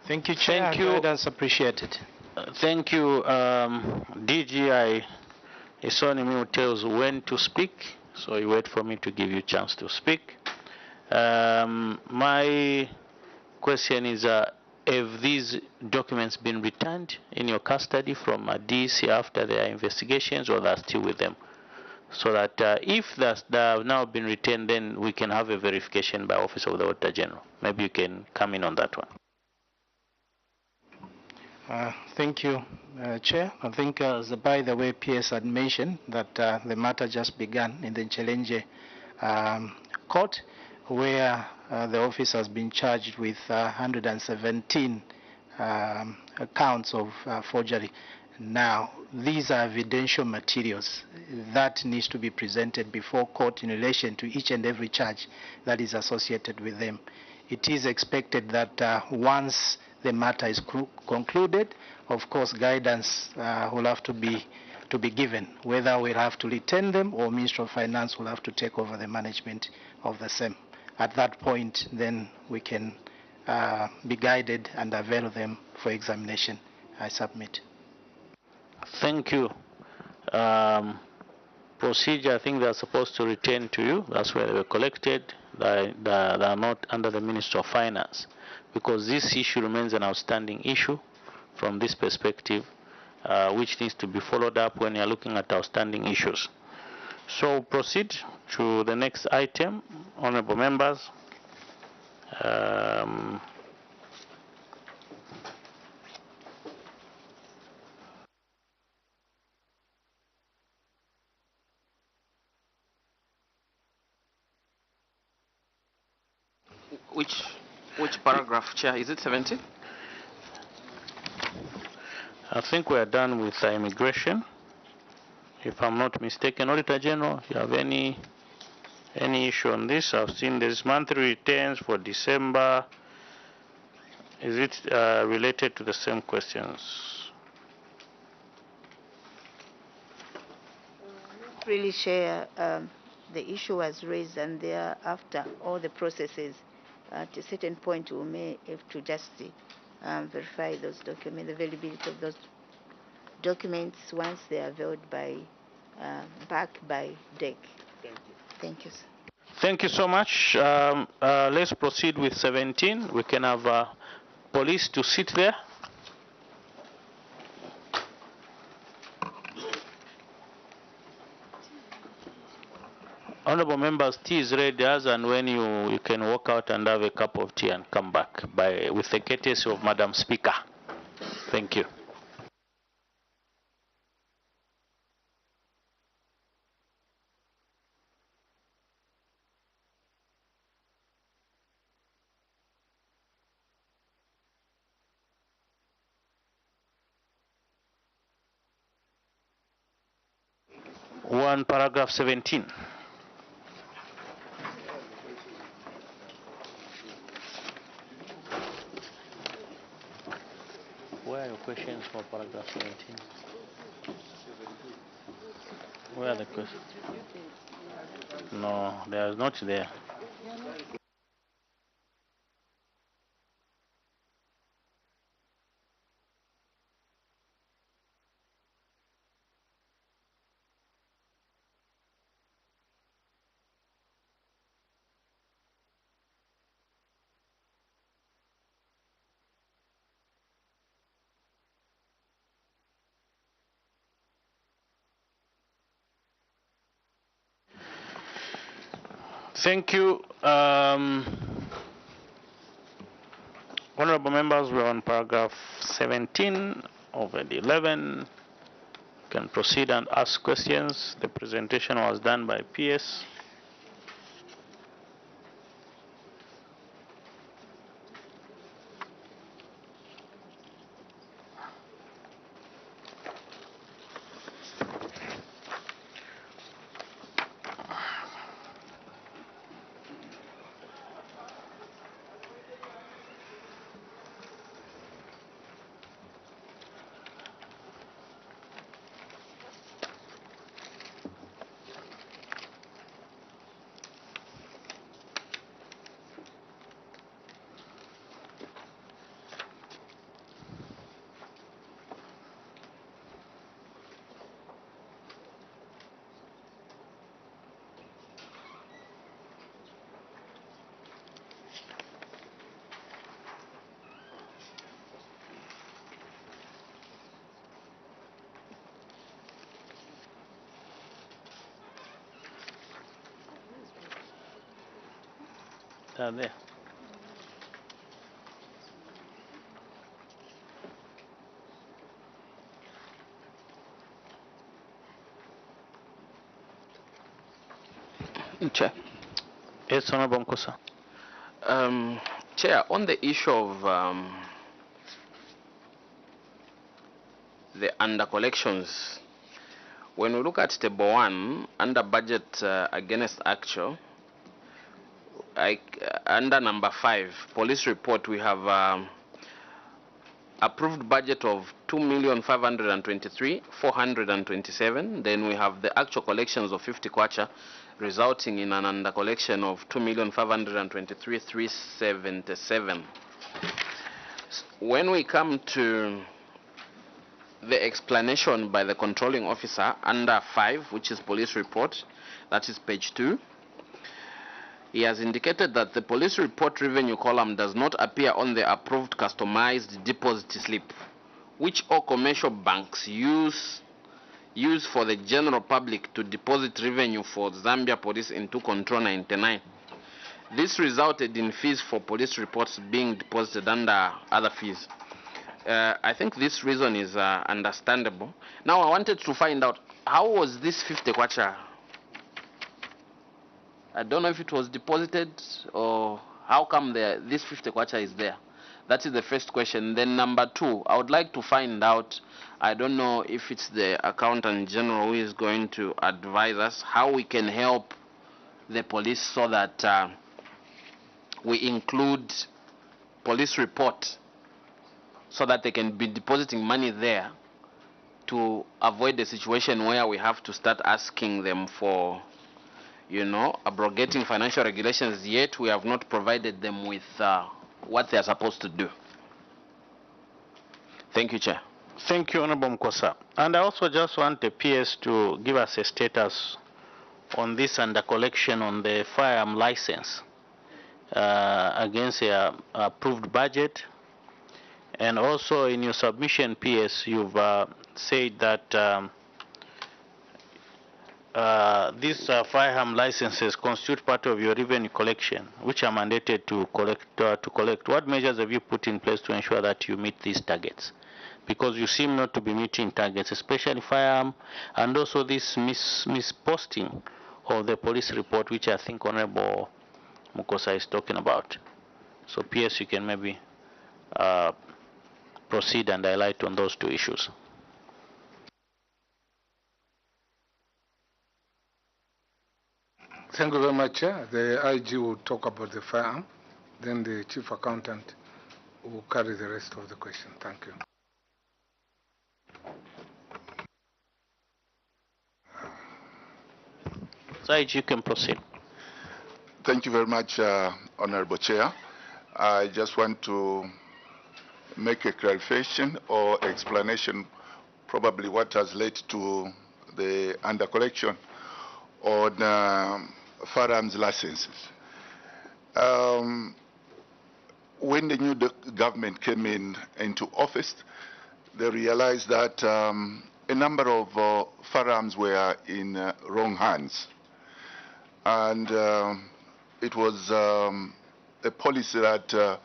Thank you, Chair. Thank you. Guidance appreciated. Thank you, DGI. It's only me who tells when to speak, so you wait for me to give you a chance to speak. My question is, have these documents been returned in your custody from DC after their investigations, or they're still with them? So that if they have now been returned, then we can have a verification by Office of the Auditor General. Maybe you can come in on that one. Thank you, Chair. I think, by the way, PS had mentioned that the matter just began in the Nchelenje court, where the office has been charged with 117 counts of forgery. Now, these are evidential materials that needs to be presented before court in relation to each and every charge that is associated with them. It is expected that once the matter is concluded, of course, guidance will have to be given, whether we'll have to retain them or Ministry of Finance will have to take over the management of the same. At that point, then we can be guided and avail them for examination. I submit. Thank you. Procedure, I think they are supposed to return to you. That's where they were collected. They are not under the Ministry of Finance, because this issue remains an outstanding issue from this perspective, which needs to be followed up when you are looking at outstanding issues. So proceed to the next item, honorable members. Which paragraph, Chair? Is it 17? I think we are done with immigration, if I'm not mistaken. Auditor General, you have any issue on this? I've seen there's monthly returns for December. Is it related to the same questions? Really share the issue was raised, and thereafter all the processes at a certain point we may have to just verify those documents, the availability of those documents once they are availed by back by DEC. Thank you, sir. Thank you so much. Let's proceed with 17. We can have police to sit there. Honorable members, tea is ready, and when you can walk out and have a cup of tea and come back with the courtesy of Madam Speaker. Thank you. Paragraph 17. Where are your questions for paragraph 17? Where are the questions? No, they are not there. Thank you. Honorable members, we're on paragraph 17 of the 11. Can proceed and ask questions. The presentation was done by PS. There. Chair. Yes, Honorable Mkosa. Chair, on the issue of the under collections, when we look at table 1, under budget against actual, under number 5, police report, we have approved budget of 2,523,427. Then we have the actual collections of 50 kwacha, resulting in an under collection of 2,523,377. When we come to the explanation by the controlling officer under 5, which is police report, that is page 2, he has indicated that the police report revenue column does not appear on the approved customized deposit slip, which all commercial banks use for the general public to deposit revenue for Zambia Police into Control 99. This resulted in fees for police reports being deposited under other fees. I think this reason is understandable. Now I wanted to find out, how was this 50 kwacha? I don't know if it was deposited or how come this 50 kwacha is there. That is the first question. Then number 2, I would like to find out, I don't know if it's the accountant general who is going to advise us how we can help the police so that we include police report so that they can be depositing money there to avoid the situation where we have to start asking them for, abrogating financial regulations, yet we have not provided them with what they are supposed to do. Thank you, Chair. Thank you, Honorable Mkosa. And I also just want the PS to give us a status on this under collection on the firearm license against the approved budget. And also in your submission, PS, you've said that these firearm licenses constitute part of your revenue collection, which are mandated to collect. What measures have you put in place to ensure that you meet these targets? Because you seem not to be meeting targets, especially firearm, and also this misposting of the police report, which I think Honorable Mukosa is talking about. So PS, you can maybe proceed and highlight on those 2 issues. Thank you very much, Chair. The IG will talk about the firearm, then the Chief Accountant will carry the rest of the question. Thank you. So IG, you can proceed. Thank you very much, Honorable Chair. I just want to make a clarification or explanation, probably what has led to the under collection on firearms licenses. When the new government came into office, they realized that a number of firearms were in wrong hands. And it was a policy that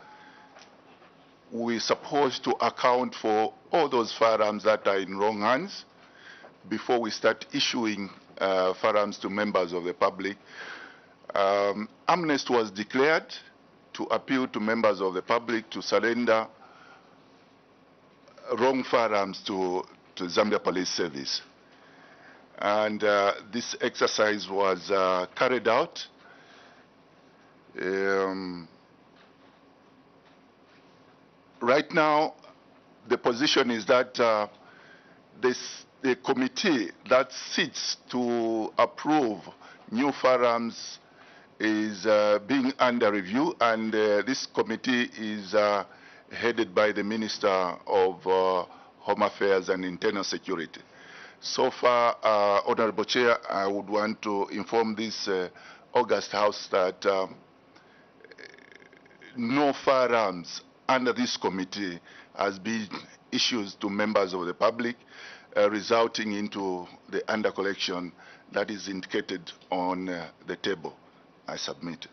we're supposed to account for all those firearms that are in wrong hands before we start issuing firearms to members of the public, amnesty was declared to appeal to members of the public to surrender wrong firearms to Zambia Police Service. And this exercise was carried out. Right now, the position is that the committee that sits to approve new firearms is being under review, and this committee is headed by the Minister of Home Affairs and Internal Security. So far, Honorable Chair, I would want to inform this August House that no firearms under this committee has been issued to members of the public, resulting into the under collection that is indicated on the table. I submit.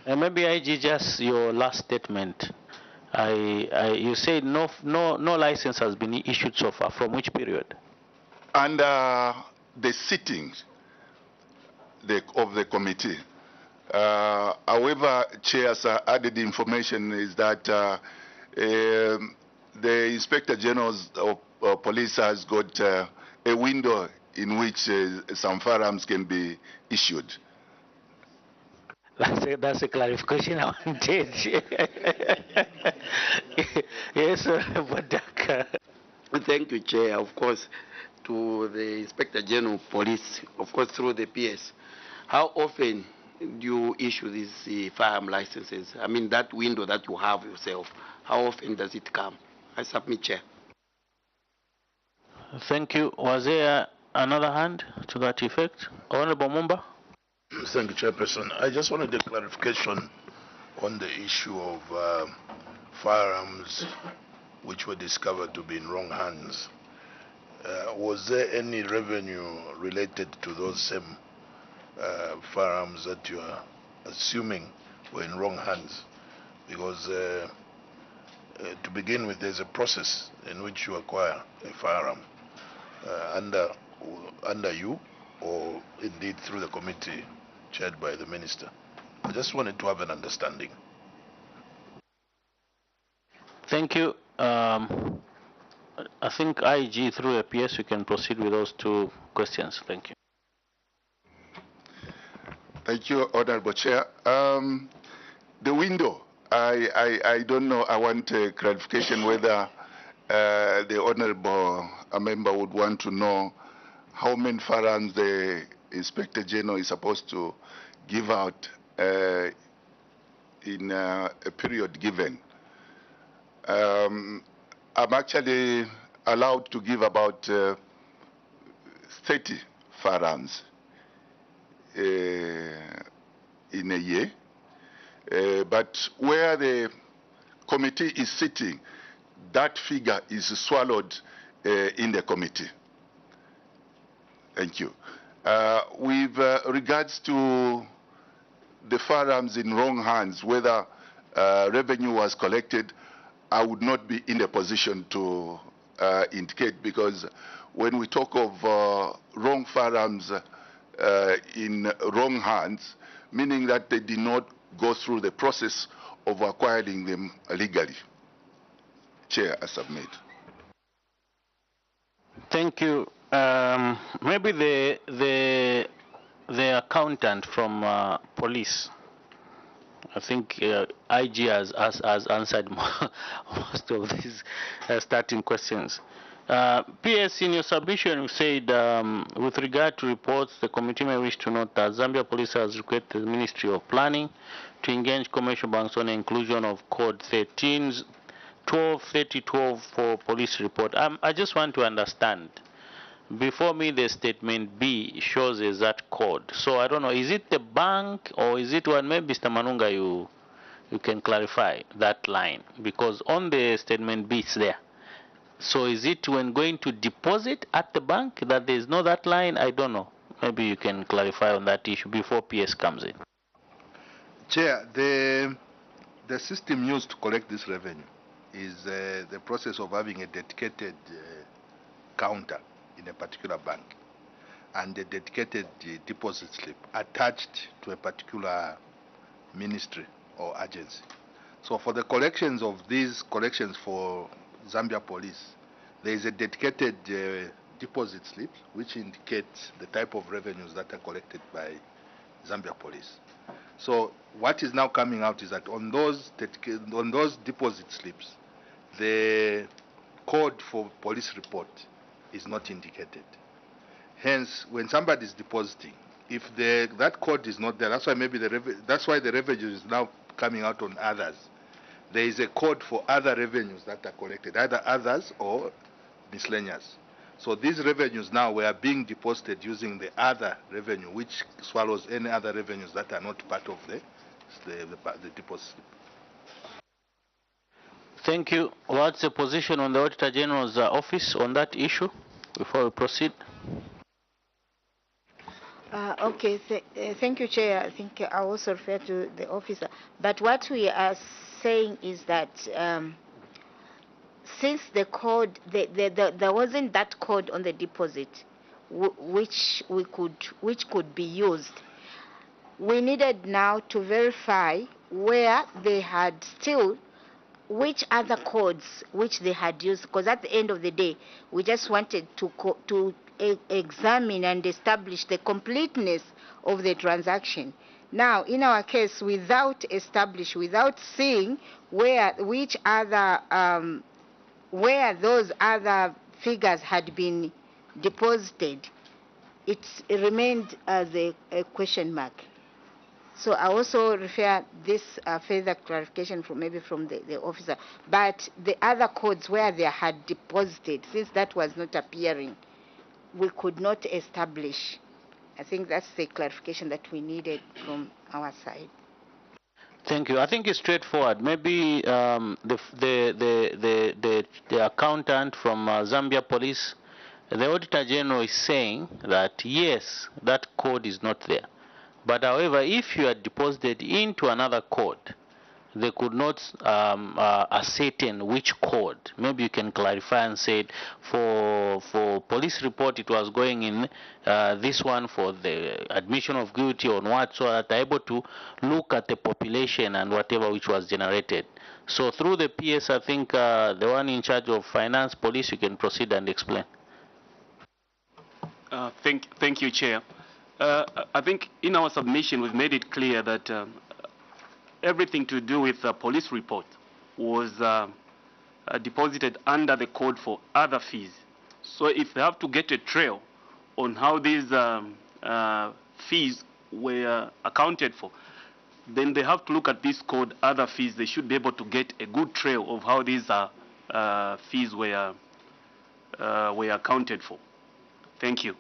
Maybe IG, just your last statement. You said no license has been issued so far. From which period? Under the sittings of the committee. However, Chair's added information is that the Inspector General of Police has got a window in which some firearms can be issued. That's a clarification I wanted. Yes, Badaka. Thank you, Chair. Of course, to the Inspector General of Police, of course, through the PS. How often do you issue these firearm licenses? I mean, that window that you have yourself, how often does it come? I submit, Chair. Thank you. Was there another hand to that effect? Honorable Mumba? Thank you, Chairperson. I just wanted a clarification on the issue of firearms which were discovered to be in wrong hands. Was there any revenue related to those same firearms that you are assuming were in wrong hands? Because to begin with, there's a process in which you acquire a firearm under you, or indeed through the committee chaired by the minister. I just wanted to have an understanding. Thank you. I think IG through APS, we can proceed with those two questions. Thank you. Thank you, Honorable Chair. The window, I don't know. I want a clarification whether the Honorable member would want to know how many firearms the Inspector General is supposed to give out in a period given. I'm actually allowed to give about 30 firearms in a year. But where the committee is sitting, that figure is swallowed in the committee. Thank you. With regards to the firearms in wrong hands, whether revenue was collected, I would not be in a position to indicate, because when we talk of wrong firearms in wrong hands, meaning that they did not go through the process of acquiring them legally. Chair, I submit. Thank you. Maybe the accountant from police. I think IG has answered most of these starting questions. PS, in your submission, you said, with regard to reports, the committee may wish to note that Zambia Police has requested the Ministry of Planning to engage commercial banks on the inclusion of Code 13-12-30-12 for police report. I just want to understand. Before me, the statement B shows is that code. So I don't know, is it the bank or is it one? Maybe Mr. Manunga, you can clarify that line, because on the statement B it's there. So is it when going to deposit at the bank that there is no that line? I don't know. Maybe you can clarify on that issue before PS comes in. Chair, the system used to collect this revenue is the process of having a dedicated counter in a particular bank and a dedicated deposit slip attached to a particular ministry or agency. So for the collections of these collections for Zambia Police, there is a dedicated deposit slip which indicates the type of revenues that are collected by Zambia Police. So what is now coming out is that on those deposit slips, the code for police report is not indicated. Hence, when somebody is depositing, if that code is not there, that's why maybe that's why the revenue is now coming out on others. There is a code for other revenues that are collected, either others or miscellaneous. So these revenues now were being deposited using the other revenue, which swallows any other revenues that are not part of the deposit slip. Thank you. What's the position on the Auditor General's office on that issue before we proceed? Okay, thank you, Chair. I think I also refer to the officer. But what we are saying is that since the code, there wasn't that code on the deposit, which could be used, we needed now to verify where they had still, which other codes which they had used, because at the end of the day, we just wanted to examine and establish the completeness of the transaction. Now, in our case, without seeing where those other figures had been deposited, it remained as a question mark. So I also refer this further clarification from the officer. But the other codes where they had deposited, since that was not appearing, we could not establish. I think that's the clarification that we needed from our side. Thank you. I think it's straightforward. Maybe the accountant from Zambia Police, the Auditor General is saying that yes, that code is not there. But however, if you are deposited into another code, they could not ascertain which code. Maybe you can clarify and say for police report it was going in this one for the admission of guilty on what, so that they're able to look at the population and whatever which was generated. So through the PS, I think the one in charge of finance police, you can proceed and explain. Thank you, Chair. I think in our submission we've made it clear that everything to do with the police report was deposited under the code for other fees. So if they have to get a trail on how these fees were accounted for, then they have to look at this code, other fees. They should be able to get a good trail of how these fees were accounted for. Thank you.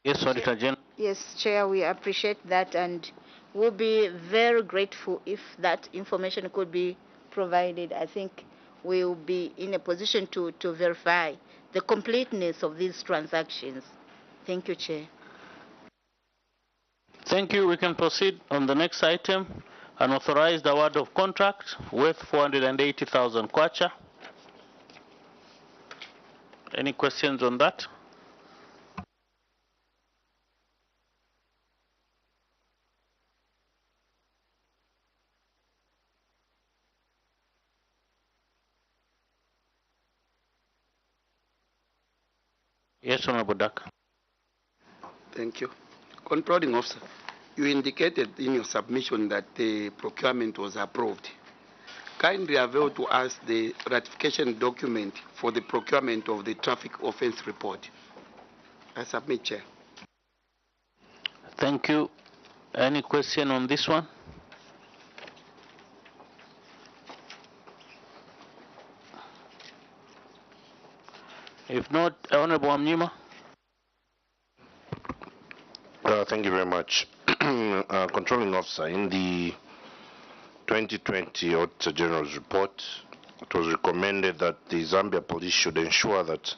Yes, Auditor General. Yes, Chair, we appreciate that, and we'll be very grateful if that information could be provided. I think we'll be in a position to verify the completeness of these transactions. Thank you, Chair. Thank you. We can proceed on the next item. An authorized award of contract worth 480,000 kwacha. Any questions on that? Yes, Honorable Duck. Thank you. Controlling officer, you indicated in your submission that the procurement was approved. Kindly avail to us the ratification document for the procurement of the traffic offense report. I submit, Chair. Thank you. Any question on this one? If not, Honorable Amnyima. Thank you very much. Controlling officer, in the 2020 Auditor General's report, it was recommended that the Zambia Police should ensure that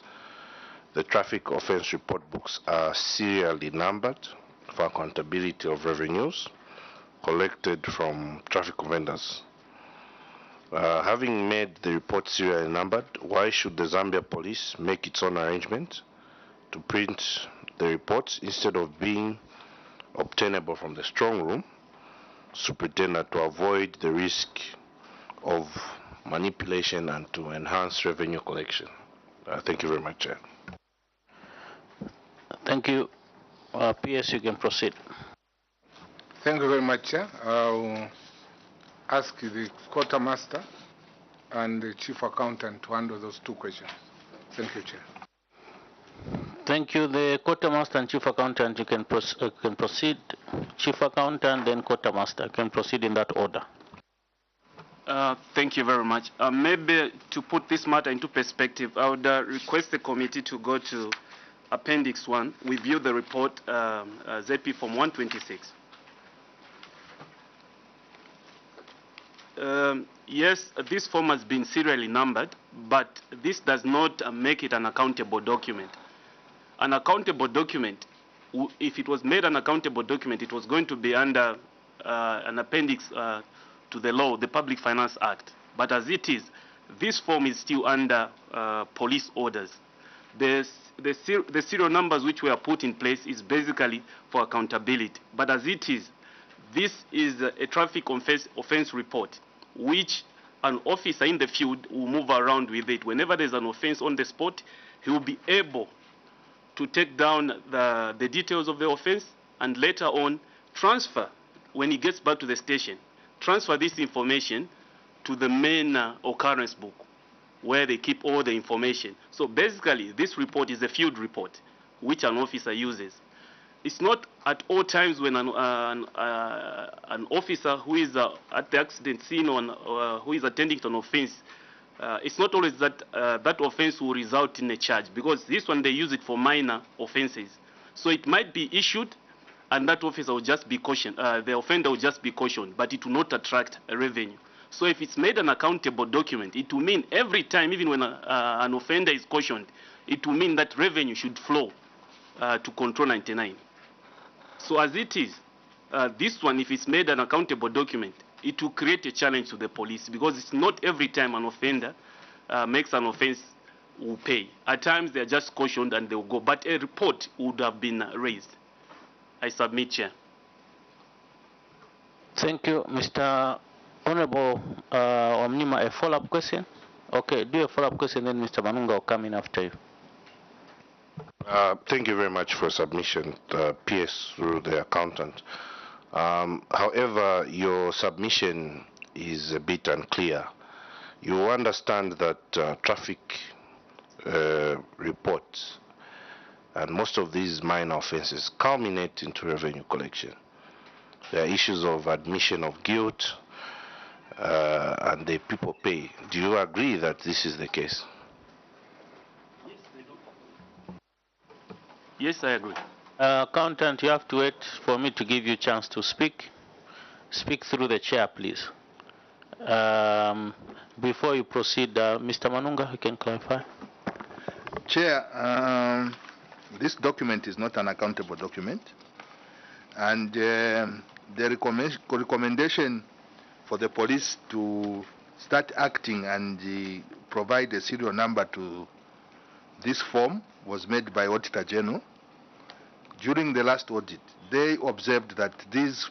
the traffic offense report books are serially numbered for accountability of revenues collected from traffic offenders. Having made the report serially numbered, why should the Zambia police make its own arrangement to print the reports instead of being obtainable from the strong room, superintendent, to avoid the risk of manipulation and to enhance revenue collection? Thank you very much, Chair. Thank you. PS, you can proceed. Thank you very much, Chair. I'll ask the quartermaster and the chief accountant to handle those two questions. Thank you, Chair. Thank you. The quartermaster and chief accountant, you can proceed. Chief accountant, then quartermaster. Can proceed in that order. Thank you very much. Maybe to put this matter into perspective, I would request the committee to go to Appendix 1. We view the report, ZP Form 126. Yes, this form has been serially numbered, but this does not make it an accountable document. An accountable document, if it was made an accountable document, it was going to be under an appendix to the law, the Public Finance Act. But as it is, this form is still under police orders. The serial numbers which were put in place is basically for accountability. But as it is, this is a traffic offense report, which an officer in the field will move around with it. Whenever there's an offense on the spot, he will be able to take down the details of the offense and later on transfer, when he gets back to the station, transfer this information to the main occurrence book where they keep all the information. So basically, this report is a field report which an officer uses. It's not at all times when an officer who is at the accident scene or who is attending to an offense, it's not always that that offense will result in a charge, because this one they use it for minor offenses. So it might be issued and that officer will just be cautioned, the offender will just be cautioned, but it will not attract a revenue. So if it's made an accountable document, it will mean every time, even when an offender is cautioned, it will mean that revenue should flow to Control 99. So as it is, this one, if it's made an accountable document, it will create a challenge to the police, because it's not every time an offender makes an offense will pay. At times they are just cautioned and they will go, but a report would have been raised. I submit, Chair. Thank you, Mr. Honorable Omnima. A follow-up question? Okay, do a follow-up question, then Mr. Manunga will come in after you. Thank you very much for submission, PS, through the accountant. However, your submission is a bit unclear. You understand that traffic reports and most of these minor offenses culminate into revenue collection. There are issues of admission of guilt, and the people pay. Do you agree that this is the case? Yes, I agree. Accountant, you have to wait for me to give you a chance to speak. Speak through the chair, please. Before you proceed, Mr. Manunga, you can clarify. Chair, this document is not an accountable document, and the recommendation for the police to start acting and provide a serial number to this form was made by Auditor General. During the last audit, they observed that these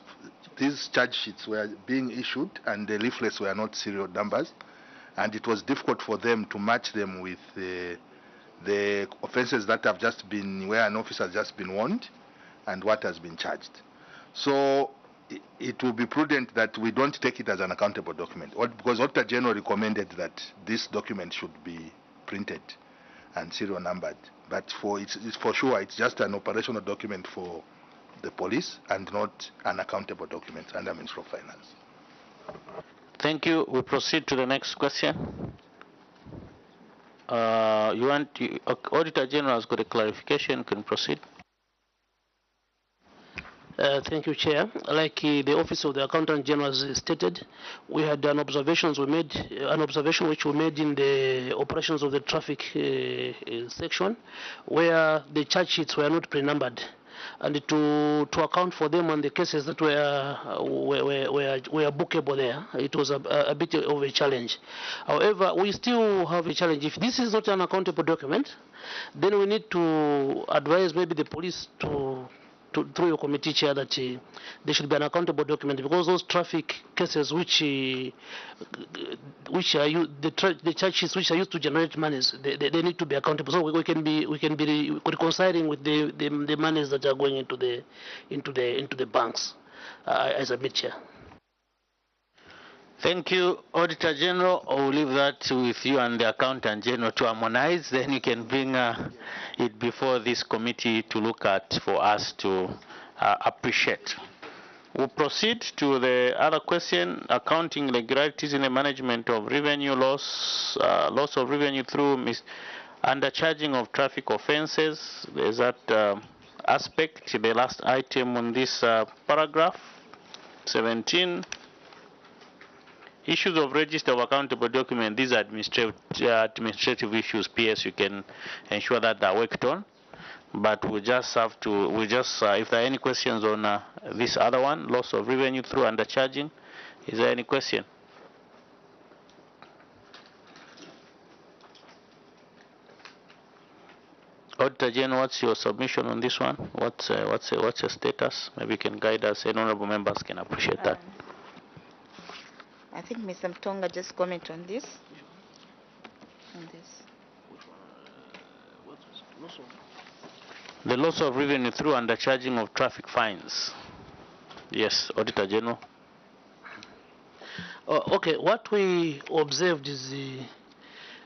charge sheets were being issued and the leaflets were not serial numbers, and it was difficult for them to match them with the offenses that have just been, where an officer has just been warned and what has been charged. So it will be prudent that we don't take it as an accountable document, because Auditor General recommended that this document should be printed and serial numbered. But it's for sure, it's just an operational document for the police and not an accountable document under Ministry of Finance. Thank you. We proceed to the next question. Auditor General has got a clarification. Can proceed. Thank you, Chair. Like the Office of the Accountant General has stated, we had an observation which we made in the operations of the traffic section, where the charge sheets were not pre-numbered. and to account for them and the cases that were bookable there. It was a bit of a challenge. However, we still have a challenge. If this is not an accountable document, then we need to advise maybe the police through your committee chair that there should be an accountable document, because those traffic cases which are the charges which are used to generate monies, they need to be accountable. So we can be reconciling with the monies that are going into the banks. As a chair. Thank you, Auditor General. I will leave that with you and the Accountant General to harmonize. Then you can bring it before this committee to look at for us to appreciate. We'll proceed to the other question: accounting irregularities in the management of revenue loss, loss of revenue through undercharging of traffic offences. There's that aspect, the last item on this paragraph 17. Issues of register of accountable document. These are administrative issues. PS, you can ensure that they're worked on. But we just have to, if there are any questions on this other one, loss of revenue through undercharging, is there any question? Auditor General, what's your submission on this one? What's your status? Maybe you can guide us. Any honorable members can appreciate that. I think Mr. Mtonga just comment on this. The loss of revenue through undercharging of traffic fines. Yes, Auditor General. Okay, what we observed is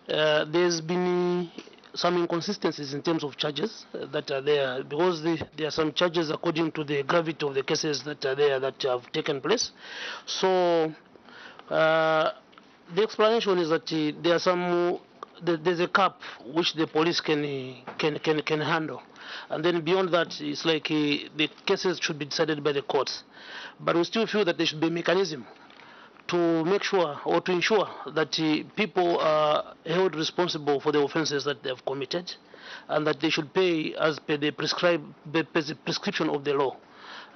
there's been some inconsistencies in terms of charges that are there, because there are some charges according to the gravity of the cases that are there that have taken place. So the explanation is that there are there's a cap which the police can handle, and then beyond that, it's like the cases should be decided by the courts. But we still feel that there should be a mechanism to make sure or to ensure that people are held responsible for the offences that they have committed, and that they should pay as per the prescription of the law.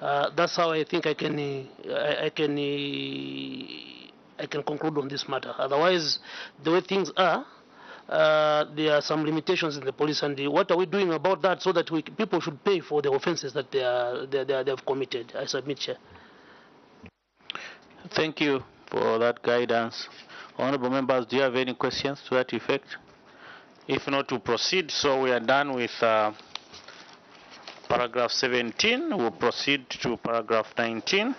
That's how I think I can conclude on this matter. Otherwise, the way things are, there are some limitations in the police, and what are we doing about that so that people should pay for the offences that they have committed? I submit, Chair. Thank you for that guidance. Honorable members, do you have any questions to that effect? If not, to proceed. So we are done with paragraph 17. We'll proceed to paragraph 19.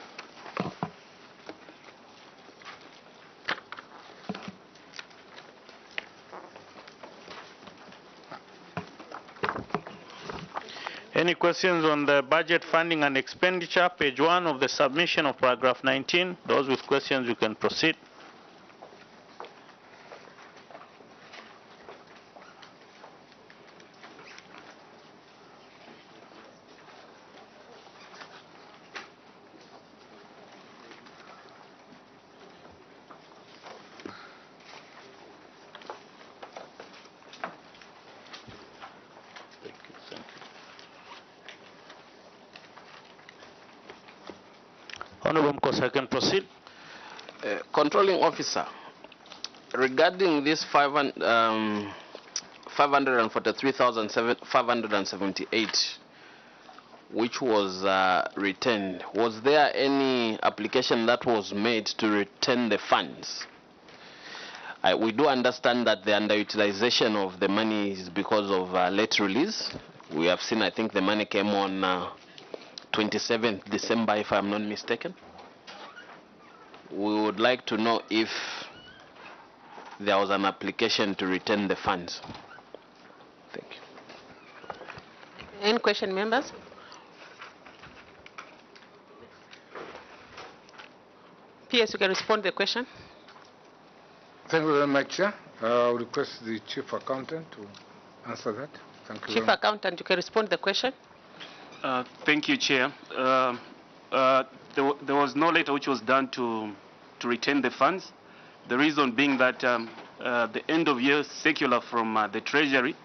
Any questions on the budget funding and expenditure, page 1 of the submission of paragraph 19? Those with questions, you can proceed. Honorable Mkosa, I can proceed. Controlling officer, regarding this 543,578 which was returned, was there any application that was made to return the funds? We do understand that the underutilization of the money is because of late release. We have seen, I think the money came on 27th December, if I'm not mistaken. We would like to know if there was an application to return the funds. Thank you. Any question, members? PS, you can respond to the question. Thank you very much, Chair. I will request the Chief Accountant to answer that. Thank you. Chief Accountant, you can respond to the question. Thank you, Chair. There was no letter which was done to return the funds. The reason being that the end of year circular from the Treasury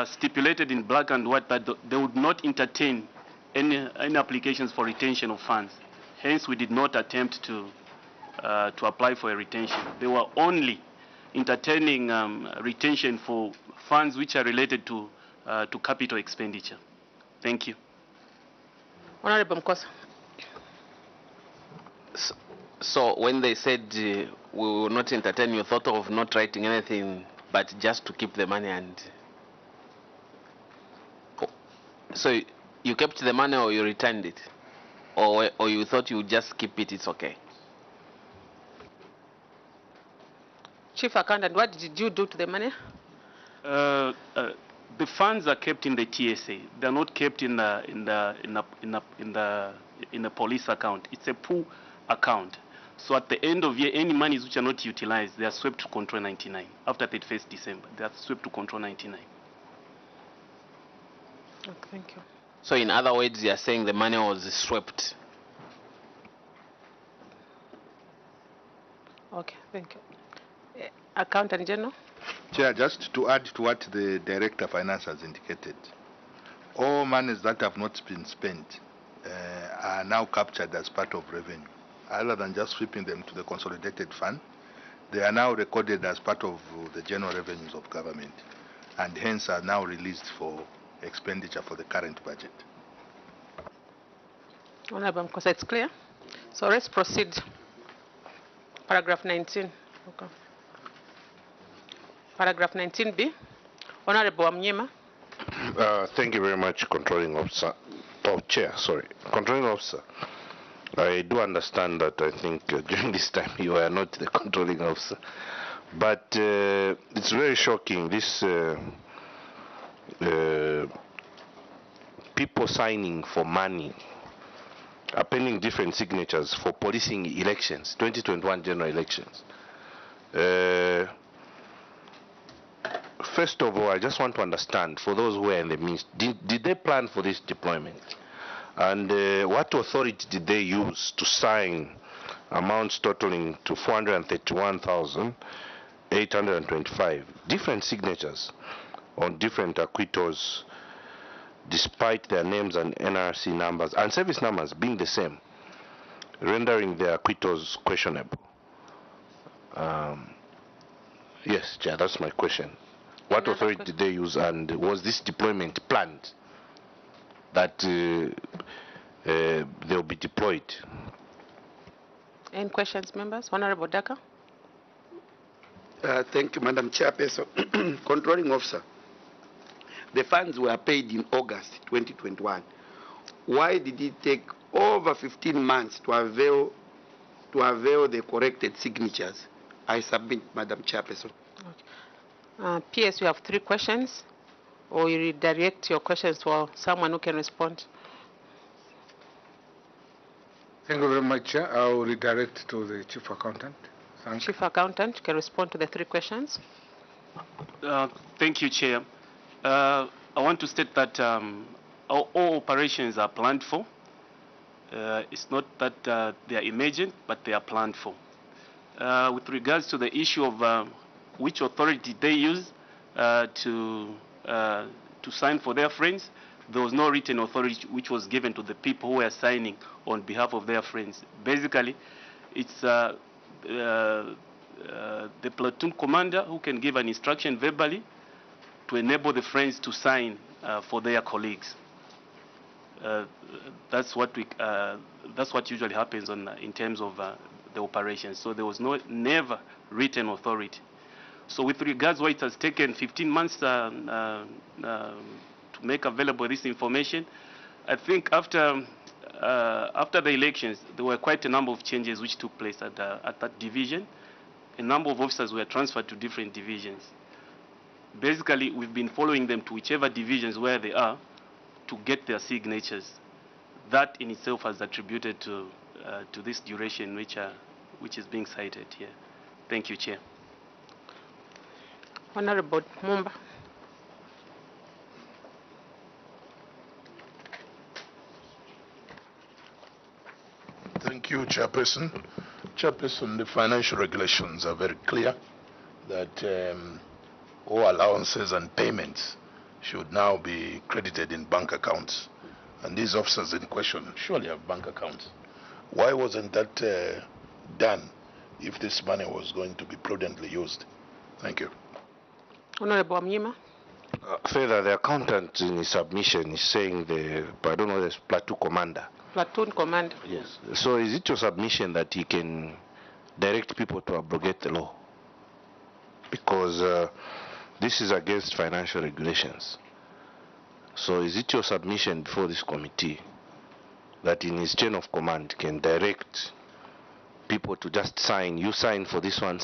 stipulated in black and white that they would not entertain any applications for retention of funds. Hence, we did not attempt to apply for a retention. They were only entertaining retention for funds which are related to capital expenditure. Thank you. Honorable Mkosa. So when they said we will not entertain, you thought of not writing anything but just to keep the money, and so you kept the money or you returned it, or you thought you would just keep it, it's okay? Chief Accountant, what did you do to the money? The funds are kept in the TSA. They're not kept in the police account. It's a pool account. So at the end of year, any monies which are not utilized, they are swept to Control 99. After 31st December, they are swept to Control 99. Okay, thank you. So in other words, you are saying the money was swept. Okay, thank you. Accountant General. Chair, just to add to what the Director of Finance has indicated, all monies that have not been spent are now captured as part of revenue. Other than just sweeping them to the consolidated fund, they are now recorded as part of the general revenues of government, and hence are now released for expenditure for the current budget. Honorable Mkosa, it's clear. So let's proceed. Paragraph 19. Okay. Paragraph 19B. Honorable Amnyema. Thank you very much, Controlling Officer. Oh, Chair, sorry. Controlling Officer. I do understand that I think during this time you are not the controlling officer. But it's very shocking, this people signing for money, appending different signatures for policing elections, 2021 general elections. First of all, I just want to understand, for those who are in the midst, did they plan for this deployment? And what authority did they use to sign amounts totaling to 431,825 different signatures on different acquittals, despite their names and NRC numbers and service numbers being the same, rendering their acquittals questionable? Yes, Chair, that's my question. What authority did they use, and was this deployment planned, that they'll be deployed? Any questions, members? Honorable Daka. Thank you, Madam Chairperson. Controlling Officer, the funds were paid in August 2021. Why did it take over 15 months to avail the corrected signatures? I submit, Madam Chairperson. PS, you have 3 questions, or you redirect your questions for someone who can respond. Thank you very much, Chair. I will redirect to the Chief Accountant. Thank Chief Accountant, you can respond to the 3 questions. Thank you, Chair. I want to state that all operations are planned for. It's not that they are emergent, but they are planned for. With regards to the issue of which authority they use to sign for their friends, there was no written authority which was given to the people who were signing on behalf of their friends. Basically, it's the platoon commander who can give an instruction verbally to enable the friends to sign for their colleagues. That's what usually happens in terms of the operations. So there was never written authority. So with regards why it has taken 15 months to make available this information, I think after the elections, there were quite a number of changes which took place at that division. A number of officers were transferred to different divisions. Basically, we've been following them to whichever divisions where they are to get their signatures. That in itself has attributed to this duration which is being cited here. Thank you, Chair. Honorable Mumba. Thank you, Chairperson. Chairperson, the financial regulations are very clear that all allowances and payments should now be credited in bank accounts And these officers in question surely have bank accounts. Why wasn't that done if this money was going to be prudently used? Thank you. Honorable Amnyima. Further, the accountant in his submission is saying I don't know, the platoon commander. Platoon commander. Yes. So is it your submission that he can direct people to abrogate the law? Because this is against financial regulations. So is it your submission before this committee that in his chain of command can direct people to just sign, you sign for this one,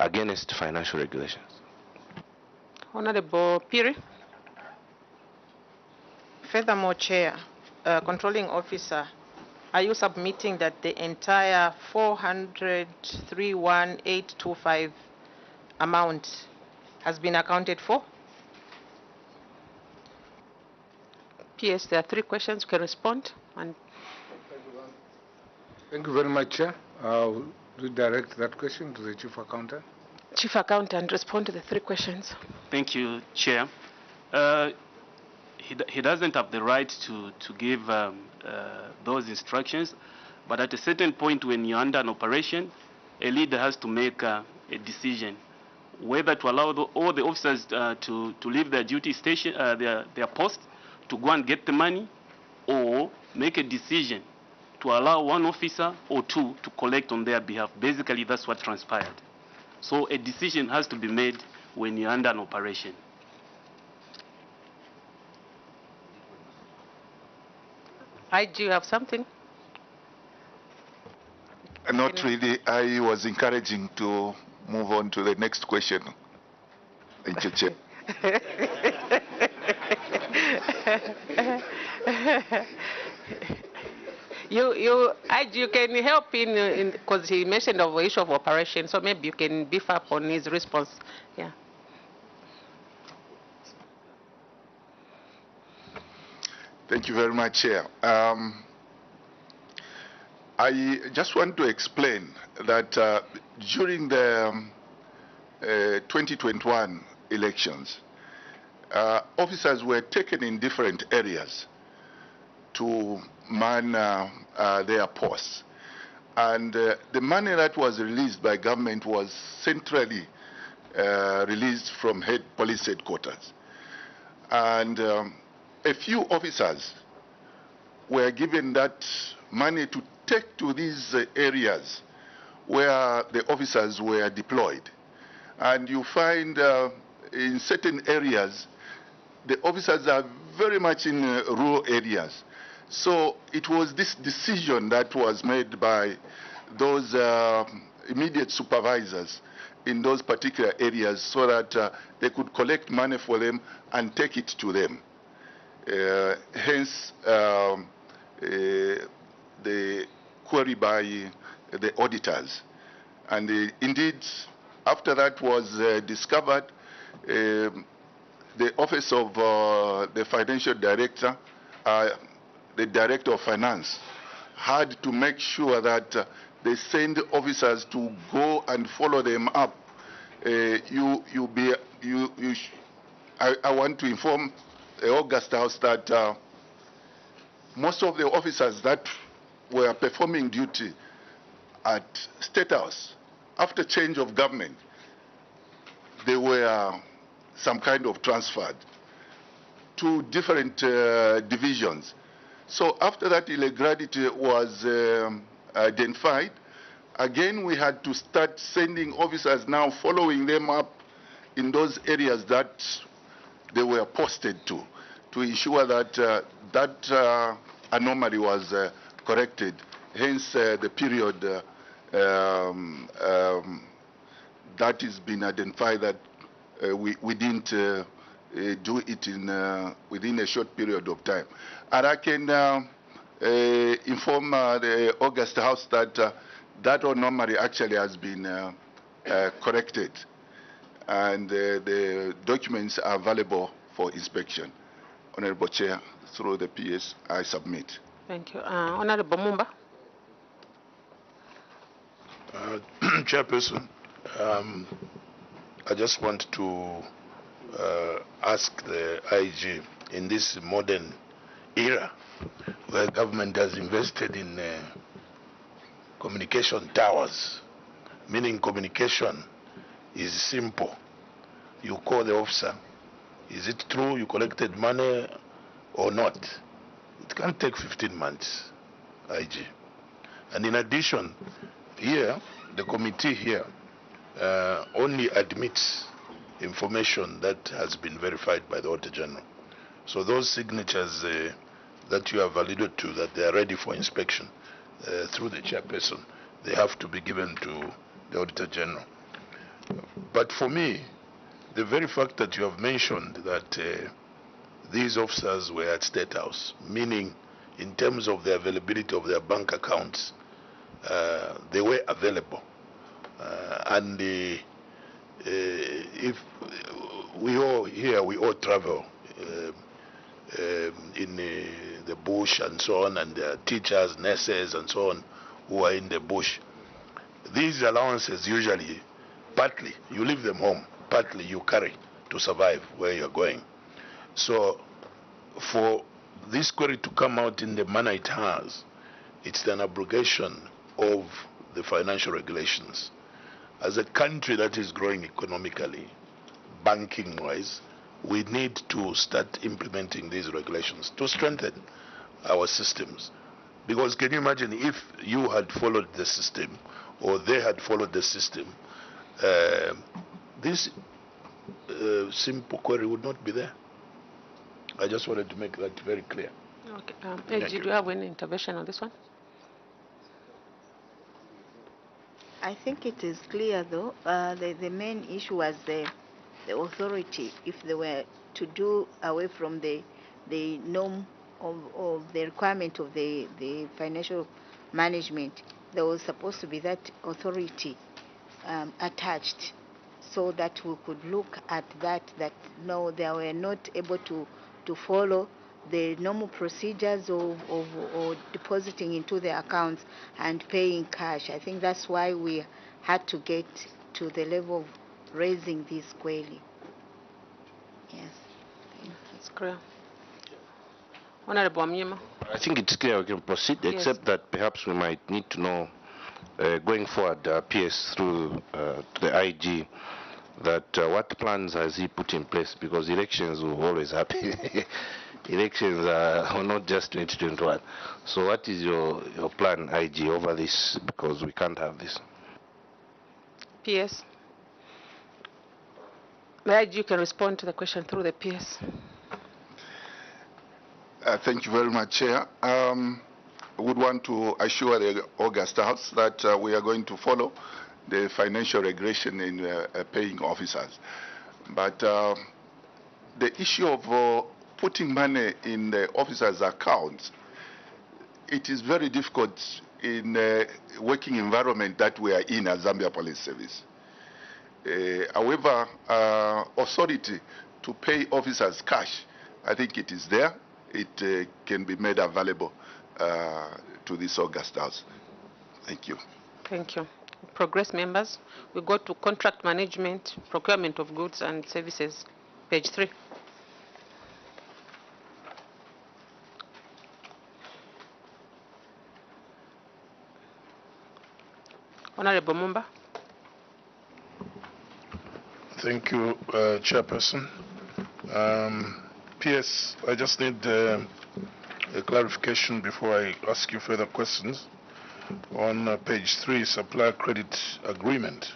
against financial regulations? Honorable Piri. Furthermore, Chair, controlling officer, are you submitting that the entire 403,185 amount has been accounted for? PS, there are 3 questions. You can respond. And Thank you very much, Chair. I'll redirect that question to the Chief Accountant. Chief Accountant, respond to the 3 questions. Thank you, Chair. He doesn't have the right to give those instructions, but at a certain point when you're under an operation, a leader has to make a decision whether to allow all the officers to leave their duty station, their post, to go and get the money, or make a decision to allow 1 officer or 2 to collect on their behalf. Basically, that's what transpired. So a decision has to be made when you're under an operation. Do you have something? Not really. I was encouraging to move on to the next question. Thank you, Chair. You can help in because he mentioned the issue of operation, so maybe you can beef up on his response. Yeah. Thank you very much, Chair. I just want to explain that during the 2021 elections, officers were taken in different areas to man their posts. And the money that was released by government was centrally released from police headquarters. And a few officers were given that money to take to these areas where the officers were deployed. And you find in certain areas, the officers are very much in rural areas. So it was this decision that was made by those immediate supervisors in those particular areas so that they could collect money for them and take it to them. Hence, the query by the auditors. And indeed, after that was discovered, the office of the financial director, the director of finance, had to make sure that they send officers to go and follow them up. I want to inform the August House that most of the officers that were performing duty at State House, after change of government, they were some kind of transferred to different divisions. So after that illegality was identified, again we had to start sending officers now following them up in those areas that they were posted to ensure that that anomaly was corrected. Hence the period that has been identified that we didn't do it in within a short period of time. And I can inform the August House that that anomaly actually has been corrected, and the documents are available for inspection. Honorable Chair, through the PS, I submit. Thank you. Honorable Mumba. Chairperson, I just want to ask the IG, in this modern era where government has invested in communication towers, meaning communication is simple. You call the officer, is it true you collected money or not? It can take 15 months, IG. And in addition, here, the committee here only admits information that has been verified by the Auditor General. So those signatures that you have alluded to, that they are ready for inspection through the chairperson, they have to be given to the Auditor General. But for me, the very fact that you have mentioned that these officers were at State House, meaning in terms of the availability of their bank accounts, they were available. And if we all here, we all travel in the bush and so on, and there are teachers, nurses and so on who are in the bush. These allowances usually, partly you leave them home, partly you carry to survive where you're going. So for this query to come out in the manner it has, it's an abrogation of the financial regulations. As a country that is growing economically, banking-wise, we need to start implementing these regulations to strengthen our systems. Because can you imagine if you had followed the system, or they had followed the system, this simple query would not be there. I just wanted to make that very clear. Okay. Do you have any intervention on this one? I think it is clear, though. The main issue was the authority, if they were to do away from the norm of the requirement of the financial management, there was supposed to be that authority attached, so that we could look at that no, they were not able to follow the normal procedures of depositing into the accounts and paying cash. I think that's why we had to get to the level of raising this query. Yes. It's clear. Honorable Amyima. I think it's clear we can proceed, except that perhaps we might need to know, going forward, PS through to the IG, that what plans has he put in place, because elections will always happen. Elections are not just 2021. So what is your plan, IG, over this, because we can't have this? PS. IG, you can respond to the question through the PS. Thank you very much, Chair. I would want to assure the August House that we are going to follow the financial regulation in paying officers. But the issue of putting money in the officers' accounts, it is very difficult in the working environment that we are in as Zambia Police Service. However, authority to pay officers cash, I think it is there. It can be made available to this August House. Thank you. Thank you. Progress members, we go to contract management, procurement of goods and services, page 3. Honorable Mumba. Thank you, Chairperson. PS, I just need a clarification before I ask you further questions. On page 3, supplier credit agreement.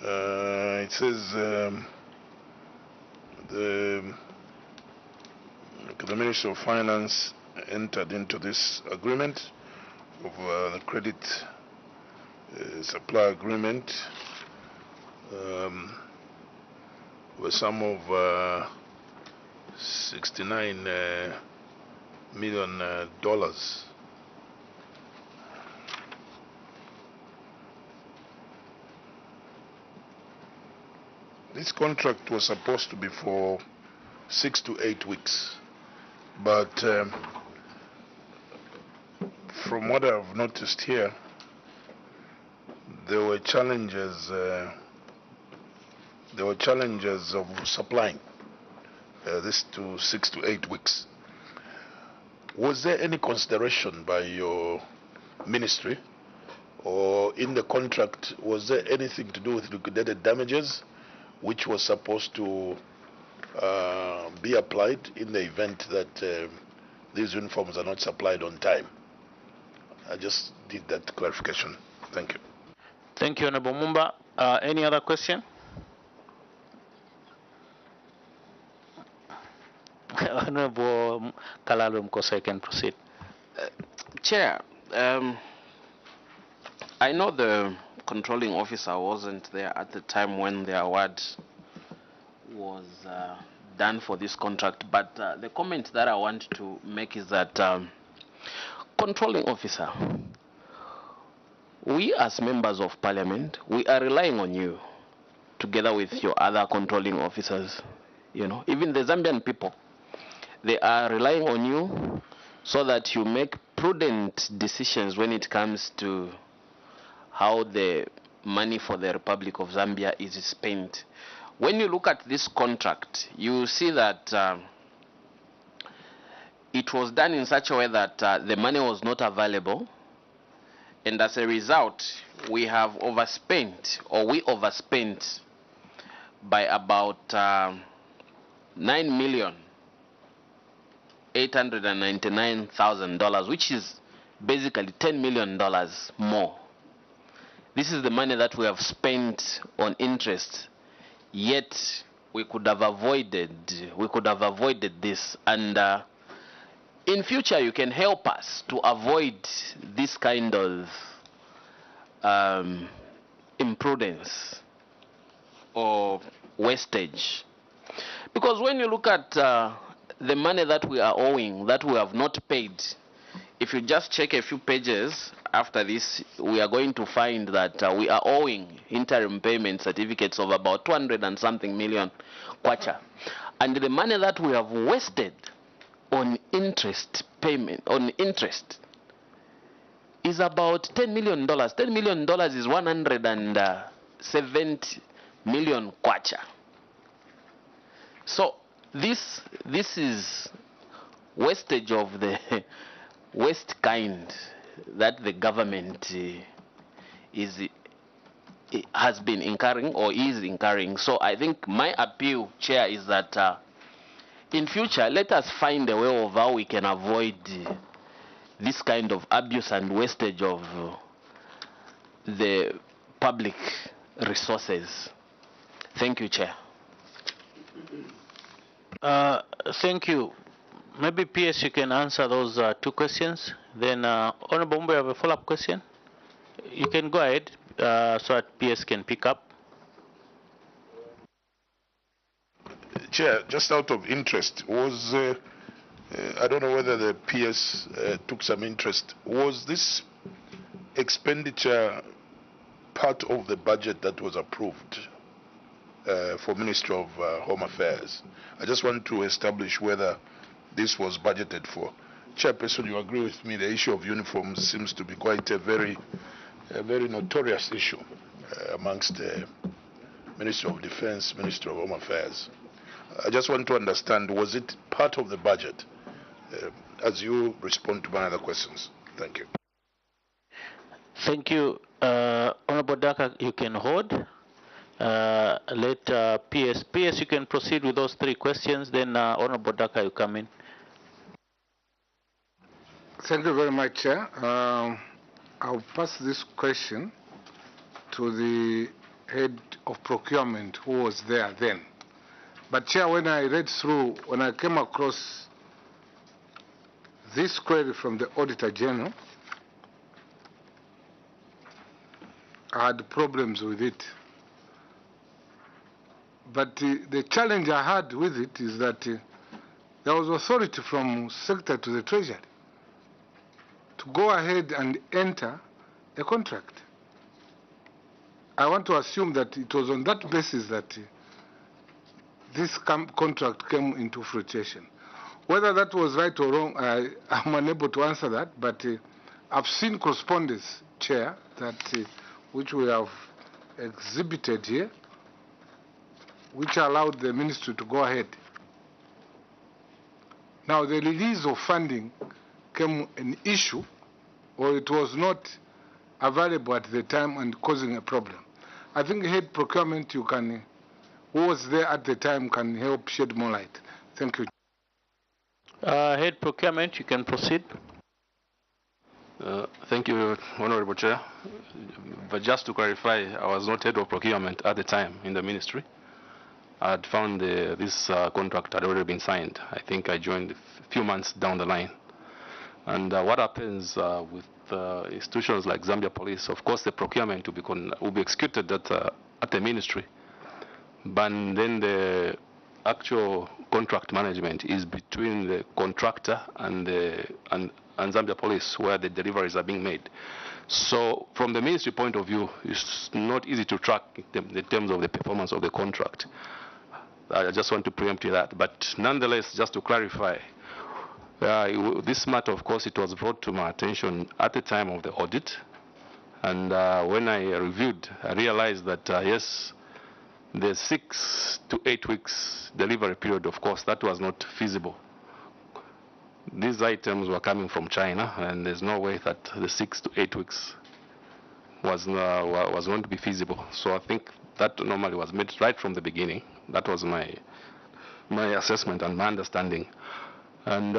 It says the Ministry of Finance entered into this agreement of the credit supply agreement with some of $69 million. This contract was supposed to be for 6 to 8 weeks, but from what I've noticed here, there were challenges. Of supplying this to 6 to 8 weeks. Was there any consideration by your ministry, or in the contract, was there anything to do with liquidated damages which was supposed to be applied in the event that these uniforms are not supplied on time? I just did that clarification. Thank you. Thank you, Honorable Mumba. Any other question? Honorable Kalalo Mkosa, can proceed. Chair, I know the controlling officer wasn't there at the time when the award was done for this contract, but the comment that I want to make is that controlling officer, we as members of parliament, we are relying on you together with your other controlling officers. You know, even the Zambian people, they are relying on you so that you make prudent decisions when it comes to how the money for the Republic of Zambia is spent. When you look at this contract, you see that it was done in such a way that the money was not available, and as a result, we have overspent, or we overspent by about $9,899,000, which is basically $10 million more. This is the money that we have spent on interest, yet we could have avoided this. And in future, you can help us to avoid this kind of imprudence or wastage. Because when you look at the money that we are owing, that we have not paid, if you just check a few pages after this, we are going to find that we are owing interim payment certificates of about 200 and something million kwacha. And the money that we have wasted on interest payment, on interest, is about $10 million. $10 million is 170 million kwacha. So this is wastage of the waste kind that the government has been incurring or is incurring. So I think my appeal, Chair, is that in future, let us find a way of how we can avoid this kind of abuse and wastage of the public resources. Thank you, Chair. Thank you. Maybe PS, you can answer those two questions. Then Honorable Mumba, you have a follow-up question? You can go ahead so that PS can pick up. Chair, just out of interest, was I don't know whether the PS took some interest. Was this expenditure part of the budget that was approved for Ministry of Home Affairs? I just want to establish whether this was budgeted for. Chairperson, you agree with me, the issue of uniforms seems to be quite a very notorious issue amongst the Ministry of Defense, Ministry of Home Affairs. I just want to understand, was it part of the budget as you respond to my other questions? Thank you. Thank you. Honorable Daka, you can hold. Let PS, you can proceed with those three questions, then Honorable Daka, you come in. Thank you very much, Chair. I'll pass this question to the head of procurement who was there then. But Chair, when I read through, when I came across this query from the Auditor General, I had problems with it. But the challenge I had with it is that there was authority from Secretary to the Treasury to go ahead and enter a contract. I want to assume that it was on that basis that this contract came into fruition. Whether that was right or wrong, I'm unable to answer that, but I've seen correspondence, Chair, that which we have exhibited here, which allowed the ministry to go ahead. Now, the release of funding became an issue, or it was not available at the time and causing a problem. I think head procurement, you can, who was there at the time, can help shed more light. Thank you. Head procurement, you can proceed. Thank you, Honorable Chair. But just to clarify, I was not head of procurement at the time in the ministry. I had found this contract had already been signed. I think I joined a few months down the line. And what happens with institutions like Zambia Police, of course the procurement will be executed at the ministry. But then the actual contract management is between the contractor and Zambia Police, where the deliveries are being made. So from the ministry point of view, it's not easy to track in terms of the performance of the contract. I just want to preempt that. But nonetheless, just to clarify, this matter, of course, it was brought to my attention at the time of the audit. And when I reviewed, I realized that, yes, the 6 to 8 weeks delivery period, of course, that was not feasible. These items were coming from China, and there's no way that the 6 to 8 weeks was going to be feasible. So I think that normally was made right from the beginning. That was my assessment and my understanding. And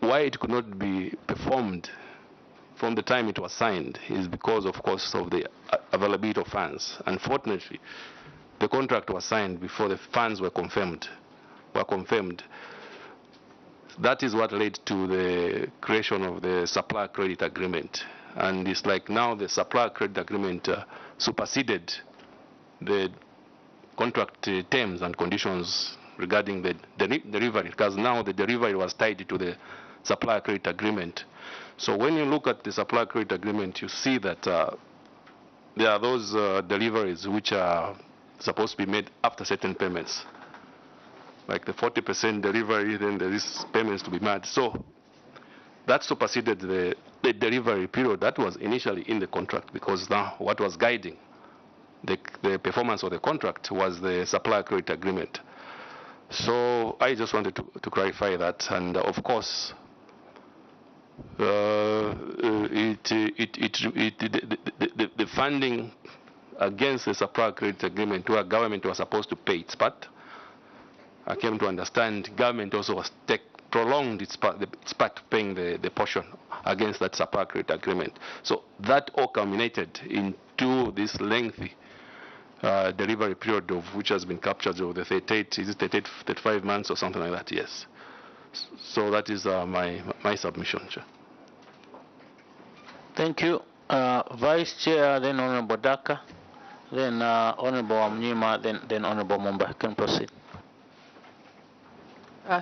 why it could not be performed from the time it was signed is because, of course, of the availability of funds. Unfortunately, the contract was signed before the funds were confirmed. That is what led to the creation of the supplier credit agreement. And it's like now the supplier credit agreement superseded the contract terms and conditions regarding the delivery, because now the delivery was tied to the supplier credit agreement. So when you look at the supplier credit agreement, you see that there are those deliveries which are supposed to be made after certain payments. Like the 40% delivery, then there is payments to be made. So that superseded the delivery period that was initially in the contract, because now what was guiding the performance of the contract was the supplier credit agreement. So I just wanted to clarify that, and of course, the funding against the supplier credit agreement, where government was supposed to pay its part, I came to understand government also was prolonged its part paying the portion against that supplier credit agreement. So that all culminated into this lengthy delivery period, of which has been captured over the 35 months or something like that, yes. So that is my submission, Chair. Thank you. Vice Chair, then Honorable Daka, then Honorable Amnyima, then Honorable Mumba. Can proceed.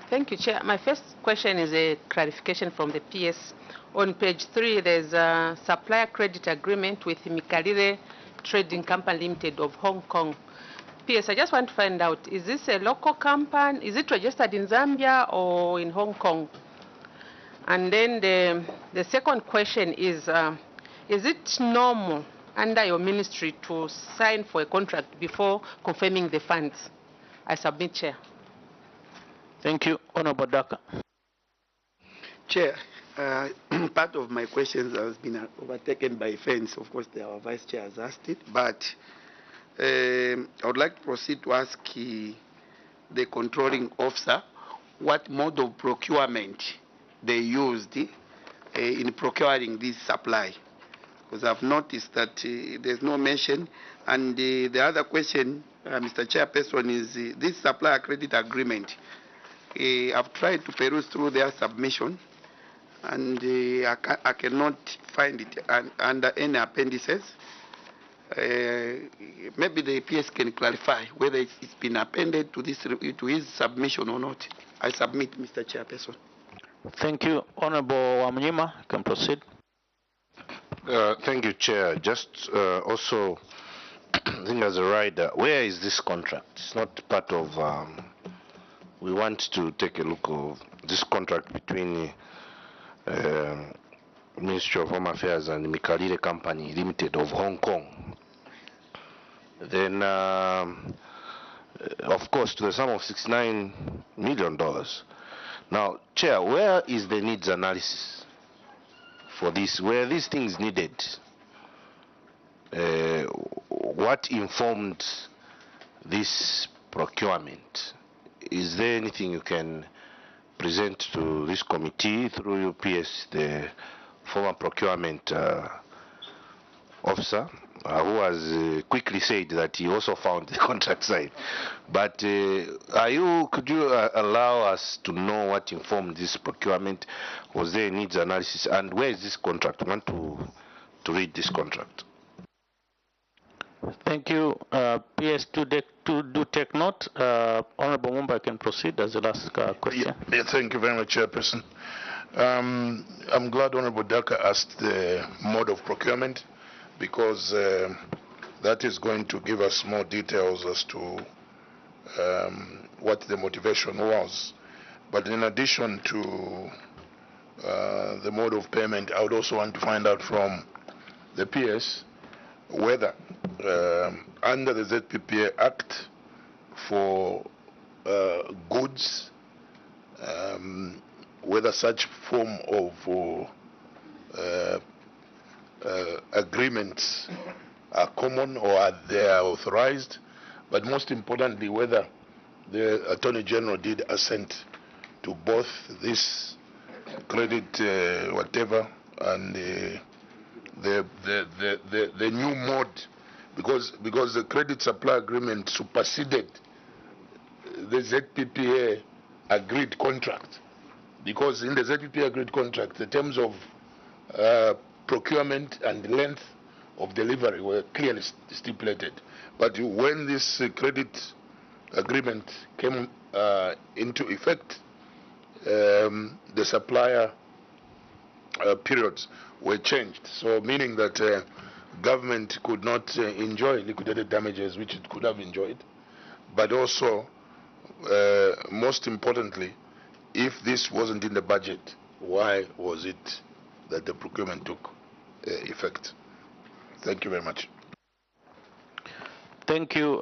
Thank you, Chair. My first question is a clarification from the PS. On page 3, there's a supplier credit agreement with Mikalire Trading Company Limited of Hong Kong. PS, I just want to find out, is this a local company? Is it registered in Zambia or in Hong Kong? And then the second question is it normal under your ministry to sign for a contract before confirming the funds? I submit, Chair. Thank you. Honorable Daka. Chair, part of my questions has been overtaken by fence. Of course, our Vice Chair has asked it, but I would like to proceed to ask the controlling officer what mode of procurement they used in procuring this supply, because I've noticed that there's no mention. And the other question, Mr. Chairperson, is this supplier credit agreement. I've tried to peruse through their submission, and I cannot find it under any appendices. Maybe the PS can clarify whether it's been appended to his submission or not. I submit, Mr. Chairperson. Thank you. Honorable Amnyima, you can proceed. Thank you, Chair. Just also, I think as a rider, where is this contract? It's not part of, we want to take a look of this contract between Ministry of Home Affairs and the Mikalire Company Limited of Hong Kong. Then, of course, to the sum of $69 million. Now, Chair, where is the needs analysis for this? Where these things needed? What informed this procurement? Is there anything you can present to this committee through UPS, the former procurement officer, who has quickly said that he also found the contract side? But could you allow us to know what informed this procurement? Was there a needs analysis? And where is this contract? I want to read this contract. Thank you. PS, to do take note. Honorable Mumba can proceed as the last question. Yeah, thank you very much, Chairperson. I'm glad Honorable Daka asked the mode of procurement, because that is going to give us more details as to what the motivation was. But in addition to the mode of payment, I would also want to find out from the PS whether under the ZPPA Act for goods, whether such form of agreements are common or are they authorized, but most importantly whether the Attorney General did assent to both this credit whatever and the new mode, because the credit supply agreement superseded the ZPPA agreed contract, because in the ZPPA agreed contract the terms of procurement and length of delivery were clearly stipulated. But when this credit agreement came into effect, the supplier periods were changed, so meaning that government could not enjoy liquidated damages which it could have enjoyed, but also most importantly, if this wasn't in the budget, why was it that the procurement took effect? Thank you very much. Thank you.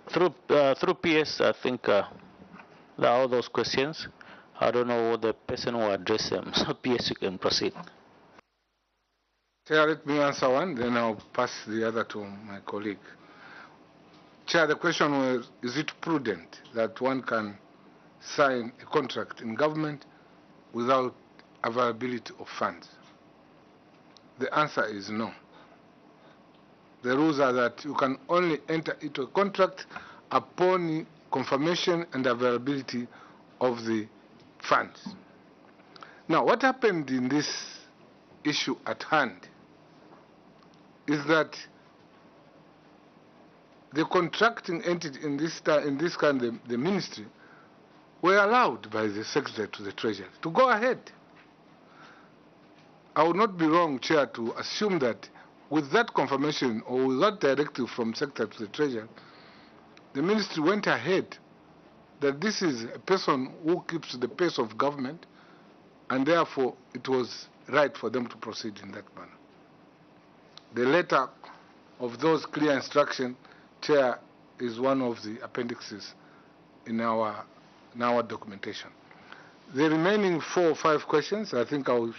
Through PS, I think there are all those questions. I don't know the person who addressed them. So PS, you can proceed. Chair, let me answer one, then I'll pass the other to my colleague. Chair, the question was, is it prudent that one can sign a contract in government without availability of funds? The answer is no. The rules are that you can only enter into a contract upon confirmation and availability of the funds. Now, what happened in this issue at hand is that the contracting entity in this kind, the ministry, were allowed by the Secretary to the Treasury to go ahead. I would not be wrong, Chair, to assume that with that confirmation or with that directive from Secretary to the Treasury, the ministry went ahead that this is a person who keeps the pace of government, and therefore it was right for them to proceed in that manner. The letter of those clear instructions, Chair, is one of the appendixes in our documentation. The remaining 4 or 5 questions, I think I will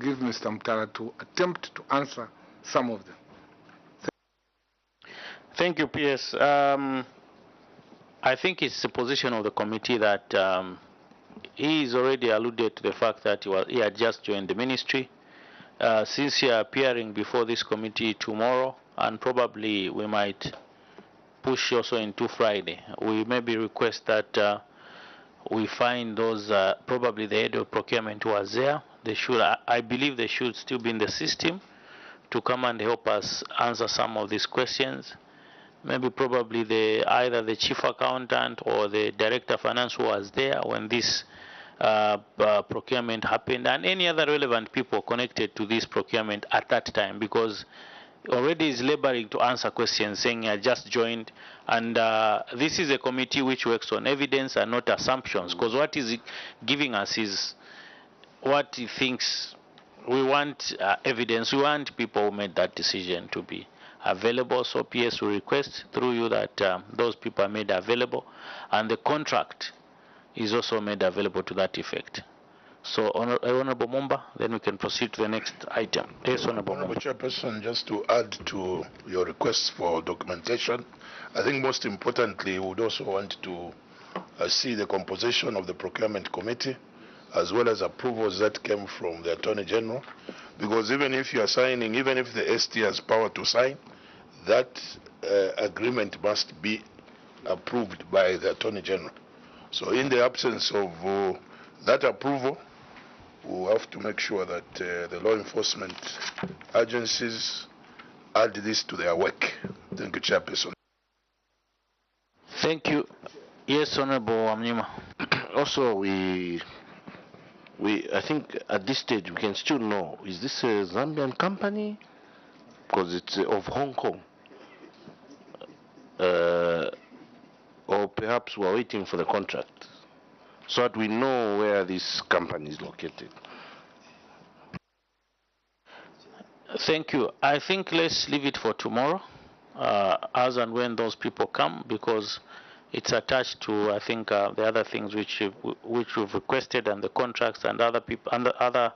give Mr. Mtara to attempt to answer some of them. Thank you, PS. I think it's the position of the committee that he's already alluded to the fact that he had just joined the ministry. Since he is appearing before this committee tomorrow, and probably we might push also into Friday, we maybe request that we find those, probably the head of procurement was there. They should, I believe they should still be in the system to come and help us answer some of these questions. Maybe probably either the chief accountant or the director of finance who was there when this procurement happened, and any other relevant people connected to this procurement at that time, because already is laboring to answer questions saying I just joined, and this is a committee which works on evidence and not assumptions, because what is giving us is what he thinks. We want evidence. We want people who made that decision to be available. So PS will request through you that those people are made available, and the contract is also made available to that effect. So, Honorable Mumba, then we can proceed to the next item. Yes, Honorable Honorable Mumba. Chairperson, just to add to your requests for documentation, I think most importantly, we would also want to see the composition of the procurement committee, as well as approvals that came from the Attorney General, because even if you are signing, even if the ST has power to sign, that agreement must be approved by the Attorney General. So in the absence of that approval, we have to make sure that the law enforcement agencies add this to their work. Thank you, Chairperson. Thank you. Yes, Honorable Amnima. Also, I think at this stage we can still know, is this a Zambian company? Because it's of Hong Kong. Or perhaps we're waiting for the contract, so that we know where this company is located. Thank you. I think let's leave it for tomorrow, as and when those people come, because it's attached to, I think, the other things which we've requested, and the contracts and other people and other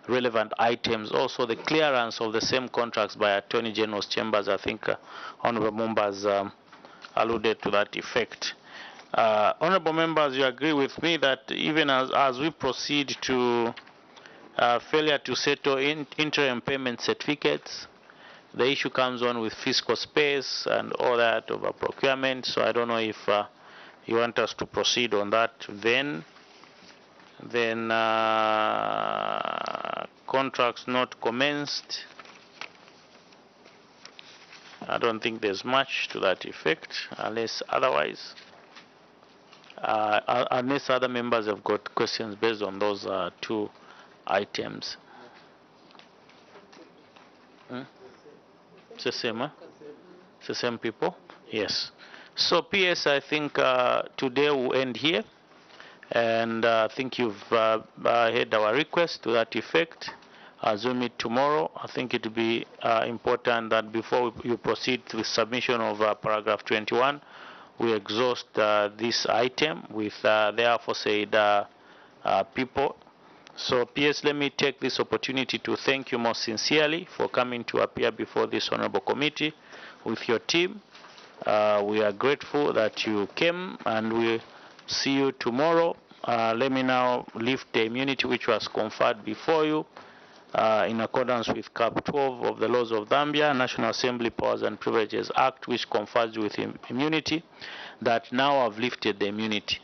relevant items. Also, the clearance of the same contracts by Attorney General's chambers. I think Honorable Members alluded to that effect. Honorable Members, you agree with me that even as we proceed to failure to settle interim payment certificates, the issue comes on with fiscal space and all that of a procurement. So I don't know if you want us to proceed on that. Then contracts not commenced. I don't think there's much to that effect, unless otherwise. Unless other members have got questions based on those two items. It's the same, huh? It's the same people? Yes. So PS, I think today we'll end here. And I think you've heard our request to that effect. As we meet tomorrow, I think it will be important that before you proceed with submission of paragraph 21, we exhaust this item with the aforesaid people. So PS, let me take this opportunity to thank you most sincerely for coming to appear before this honorable committee with your team. We are grateful that you came, and we'll see you tomorrow. Let me now lift the immunity which was conferred before you in accordance with Cap 12 of the laws of Zambia, National Assembly Powers and Privileges Act, which confers you with immunity, that now I've lifted the immunity.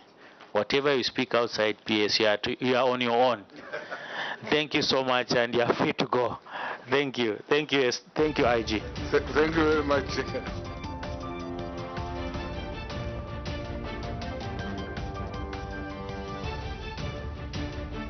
Whatever you speak outside PS, you are on your own. Thank you so much, and you are free to go. Thank you. Thank you. Thank you, IG. Thank you very much.